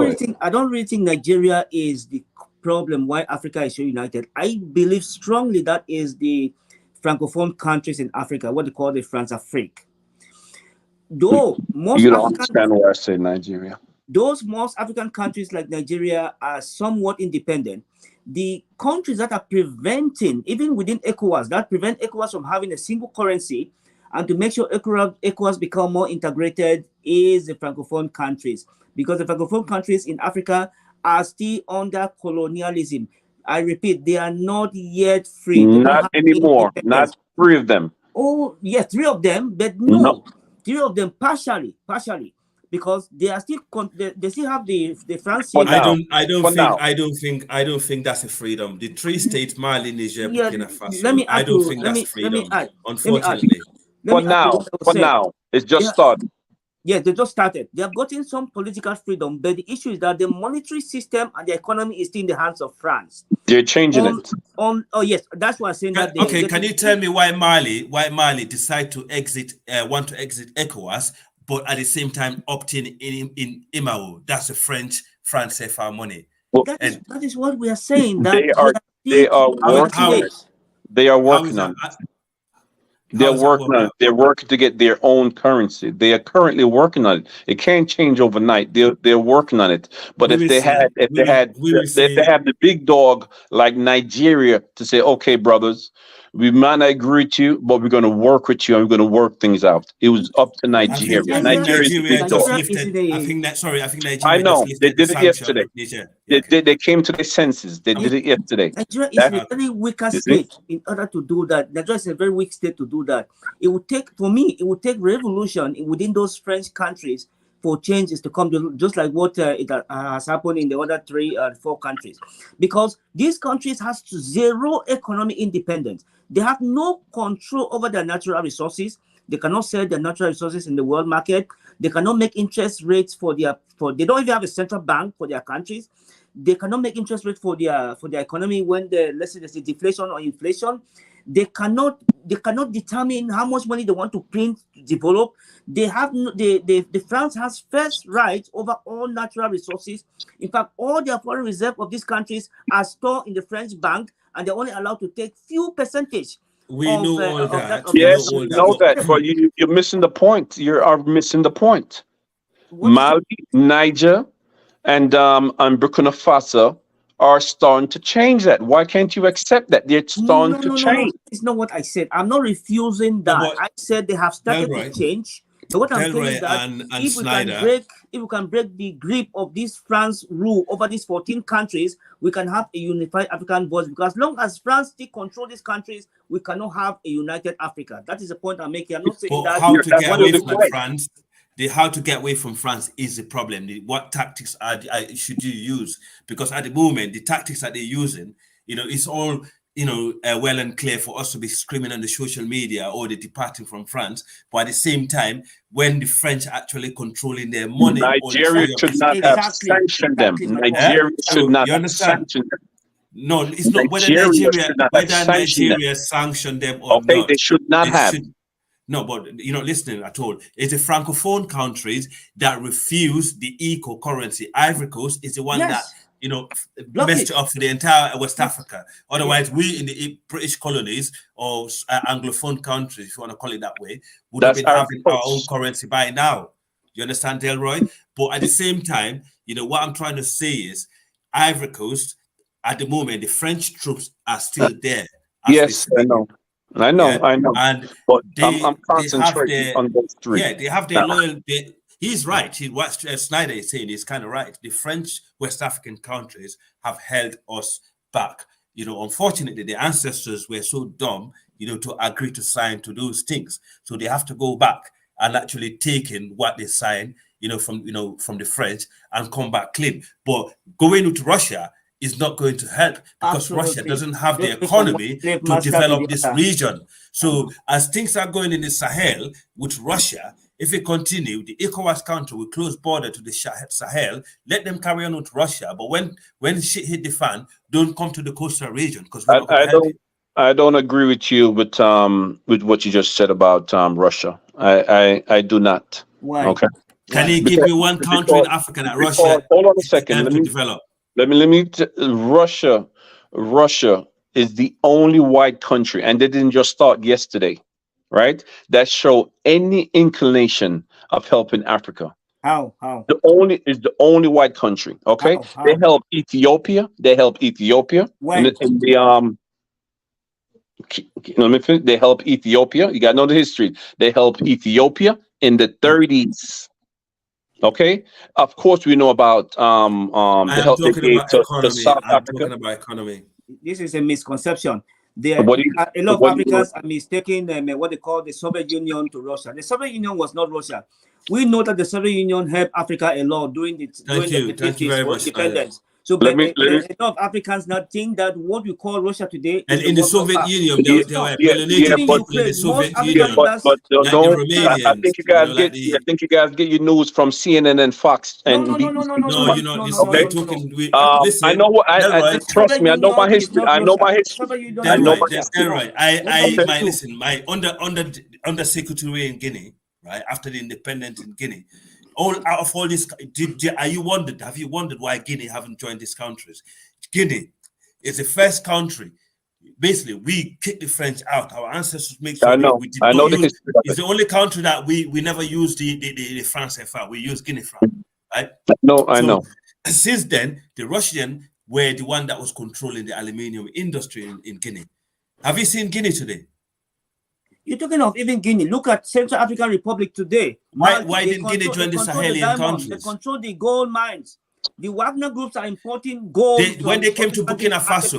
S10: really think Nigeria is the problem why Africa is so united. I believe strongly that is the Francophone countries in Africa, what they call the France-Afrique. Though most
S4: you don't understand why I say Nigeria.
S10: Those most African countries like Nigeria are somewhat independent. The countries that are preventing, even within ECOWAS, that prevent ECOWAS from having a single currency and to make sure ECOWAS become more integrated is the Francophone countries. Because the Francophone countries in Africa are still under colonialism. I repeat, they are not yet free. They don't
S6: Not
S10: have
S6: anymore.
S10: independence.
S6: Not three of them.
S10: Oh, yeah, 3 of them, but
S6: No.
S10: no, 3 of them partially, because they are still they still have the France.
S6: For now.
S8: I don't
S6: For now.
S8: think that's a freedom. The 3 states, Mali, Niger,
S10: Yeah,
S8: Burkina Faso.
S10: let me
S8: I
S10: add
S8: don't
S10: to
S8: think
S10: let
S8: that's
S10: me
S8: freedom.
S10: add.
S8: Unfortunately.
S6: For
S10: Let me add to
S6: now.
S10: what I was
S6: For
S10: saying.
S6: now. It's just
S10: Yeah.
S6: started.
S10: Yeah, they just started. They have gotten some political freedom, but the issue is that the monetary system and the economy is still in the hands of France.
S6: They're changing it.
S10: Oh yes, that's why I'm saying that.
S8: Okay, can you tell me why Mali decide to want to exit ECOWAS, but at the same time opt in IMAO? That's the France CFA money.
S6: Well,
S10: that is what we are saying. That
S6: they are working on it. They are working on it. They're working on it. They're working to get their own currency. They are currently working on it. It can't change overnight. They're working on it. But if they had the big dog like Nigeria to say, okay, brothers, we might not agree with you, but we're going to work with you and we're going to work things out. It was up to Nigeria.
S8: Nigeria just lifted. I think Nigeria just lifted
S6: They did it yesterday. They came to their senses. They did it yesterday.
S10: Nigeria is a very weaker state in order to do that. Nigeria is a very weak state to do that. It would take, for me, it would take revolution within those French countries for changes to come, just like what has happened in the other 3 or 4 countries. Because these countries have zero economic independence. They have no control over their natural resources. They cannot sell their natural resources in the world market. They cannot make interest rates they don't even have a central bank for their countries. They cannot make interest rates for their economy when let's say there's a deflation or inflation. They cannot determine how much money they want to print to develop. They have the France has first right over all natural resources. In fact, all their foreign reserve of these countries are stored in the French bank, and they're only allowed to take few percentage.
S8: We know all that.
S6: Yes, we know that, but you're missing the point. You are missing the point. Mali, Niger, and Burkina Faso are starting to change that. Why can't you accept that? They're starting to change.
S10: It's not what I said. I'm not refusing that. I said they have started to change. But what I'm saying is that if we can break the grip of this France rule over these 14 countries, we can have a unified African voice. Because as long as France still control these countries, we cannot have a united Africa. That is the point I'm making. I'm not saying that.
S8: How to get away from France? How to get away from France is the problem. What tactics should you use? Because at the moment, the tactics that they're using, it's all well and clear for us to be screaming on the social media or they're departing from France. But at the same time, when the French are actually controlling their money,
S6: Nigeria should not have sanctioned them. Nigeria should not have sanctioned them.
S8: No, it's not whether Nigeria sanctioned them or not.
S6: Okay, they should not have.
S8: No, but you're not listening at all. It's the Francophone countries that refuse the eco-currency. Ivory Coast is the one that, messed it up for the entire West Africa. Otherwise, we in the British colonies or Anglophone countries, if you want to call it that way, would have been having our own currency by now. You understand, Delroy? But at the same time, what I'm trying to say is Ivory Coast, at the moment, the French troops are still there.
S6: Yes, I know.
S8: And
S6: but I'm concentrating on those 3.
S8: Yeah, they have their loyal. He's right. What Snyder is saying is kind of right. The French West African countries have held us back. Unfortunately, the ancestors were so dumb, to agree to sign to those things. So they have to go back and actually take in what they signed, from the French and come back clean. But going into Russia is not going to help because Russia doesn't have the economy to develop this region. So as things are going in the Sahel with Russia, if we continue, the ECOWAS country will close border to the Sahel, let them carry on with Russia. But when shit hit the fan, don't come to the coastal region because we're not going to help it.
S6: I don't agree with you with what you just said about Russia. I do not.
S10: Why?
S6: Okay.
S8: Can you give me one country in Africa that Russia
S6: hold on a second.
S8: Let me develop.
S6: Russia is the only white country, and they didn't just start yesterday, right? That show any inclination of helping Africa.
S10: How?
S6: The only white country. Okay,
S10: How?
S6: They help Ethiopia.
S10: When?
S6: in the Let me finish. They help Ethiopia. You got to know the history. They help Ethiopia in the 30s.
S4: Okay, of course we know about the help they gave to South Africa.
S8: Talking about economy.
S10: This is a misconception.
S4: What do you,
S10: A lot of
S4: what do you,
S10: Africans are mistaking what they call the Soviet Union to Russia. The Soviet Union was not Russia. We know that the Soviet Union helped Africa a lot during the
S8: Thank you very much,
S10: independence. So
S4: let me,
S10: a lot of Africans now think that what we call Russia today
S8: and
S10: is
S8: in the Soviet Union, there were
S4: yeah,
S8: people in the Soviet Union,
S4: but
S8: like the
S4: don't.
S8: Romanians.
S4: I think you guys get. I think you guys get your news from CNN and Fox and
S10: no.
S8: You know, listen, we're talking. Listen,
S4: I know what. I trust me. I know my history. I know my history. I know my history.
S8: Right. I listen. My under Secretary in Guinea, right after the independence in Guinea. Out of all this, have you wondered why Guinea haven't joined these countries? Guinea is the first country. Basically, we kicked the French out. Our ancestors make sure we did not use. It's the only country that we never used the franc CFA. We used Guinea franc, right?
S4: No, I know.
S8: Since then, the Russian were the one that was controlling the aluminium industry in Guinea. Have you seen Guinea today?
S10: You're talking of even Guinea. Look at Central African Republic today.
S8: Why didn't Guinea join the Sahelian countries?
S10: They control the gold mines. The Wagner groups are importing gold.
S8: When they came to Burkina Faso,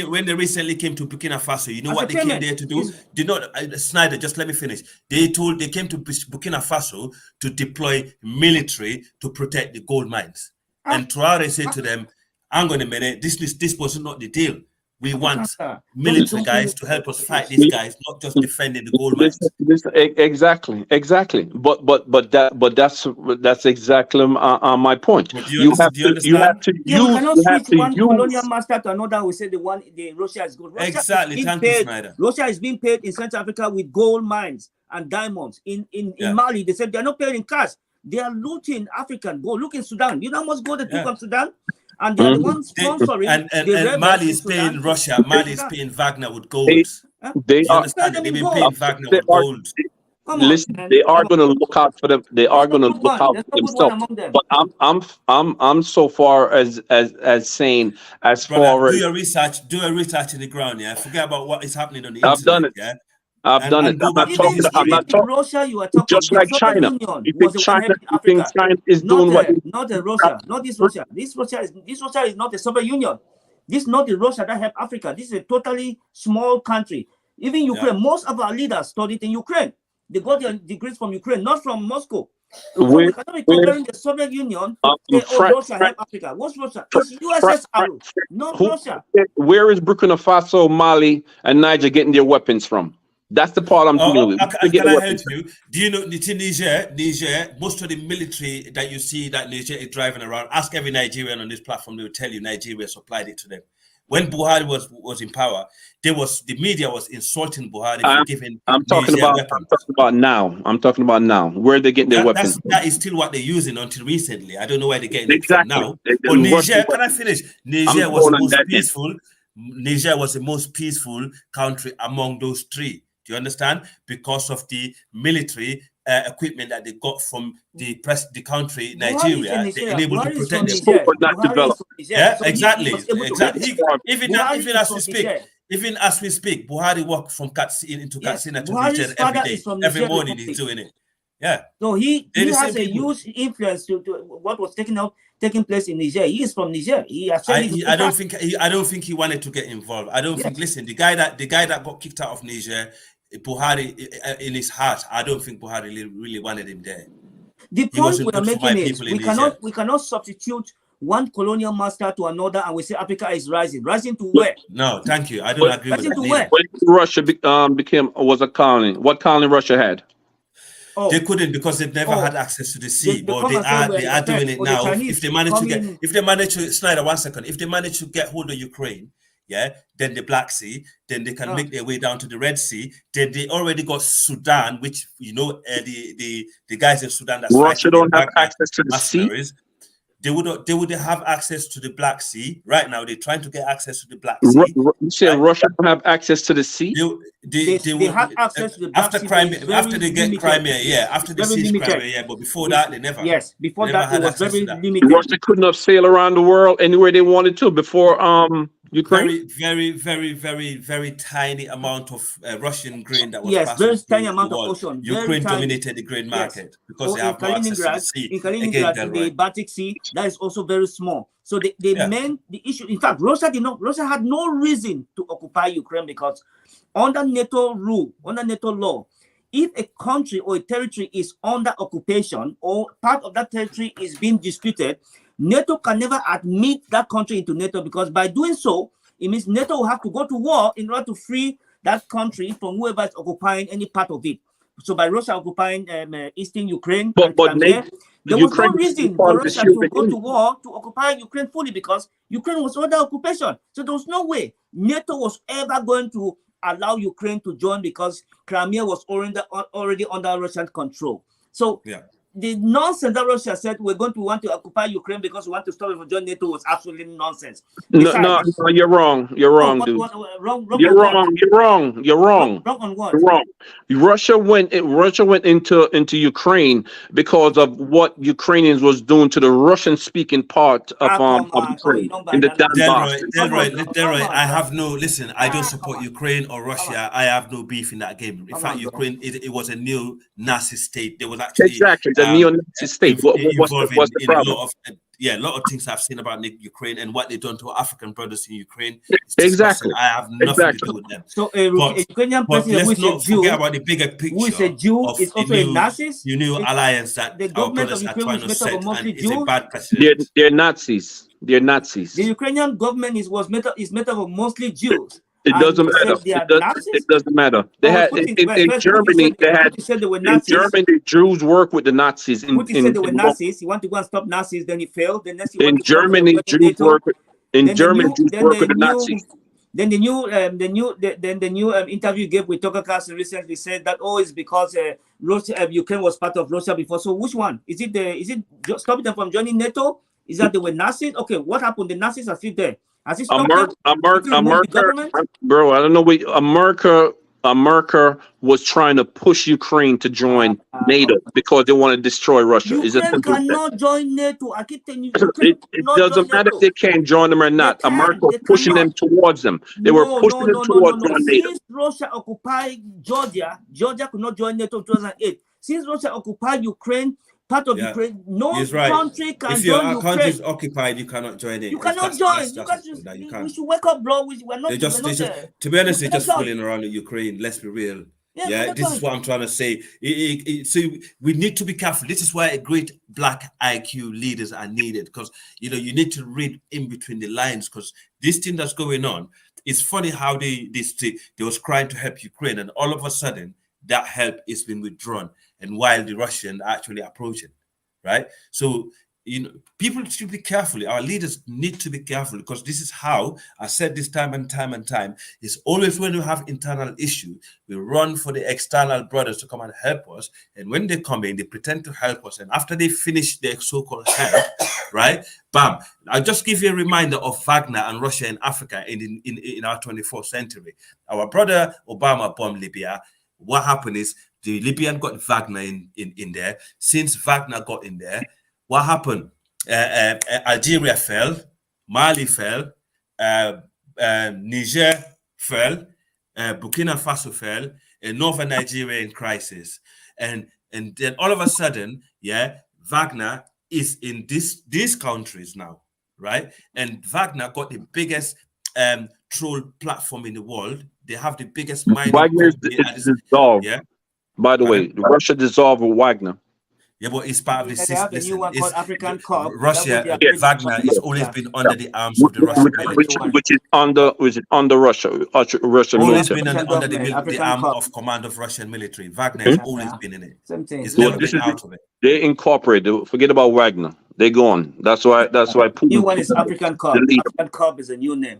S8: when they recently came to Burkina Faso, you know what they came there to do? Did not Snyder? Just let me finish. They came to Burkina Faso to deploy military to protect the gold mines. And Traore said to them, "Hang on a minute. This was not the deal. We want military guys to help us fight these guys, not just defending the gold mines."
S4: Exactly. But that's exactly my point. You have to use
S10: colonial master to another. We say the Russia is good.
S8: Exactly. Thank you, Snyder.
S10: Russia is being paid in Central Africa with gold mines and diamonds. In Mali, they said they're not paying in cash. They are looting African gold. Look in Sudan. You know how much gold they took from Sudan? And they're the ones sponsoring.
S8: And Mali is paying Russia. Mali is paying Wagner with gold.
S4: They've
S8: been paying Wagner with gold.
S4: Listen, they are going to look out for them. They are going to look out for themselves. But I'm so far as saying as far as
S8: do your research. Do a research in the ground. Yeah, forget about what is happening on the
S4: internet.
S8: I've done it.
S4: Yeah. I've done it. I'm not talking.
S10: Russia, you are talking
S4: just like China. You think China is doing what?
S10: Not Russia. Not this Russia. This Russia is not the Soviet Union. This is not the Russia that helped Africa. This is a totally small country. Even Ukraine. Most of our leaders studied in Ukraine. They got their degrees from Ukraine, not from Moscow. We cannot be comparing the Soviet Union. Russia helped Africa. What's Russia? It's USSR, not Russia.
S4: Where is Burkina Faso, Mali, and Niger getting their weapons from? That's the part I'm dealing with.
S8: Can I help you? Do you know Niger, most of the military that you see that Niger is driving around, ask every Nigerian on this platform, they will tell you Nigeria supplied it to them. When Buhari was in power, the media was insulting Buhari for giving
S4: I'm talking about now. I'm talking about now. Where are they getting their weapons?
S8: That is still what they're using until recently. I don't know where they're getting it from now. But Niger, can I finish? Niger was the most peaceful. Niger was the most peaceful country among those three. Do you understand? Because of the military equipment that they got from the country, Nigeria, they're able to protect them. Yeah, exactly. Even as we speak, Buhari walked from Katsina into Katsina to Niger every day. Every morning he's doing it. Yeah.
S10: So he has a huge influence to what was taking place in Niger. He is from Niger.
S8: I don't think he wanted to get involved. I don't think. Listen, the guy that got kicked out of Niger, Buhari, in his heart, I don't think Buhari really wanted him there.
S10: The point we are making is we cannot substitute one colonial master to another and we say Africa is rising. Rising to where?
S8: No, thank you. I don't agree with that.
S10: Where?
S4: When Russia was a colony, what colony Russia had?
S8: They couldn't because they've never had access to the sea, but they are doing it now. If they manage to Snyder, 1 second, if they manage to get hold of Ukraine, then the Black Sea, then they can make their way down to the Red Sea. Then they already got Sudan, which the guys in Sudan that's
S4: Russia don't have access to the sea.
S8: They would have access to the Black Sea. Right now, they're trying to get access to the Black Sea.
S4: You say Russia don't have access to the sea?
S10: They have access to the Black Sea.
S8: After they get Crimea, after they seize Crimea, but before that, they never.
S10: Yes, before that, it was very limited.
S4: Russia couldn't have sailed around the world anywhere they wanted to before Ukraine?
S8: Very tiny amount of Russian grain that was
S10: Yes,
S8: passing
S10: very tiny
S8: through the
S10: amount of
S8: world.
S10: ocean, very
S8: Ukraine
S10: tiny.
S8: dominated the grain
S10: Yes.
S8: market because
S10: Or
S8: they
S10: in
S8: have more access to the
S10: Kaliningrad,
S8: sea.
S10: in Kaliningrad,
S8: Again,
S10: in the
S8: Delroy.
S10: Baltic Sea, that is also very small. So the issue. In fact, Russia had no reason to occupy Ukraine because under NATO rule, under NATO law, if a country or a territory is under occupation or part of that territory is being disputed, NATO can never admit that country into NATO, because by doing so, it means NATO will have to go to war in order to free that country from whoever is occupying any part of it. So by Russia occupying eastern Ukraine and Crimea, there was no reason for Russia to go to war to occupy Ukraine fully, because Ukraine was under occupation. So there was no way NATO was ever going to allow Ukraine to join, because Crimea was already under Russian control. So the nonsense that Russia said we're going to want to occupy Ukraine because we want to stop it from joining NATO was absolutely nonsense.
S4: No, you're wrong. You're wrong, dude. You're wrong.
S10: Wrong on what?
S4: You're wrong. Russia went into Ukraine because of what Ukrainians was doing to the Russian-speaking part of Ukraine in the Donbass.
S8: Delroy, I have no, listen, I don't support Ukraine or Russia. I have no beef in that game. In fact, Ukraine, it was a neo-Nazi state. There was actually
S4: the neo-Nazi state. What's the problem?
S8: A lot of things I've seen about Ukraine and what they've done to African brothers in Ukraine.
S4: Exactly.
S8: I have nothing to do with them.
S10: So a Ukrainian president who is a Jew,
S8: forget about the bigger picture,
S10: who is a Jew, is also a Nazis.
S8: You knew alliance that
S10: the
S8: our
S10: government
S8: brothers
S10: of
S8: are
S10: Ukraine
S8: trying
S10: was
S8: to
S10: made up
S8: set,
S10: of mostly
S8: and it's a
S10: Jews.
S8: bad precedent.
S4: They're Nazis. They're Nazis.
S10: The Ukrainian government is made up of mostly Jews.
S4: It doesn't matter. It doesn't matter. They had in Germany. In Germany, Jews work with the Nazis.
S10: Putin said they were Nazis. He wanted to go and stop Nazis. Then he failed. Then next
S4: in Germany, Jews work with the Nazis.
S10: Then the new interview he gave with Tucker Carlson recently said that it's because Ukraine was part of Russia before. So which one is it? Is it stopping them from joining NATO? Is that they were Nazis? Okay, what happened? The Nazis are still there. Has it stopped them?
S4: Bro, I don't know. America was trying to push Ukraine to join NATO because they want to destroy Russia.
S10: Ukraine cannot join NATO. I keep telling you,
S4: it doesn't matter if they can't join them or not. America was pushing them towards them. They were pushing them towards NATO.
S10: Since Russia occupied Georgia could not join NATO in 2008. Since Russia occupied Ukraine, part of Ukraine, no country can join Ukraine.
S8: If your country is occupied, you cannot join it.
S10: You cannot join. We should wake up, bro. We're not.
S8: To be honest, they're just fooling around with Ukraine. Let's be real. This is what I'm trying to say. So we need to be careful. This is why a great black IQ leaders are needed, because you need to read in between the lines, because this thing that's going on. It's funny how they was trying to help Ukraine, and all of a sudden that help is been withdrawn, and while the Russians are actually approaching, right? So people should be careful. Our leaders need to be careful, because this is how I said this time and time and time. It's always when we have internal issue, we run for the external brothers to come and help us, and when they come in, they pretend to help us, and after they finish their so-called help, right? Bam! I'll just give you a reminder of Wagner and Russia in Africa in our 24th century. Our brother Obama bombed Libya. What happened is the Libyan got Wagner in there. Since Wagner got in there, what happened? Algeria fell, Mali fell, Niger fell, Burkina Faso fell, and Northern Nigeria in crisis. And then all of a sudden, Wagner is in these countries now, right? And Wagner got the biggest troll platform in the world. They have the biggest mining
S4: Wagner is dissolved. By the way, Russia dissolved Wagner.
S8: Yeah, but it's part of the system.
S10: They have the new one called African Corps.
S8: Russia, Wagner has always been under the arms of the Russian military.
S4: Which is under Russia. Russian
S8: always
S4: military.
S8: been under the arm of command of Russian military. Wagner has always been in it. It's never been out of it.
S4: They incorporated. Forget about Wagner. They're gone. That's why Putin.
S10: New one is African Corps. African Corps is a new name.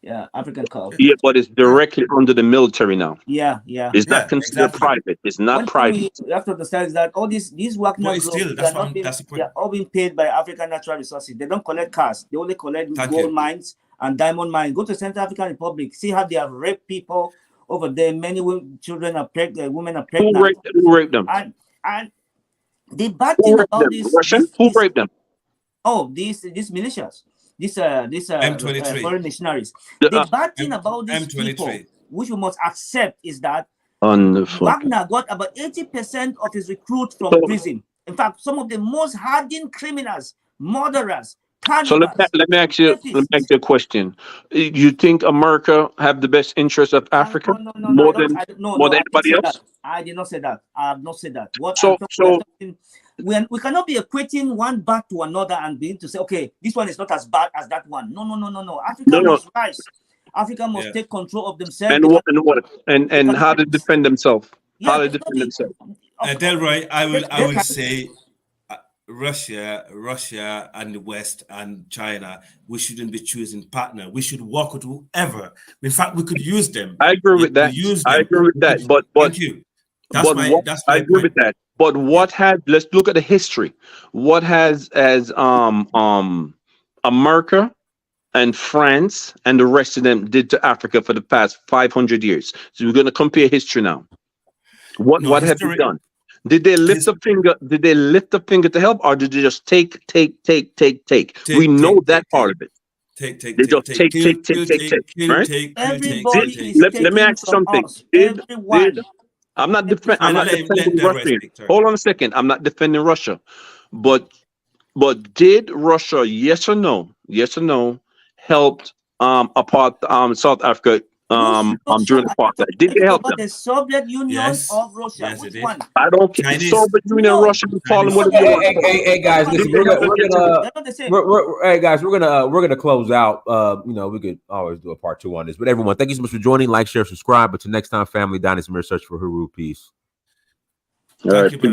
S10: Yeah, African Corps.
S4: Yeah, but it's directly under the military now.
S10: Yeah.
S4: It's not considered private. It's not private.
S10: We have to understand that all these Wagner groups they're all being paid by African natural resources. They don't collect cash. They only collect gold mines and diamond mines. Go to Central African Republic. See how they have raped people over there. Many children are pregnant. Women are pregnant.
S4: Who raped them?
S10: And the bad thing about this,
S4: Russian? Who raped them?
S10: Oh, these militias. M23 foreign missionaries. The bad thing about these people, which we must accept, is that Wagner got about 80% of his recruits from prison. In fact, some of the most hardened criminals, murderers,
S6: so let me ask you a question. You think America have the best interest of Africa more than anybody else?
S10: I did not say that. I have not said that. What I'm talking, we cannot be equating one bad to another and begin to say, okay, this one is not as bad as that one. No. Africa must rise. Africa must take control of themselves.
S6: And how to defend themselves? How to defend themselves?
S8: Delroy, I will say Russia and the West and China, we shouldn't be choosing partner. We should work with whoever. In fact, we could use them.
S6: I agree with that. I agree with that. But thank you. I agree with that. But what had? Let's look at the history. What has America and France and the rest of them did to Africa for the past 500 years? So we're going to compare history now. What have they done? Did they lift a finger? Did they lift a finger to help, or did they just take? We know that part of it. They just take. Right? Let me ask you something. I'm not defending Russia. Hold on a second. I'm not defending Russia, but did Russia, yes or no, helped South Africa during the apartheid? Did they help them?
S10: The Soviet Union of Russia.
S8: Yes,
S10: which
S8: it
S10: one?
S6: I don't care. Soviet Union, Russia, call them whatever you want.
S3: Hey guys, listen, we're gonna close out. We could always do a part 2 on this, but everyone, thank you so much for joining. Like, share, subscribe. But till next time, family, Dynasty Mirror, search for Huru. Peace.
S6: All right.